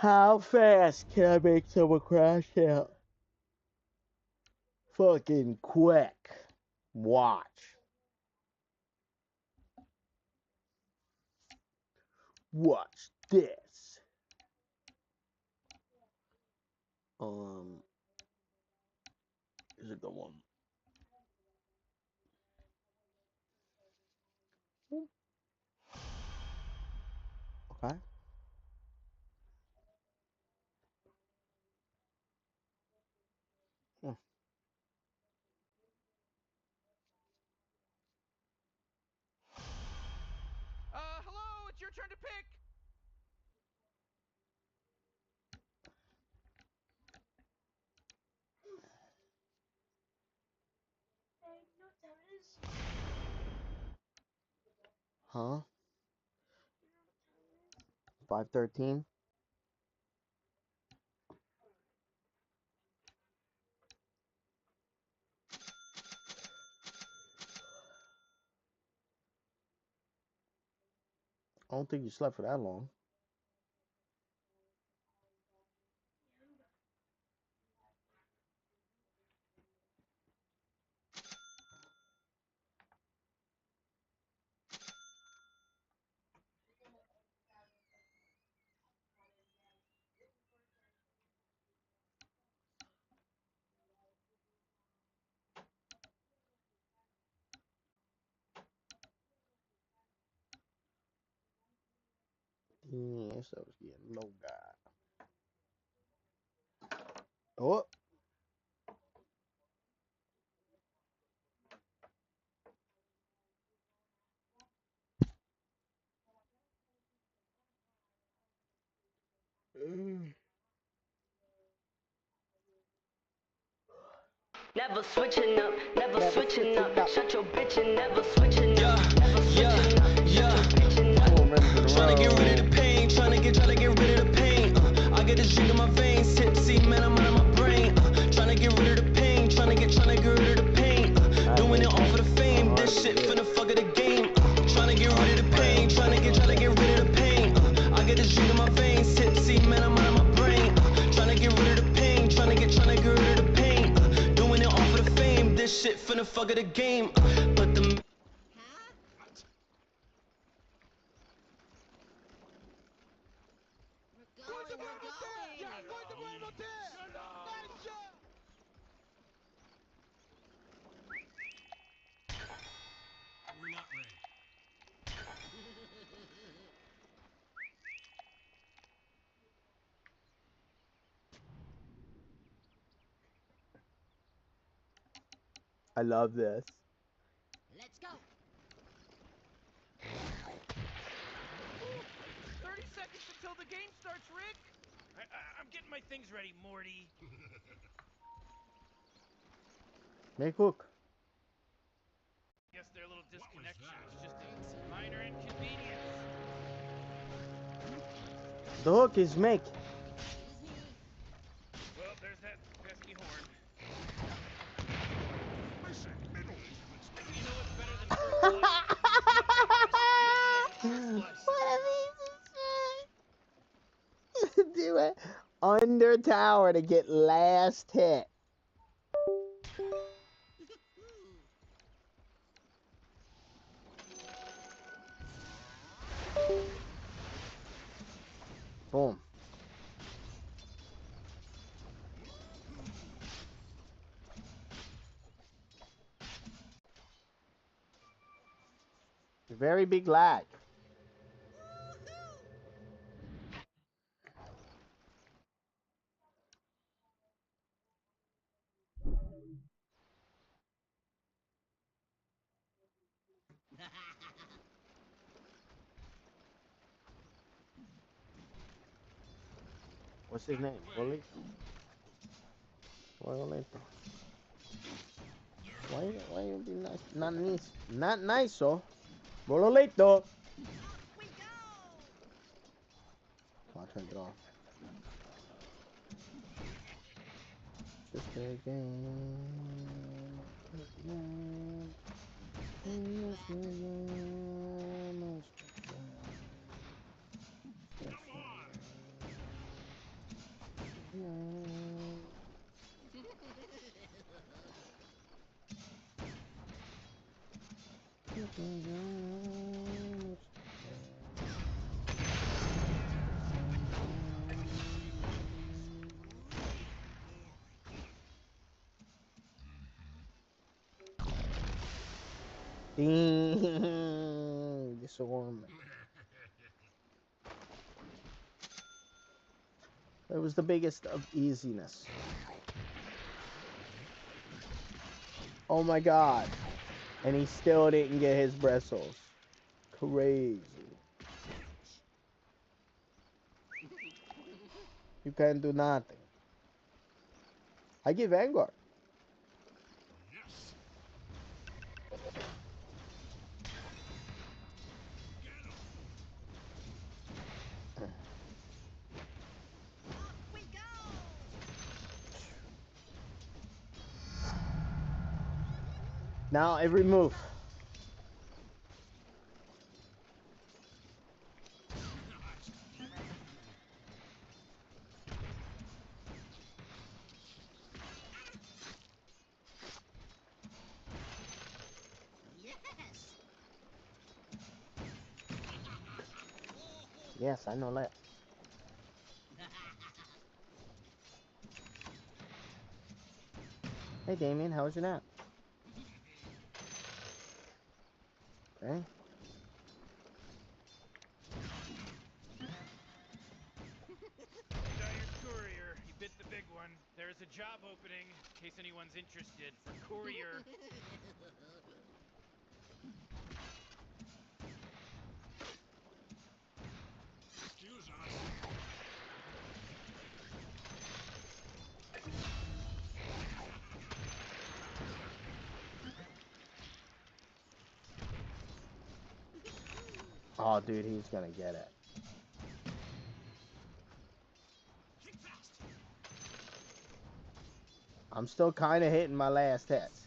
How fast can I make someone crash out? Fucking quick. Watch. Watch this. Here's a good one. Okay. Hmm. Hello, it's your turn to pick. Huh? 513. I don't think you slept for that long. Yes, I was getting low guy. Oh. Never switching up, never switching up. Shut your bitch and never switching up. Tryna get rid of the pain, tryna get rid of the pain. I get this drink in my veins, tipsy, man, I'm out of my brain. Tryna get rid of the pain, tryna get rid of the pain. Doing it all for the fame, this shit for the fuck of the game. Tryna get rid of the pain, tryna get rid of the pain. I get this drink in my veins, tipsy, man, I'm out of my brain. Tryna get rid of the pain, tryna get rid of the pain. Doing it all for the fame, this shit for the fuck of the game. But the We're not ready. I love this. Let's go. 30 seconds until the game starts, Rick. I'm getting my things ready, Morty. Make hook. Guess their little disconnection was just a minor inconvenience. The hook is make. Well, there's that pesky horn. You know what's better than first blood? Do it under tower to get last hit. Boom. Very big lag. What's his name? Bolito. Bolito. Why you be nice? Not nice, so. Bolito. I turned it off. Just a game. Ding, disarmament. It was the biggest of easiness. Oh my god. And he still didn't get his bristles. Crazy. You can't do nothing. I get Vanguard. Now every move. Yes, I know that. Hey Damien, how was your nap? Okay. Dire courier, you bit the big one. There is a job opening, in case anyone's interested, for courier. Excuse us. Oh, dude, he's gonna get it. I'm still kind of hitting my last hits.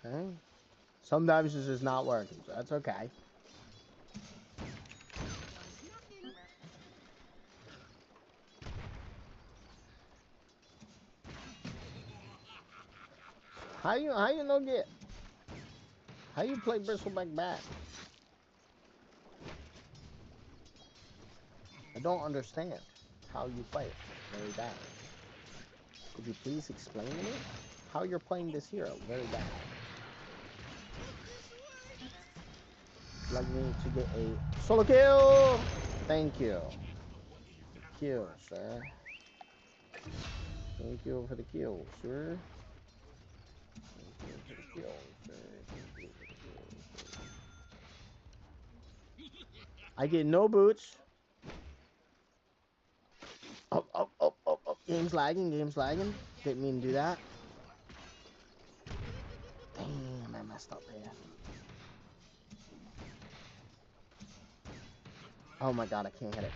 Okay. Sometimes this is not working, so that's okay. How you not get? How you play Bristleback bad? I don't understand how you play it very bad. Could you please explain to me how you're playing this hero very bad? Would you like me to get a solo kill? Thank you. Kill, sir. Thank you for the kill, sir. Thank you for the kill, sir. Thank you for the kill, sir. I get no boots. Oh, oh, oh, oh, oh. Game's lagging, game's lagging. Didn't mean to do that. Damn, I messed up there. Oh my god, I can't hit it.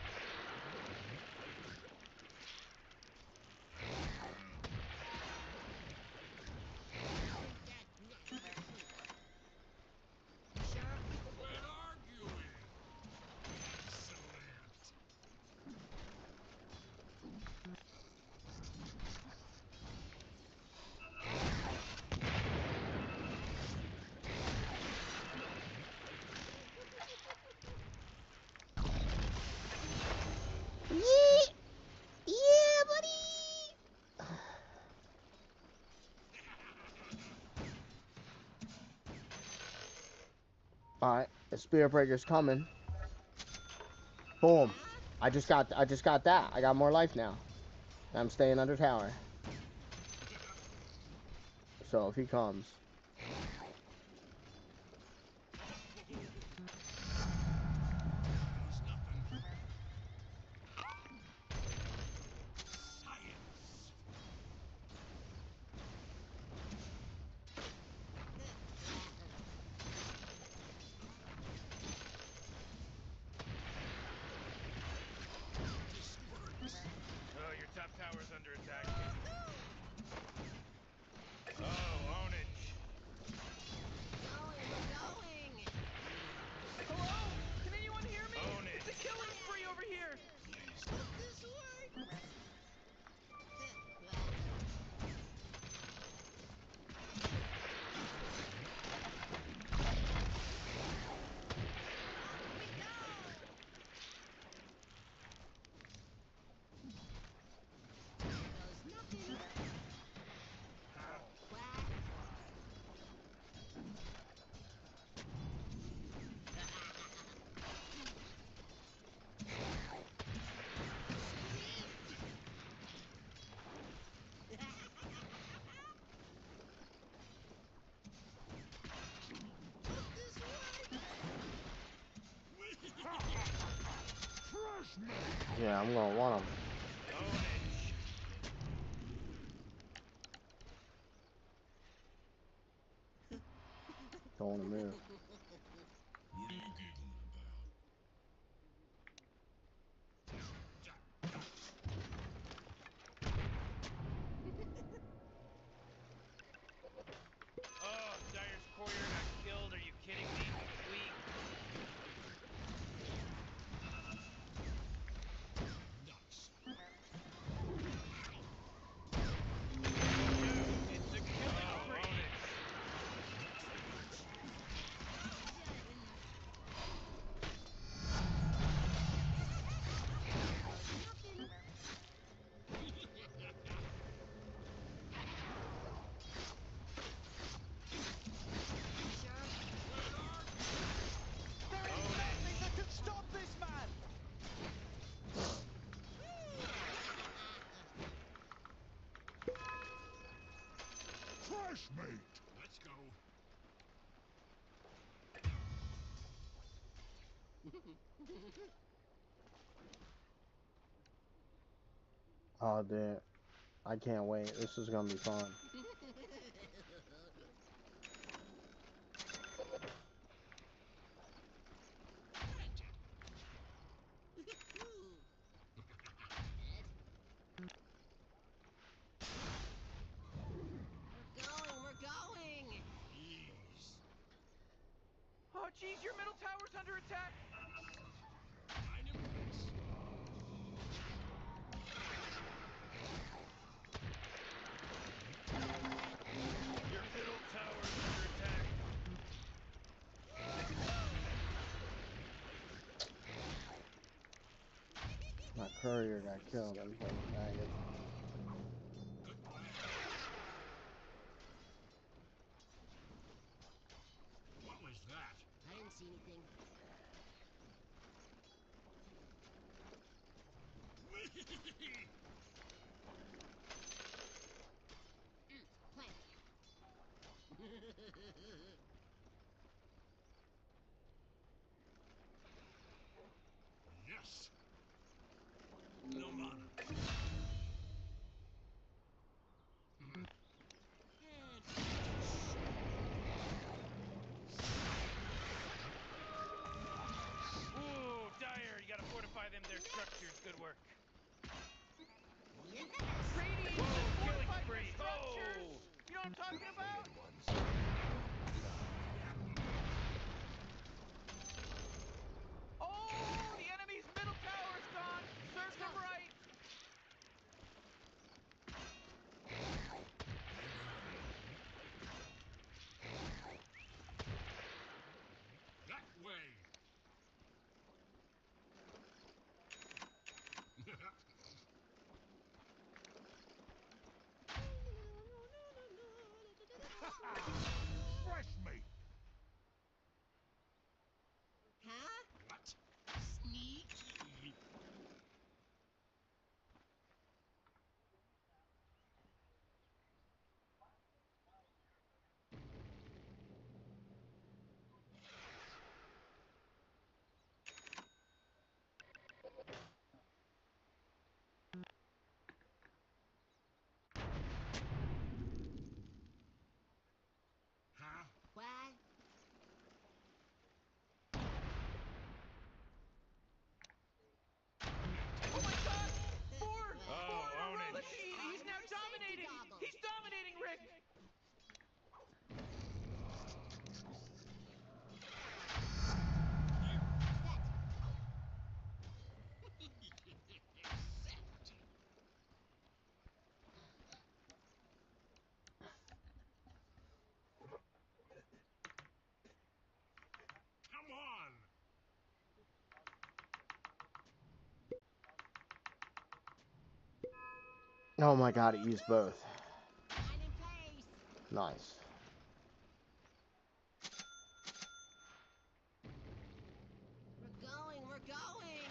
Yeah, buddy. All right, the Spirit Breaker's coming. Boom. I just got that. I got more life now. I'm staying under tower. So if he comes. Oh, your top tower's under attack. Oh, ownage. Yeah, I'm gonna want them. Don't want to move. What are you giggling about? Oh, Dyer's courier got killed. Are you kidding me? He's weak. Nuts. It's a killing spree. Nothing that can stop this man! Fresh mate. Let's go. Oh, dude. I can't wait. This is gonna be fun. We're going! Jeez. Oh, jeez, your middle tower's under attack. Dynamics. Your middle tower's under attack. My courier got killed. I'm fucking maggot. What was that? I didn't see anything. Plant. Yes. No mana. Ooh, Dyer, you gotta fortify their structures. Good work. Yes! Radiant killing spree. Oh! You know what I'm talking about? Oh, the enemy's middle tower's gone. Serves him right. That way. Fresh meat. Huh? What? Sneaky. Huh? What? Oh my God! Four in a row. own it. He's now dominating. He's dominating, Rick. Come on. Oh my god, it used both. Line in place. Nice. We're going, we're going!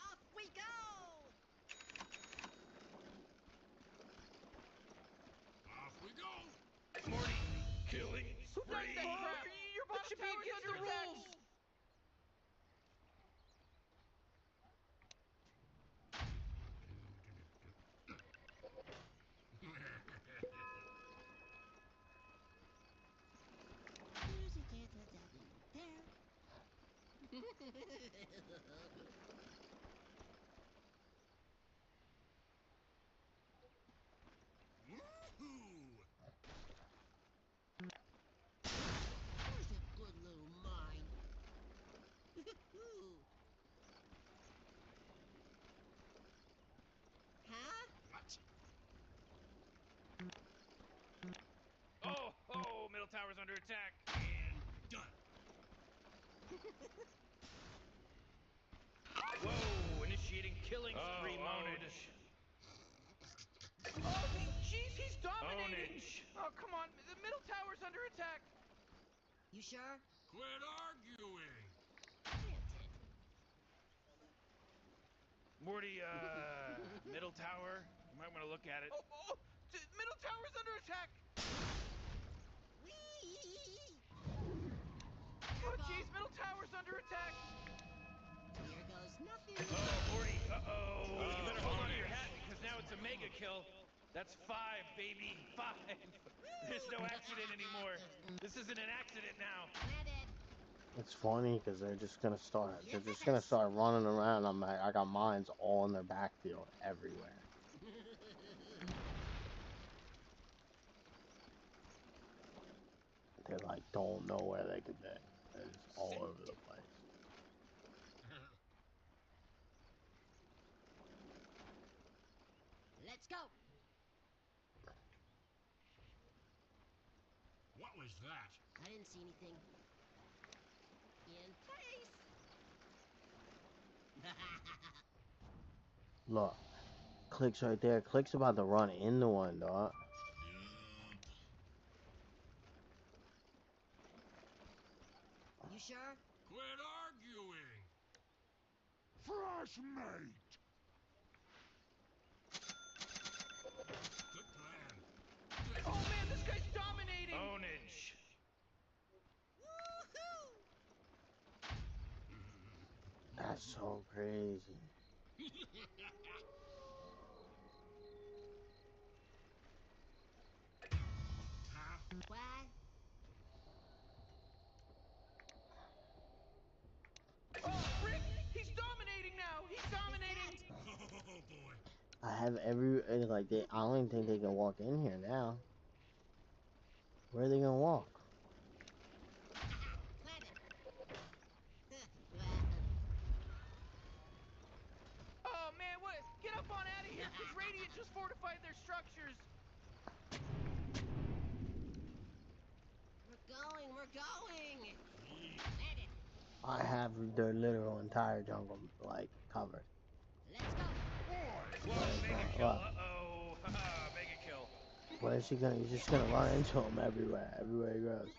Off we go! Off we go. More should be against the rules. Where's a good little mine? Huh? What? Oh, middle tower's under attack. And done. Whoa, initiating killing spree, Monage. Oh, jeez, he's dominating. Ownage. Oh, come on. The middle tower's under attack. You sure? Quit arguing. Morty, middle tower. You might want to look at it. Oh, middle tower's under attack. Oh, jeez, middle tower's under attack. Here goes nothing. Oh, Morty, uh-oh. You better hold on to your hat because now it's a mega kill. That's 5, baby, 5. There's no accident anymore. This isn't an accident now. It's funny because they're just gonna start running around. I got mines all in their backfield everywhere. They like don't know where they could be. They're just all over the place. Let's go. What was that? I didn't see anything. In place. Look, Click's right there. Click's about to run into one, dog. You sure? Quit arguing. Fresh mate. Good plan. Oh, man, this guy's dominating. Ownage. That's so crazy. What? Oh, Rick, he's dominating now. He's dominating. Oh boy. I have I don't even think they can walk in here now. Where are they gonna walk? Oh, man, what? Get up on out of here, because Radiant just fortified their structures. We're going. I have their literal entire jungle like covered. Let's go. Whoa, mega kill. Uh-oh. Haha, mega kill. Where is he gonna? He's just gonna run into him everywhere he goes.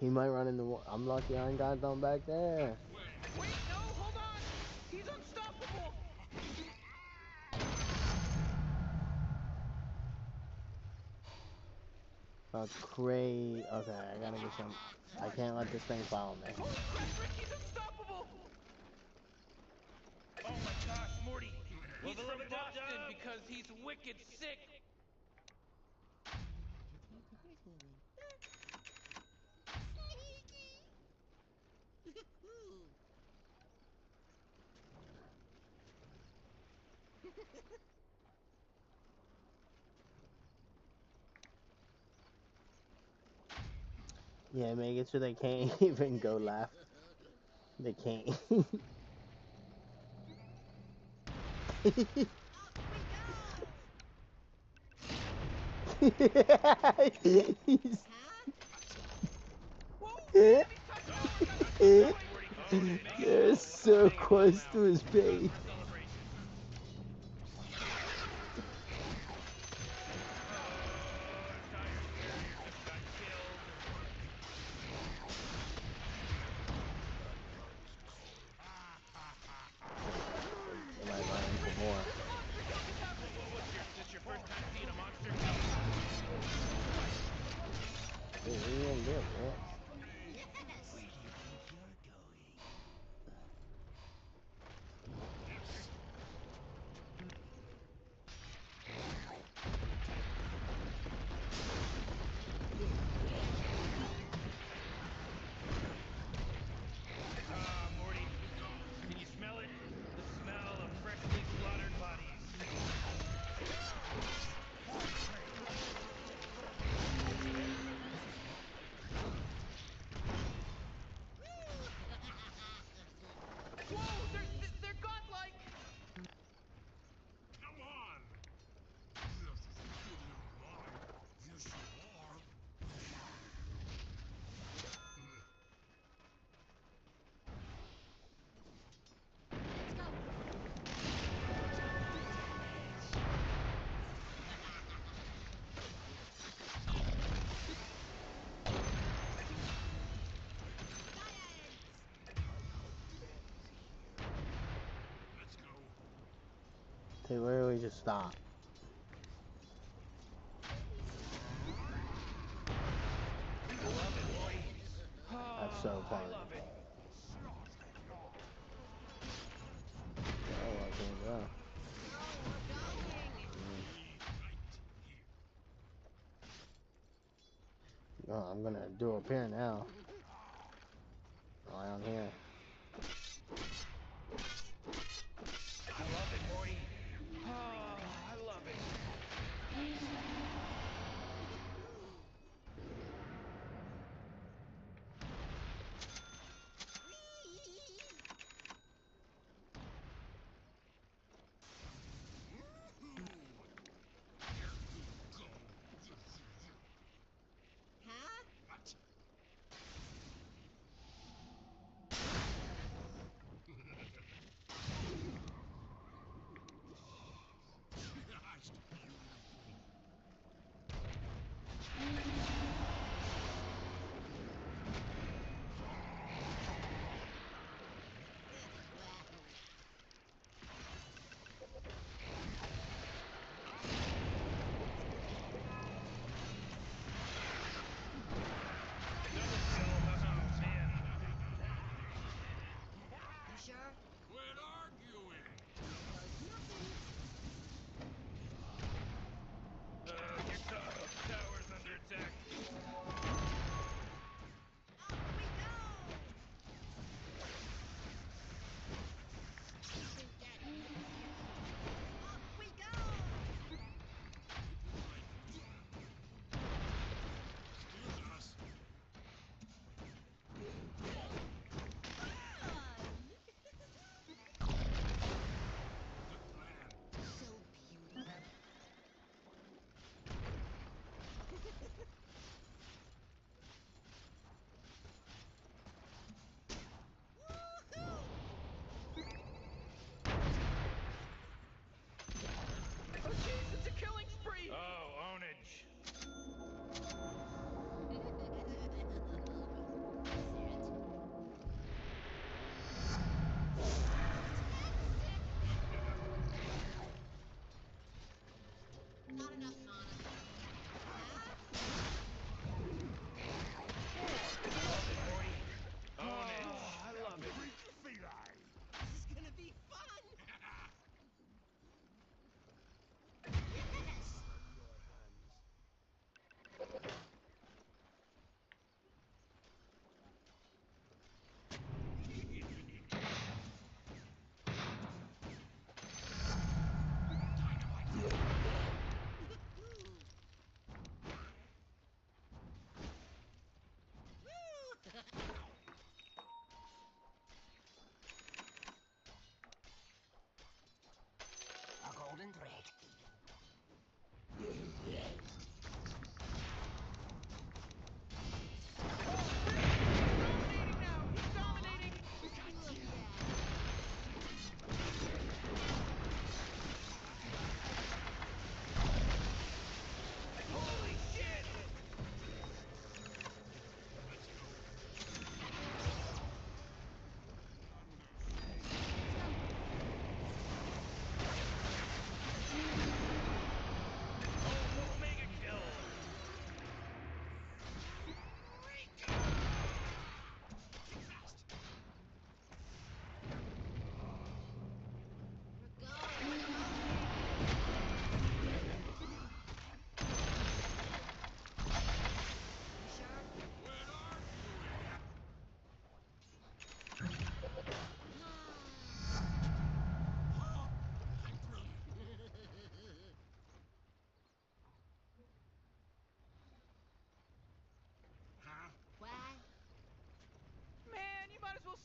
He might run into one. I'm lucky I ain't got them back there. Wait, no, hold on. He's unstoppable. That's crazy. Okay, I gotta get some. I can't let this thing follow me. Holy crap, Rick, he's unstoppable. Oh my gosh, Morty. He's from Boston because he's wicked sick. Yeah, make it so they can't even go left. They can't. They're so close to his base. They might run into more. This your first time seeing a Morty, can you smell it? The smell of freshly slaughtered bodies. Whoa, they're godlike! Come on! This is a video of mine. Yes, you are. Let's go. They literally just stop. That's so funny. I love it. Oh, I think so. Oh, I'm gonna do up here now. Right on here. I love it, Morty. Oh, I love it.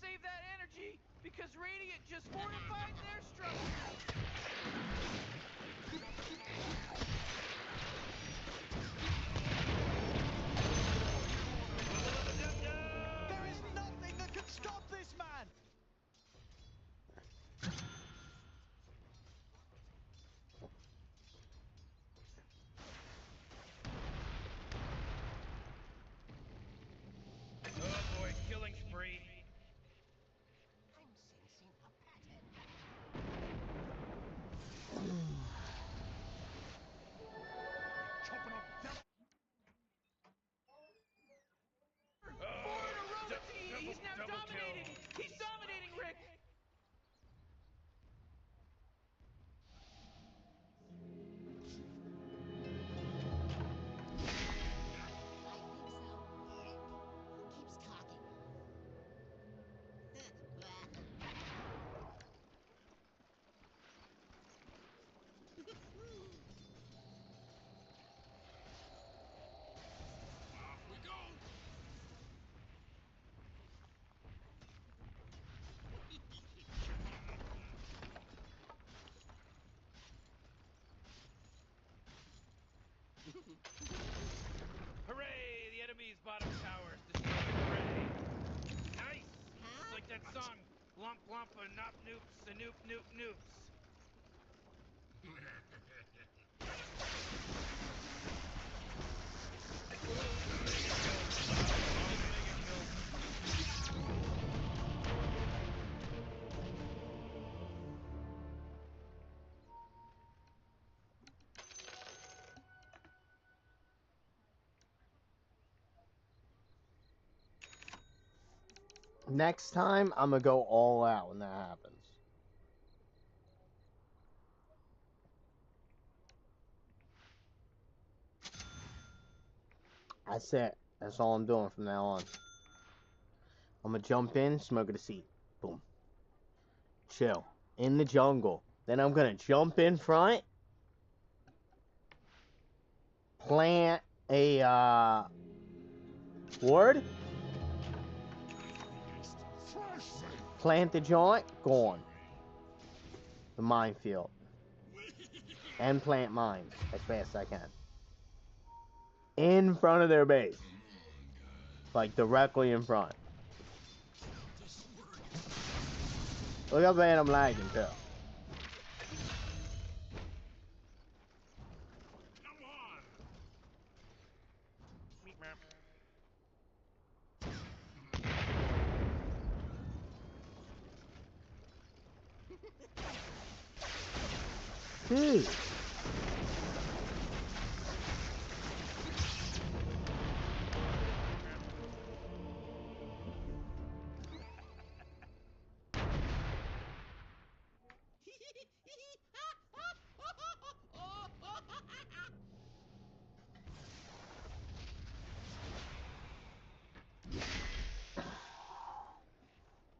save that energy because Radiant just fortified their structure. There is nothing that can stop this man! Oh boy, killing spree. I'm sensing a pattern. Chopping off that. Four in a row. He's now dominating. He's dominating, Rick. Who keeps talking? Off we go. Hooray! The enemy's bottom tower is destroyed. Hooray! Nice! It's like that song, Blump Blump a Nop Noops a Noop Noop Noops. Next time, I'm gonna go all out when that happens. That's it. That's all I'm doing from now on. I'm gonna jump in, smoke a seat. Boom. Chill. In the jungle. Then I'm gonna jump in front. Plant a, ward. Plant the joint. Gone. The minefield. And plant mines as fast as I can. In front of their base. Like directly in front. Look how bad I'm lagging too. Meat map. Dude.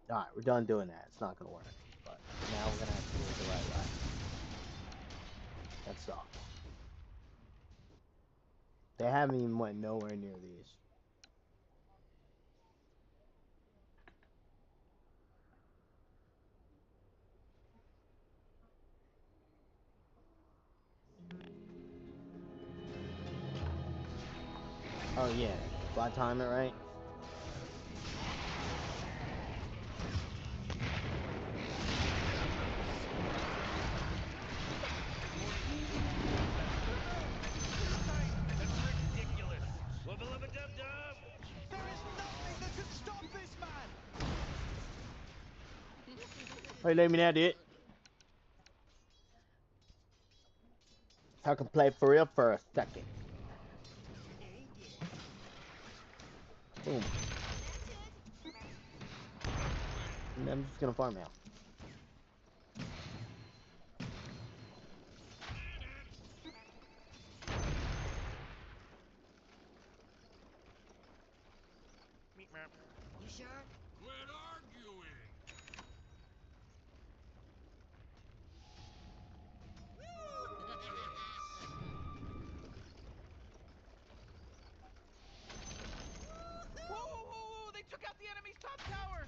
Alright, we're done doing that. It's not gonna work. But now we're gonna have to do it the right way. That sucks. They haven't even went nowhere near these. Oh yeah, if I time it right. Ridiculous. Wubba lubba dub dub. There is nothing that can stop this man! Hey, let me know, dude. I can play for real for a second. Boom. And I'm just gonna farm out. Meat map. You sure? Quit arguing. Whoa, whoa, whoa, whoa! They took out the enemy's top tower.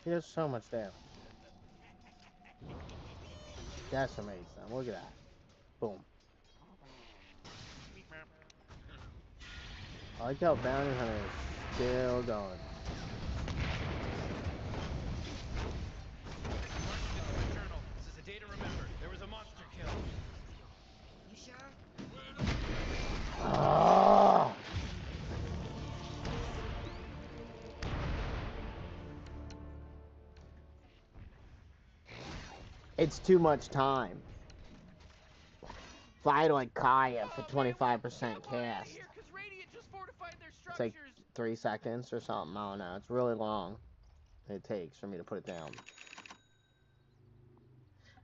He does so much damage. That's amazing. Look at that. Boom. I like how Bounty Hunter is still going. This is a day to remember. There was a monster kill. You sure? Ah! It's too much time. Fight like Kaya for 25% cast. It's like 3 seconds or something. I don't know. It's really long. It takes for me to put it down.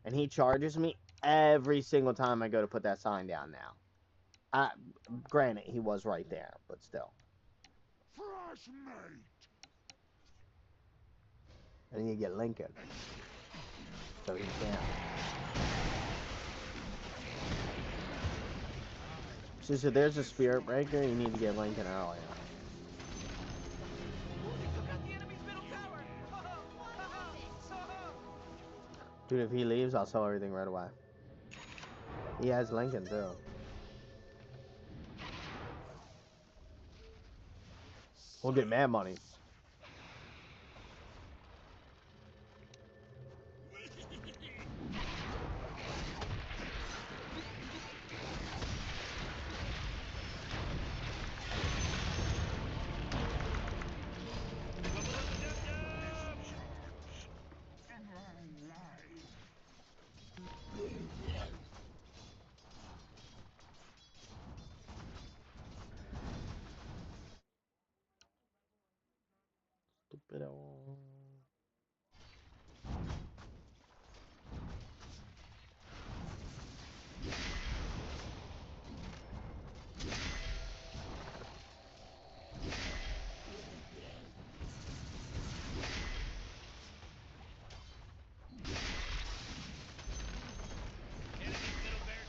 And he charges me every single time I go to put that sign down now. Granted, he was right there, but still. Fresh meat. And then you get Lincoln. So he can't. So there's a spirit breaker, you need to get Lincoln earlier. Dude, if he leaves, I'll sell everything right away. He has Lincoln too. We'll get mad money. Stupid.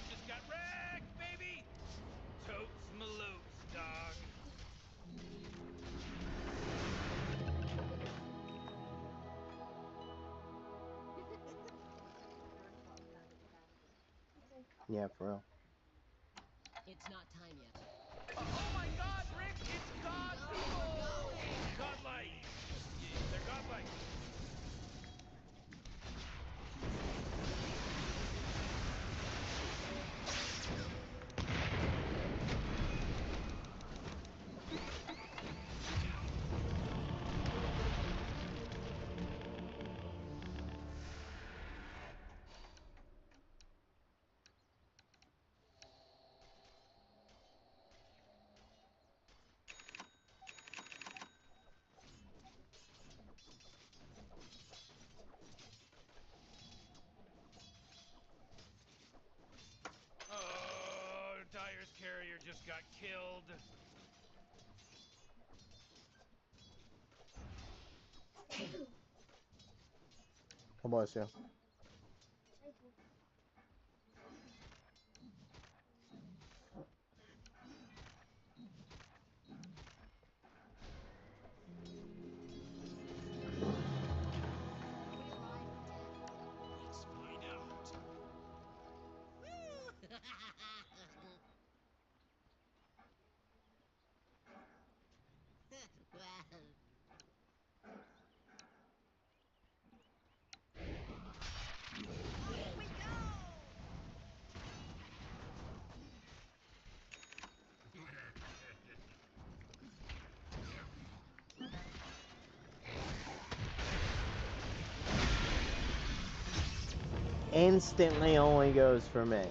Just got wrecked, baby! Totes malotes, dog. Yeah, for real. It's not time yet. Oh my god, Rick! It's God people! Godlike! They're godlike. Oh, Dyer's carrier just got killed. God bless you. Let's find out. Well. Here we go! Instantly only goes for me.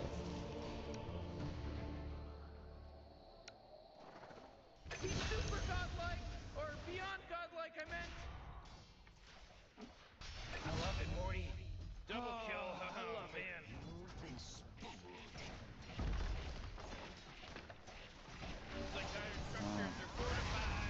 He's super godlike, or beyond godlike, I meant. I love it, Morty. Double kill. Oh, man. You've been spotted. It's like Dyer's structures are fortified.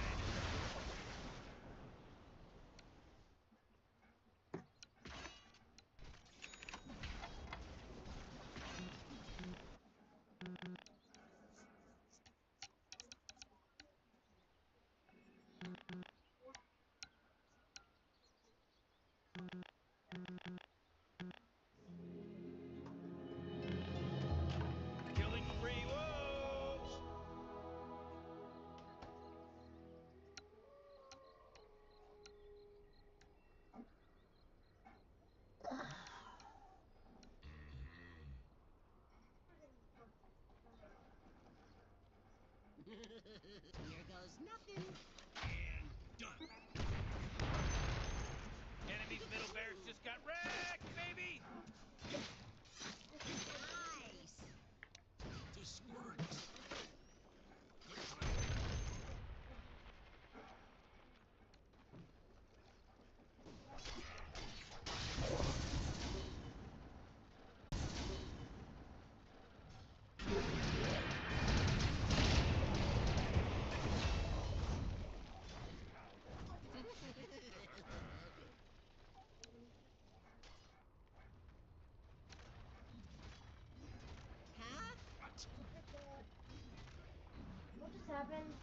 Here goes nothing. And done. Enemy's middle barracks just got wrecked, baby! Nice. This works. Good plan. Huh? What? What just happened?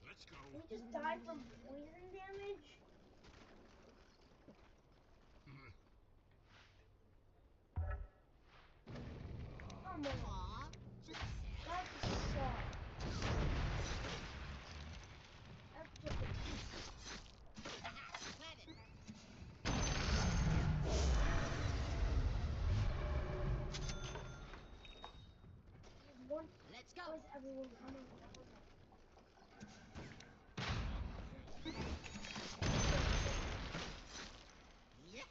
Let's go. We just died from poison damage? Come on. Aw, just That sucks. That's just planted. one. Let's go. Where's everyone coming? Yes.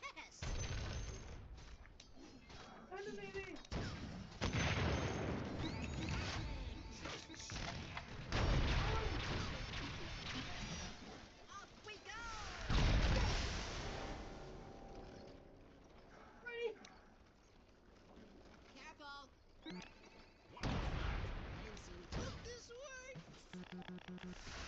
Come to baby. Off we go. Ready? Careful. What was that? You see, hope this works.